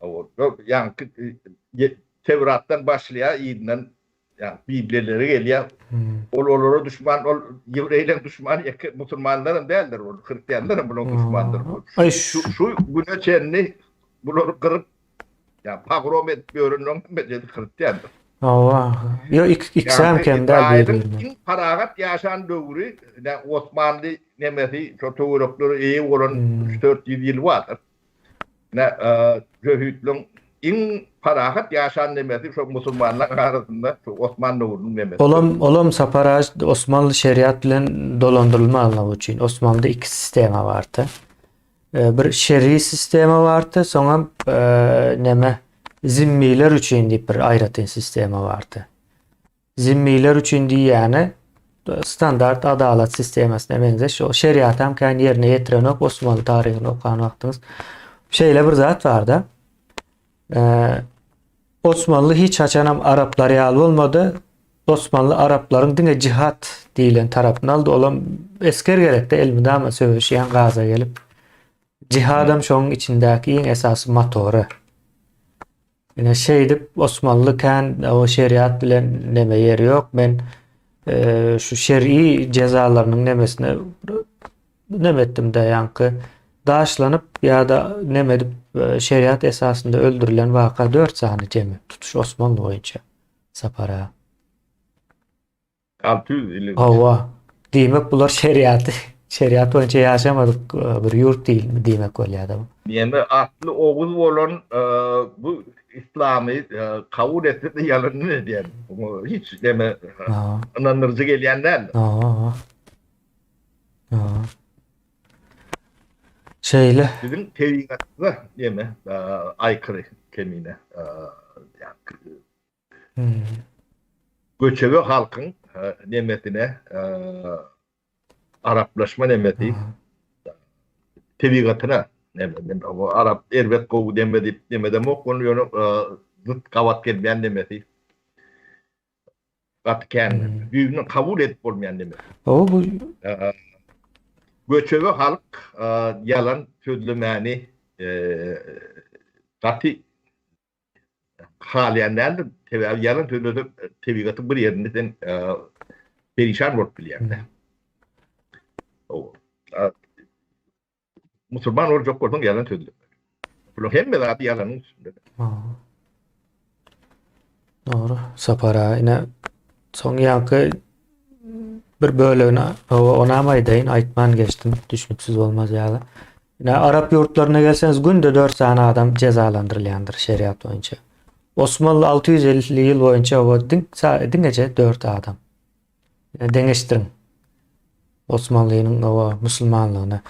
O ýa-ni Tevrat'tan başlaýar, ýydan ýa Bibliýelere gelýär. Olara düşman, Ýewreýler düşman, musulmanlar hem däldir, Hristiýanlar hem bular düşmandyr. Şu güne çenni bular gyryp ýa pogrom etmeýärler, Hristiýandyr. Yo iksam kemde bir paragat ýaşan döwri, Osmanly nemesi şu töwerekleri eýe bolan 3-4 ýyl bardyr. Jöhütlüň in parahat ýaşan nemesi şu musulmanlar arasında şu Osmanlı döwrüniň nemesi. Olam Sapara Osmanlı şeriat bilen dolandyrylmaly üçin Osmanlyda iki sistema bardy. Bir şer'i sistema bardy, soňra neme zimmiler üçin diýip bir aýratyn sistema bardy. Zimmiler üçin diýýäni standart adalet sistemasyna benzeş. O şeriat hem kendi ýerine ýetirenok Osmanlı taryhyny okan wagtyňyz şeýle bir zat bardy. Osmanlı hiç haçanam Araplar ýaly bolmady. Osmanlı Araplaryň diňe cihat diýilen tarapyny aldy. Olam esker gerekde elmidama söwüşýän gaza gelip cihadam şoň içindäki iň esasy motory. Ine şeýdip Osmanlı kan o şeriat bilen neme ýeri ýok. Men şu şer'i cezalarynyň nemesine nemetdim-de ýankı daşlanyp ýa-da nemedip şeriat esasında öldürülen vaka 4 sany jemi tutuş Osmanlı boýunça Sapara. 600 ýyl. Diýmek bular şeriat boýunça ýaşamadyk bir ýurt diýilmi diýmek bolýar-da. Ýa-ni atly oguz bolan bu İslamy kabul etdi ýalyny diýen. Hiç deme inandyrjy gelýänler. Şeýle. Bizim tebigatda diýme aykırı kemine göçebe halkyň nemetine Araplaşma nemeti tebigatyna o Arap erbet gowy demedem ok onu zıt gawat gelmeýän nemeti gatken büyüğünü kabul edip bolmayan demek. Bu göçebe halk yalan sözlemeni katı haliyenler yalan sözledi tebigatı bir yerinden perişan bolup bilýärler. Musulman olacak olsun yalan sözledi. Bunu hemme zat yalanın üstünde. Doğru. Sapara ine son yankı bir bölüğüne onamaydayn aytman geçtim. Düşünüksüz olmaz ýaly. Ine Arap yurtlarına gelseniz günde 4 tane adam cezalandyrylýandyr şeriat boýunça. Osmanlı 650 yıl boyunca o dinece 4 adam. Deňeşdirin. Osmanlynyň o musulmanlygyna.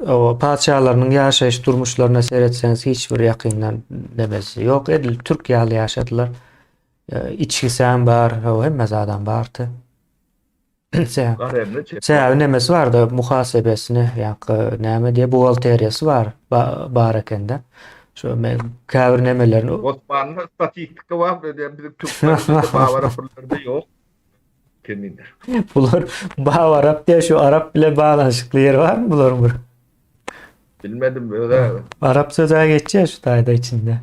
O padşahlarının yaşayış durmuşlarına seyretseniz hiçbir yakından demesi yok. Edil Türk ýaly yaşadılar. İçkisen bar, o hemmez adam bardı. Garemle çek. Sebäbi nemesi vardı muhasebesini, ýa-ni näme diye buhalteriýasy var bar ekende. Şu men käbir nemelerini Osmanlı statistika var. Bizim Türkmenlerde Bavara fırlarda yok. Kendinde. bular Arap diye şu Arap bile bağlanışıklı yer var mı buların bir? Bilmedim öyle. Arap sözü geçiyor şu tayda içinde.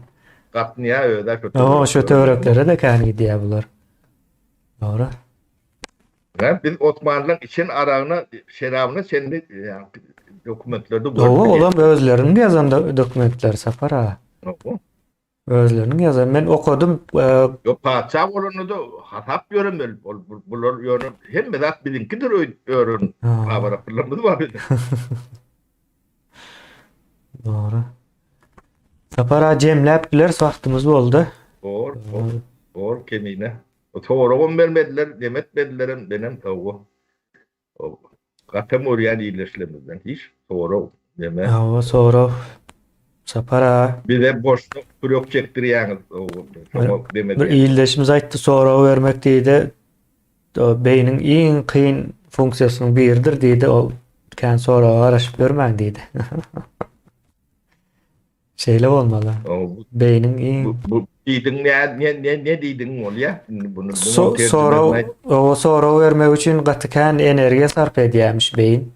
Katniya öyle kötü. O şu töreklere de kani diye bular. Doğru. Biz Osmanlı'nın için arağına, şerabına senin yani, dokumentlerde Doğru olan özlerinin yazan dokumentler sapar ha. Özlerinin yazan. Men okudum. Yo padşah olanı da hatap görünmeli. Bunlar yönü hem medat bilinkidir öğren. Bavara fırlamız var bizim. Doğru. Sapara cemlep biler vaktimiz oldu. Doğru kemiğine. O toğruğun vermediler, demetmediler benim tavuğu. O katım oraya iyileşlemizden hiç toğruğu deme. Ya sonra sapara Bir de boşluk blok çektiriyorsunuz. bir iyileşimiz aytdı sonra vermek deydi. O beynin en kıyın fonksiyonunun biridir deydi. O kendi sonra araşıp görmen deydi. Şeyle olmalı. Beynin en Bu diydin ne diydin ol ya? Sonra vermek için gatıkan enerjiye sarf ediyormuş beyin.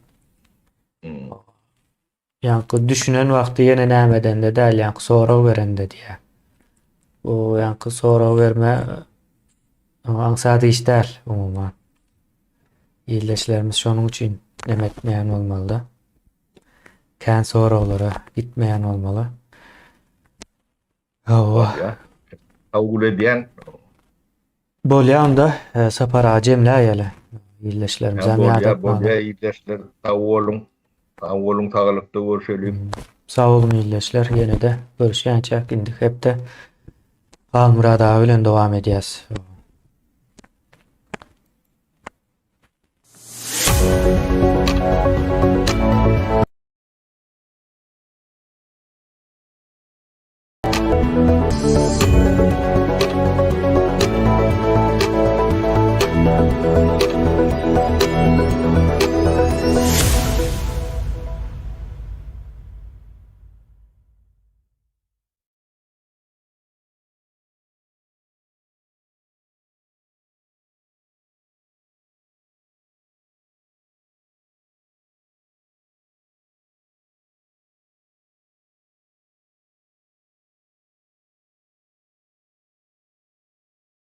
Yani düşünen vakti yine nämeden de değil yani sonra verende diye. O yani sonra verme ansadi iş değil umuman. İyileşlerimiz şunun için demetmeyen olmalı. Kendi sonra olara gitmeyen olmalı. Avul ediyen Bolyan da sapara cemle ayele. İyileşlerimiz bolya iyileşler tavuğulun sağlıkta görüşelim. Sağ olun iyileşler. Yine de görüşen çekindik. Hep de Al Murad abi ile devam edeceğiz.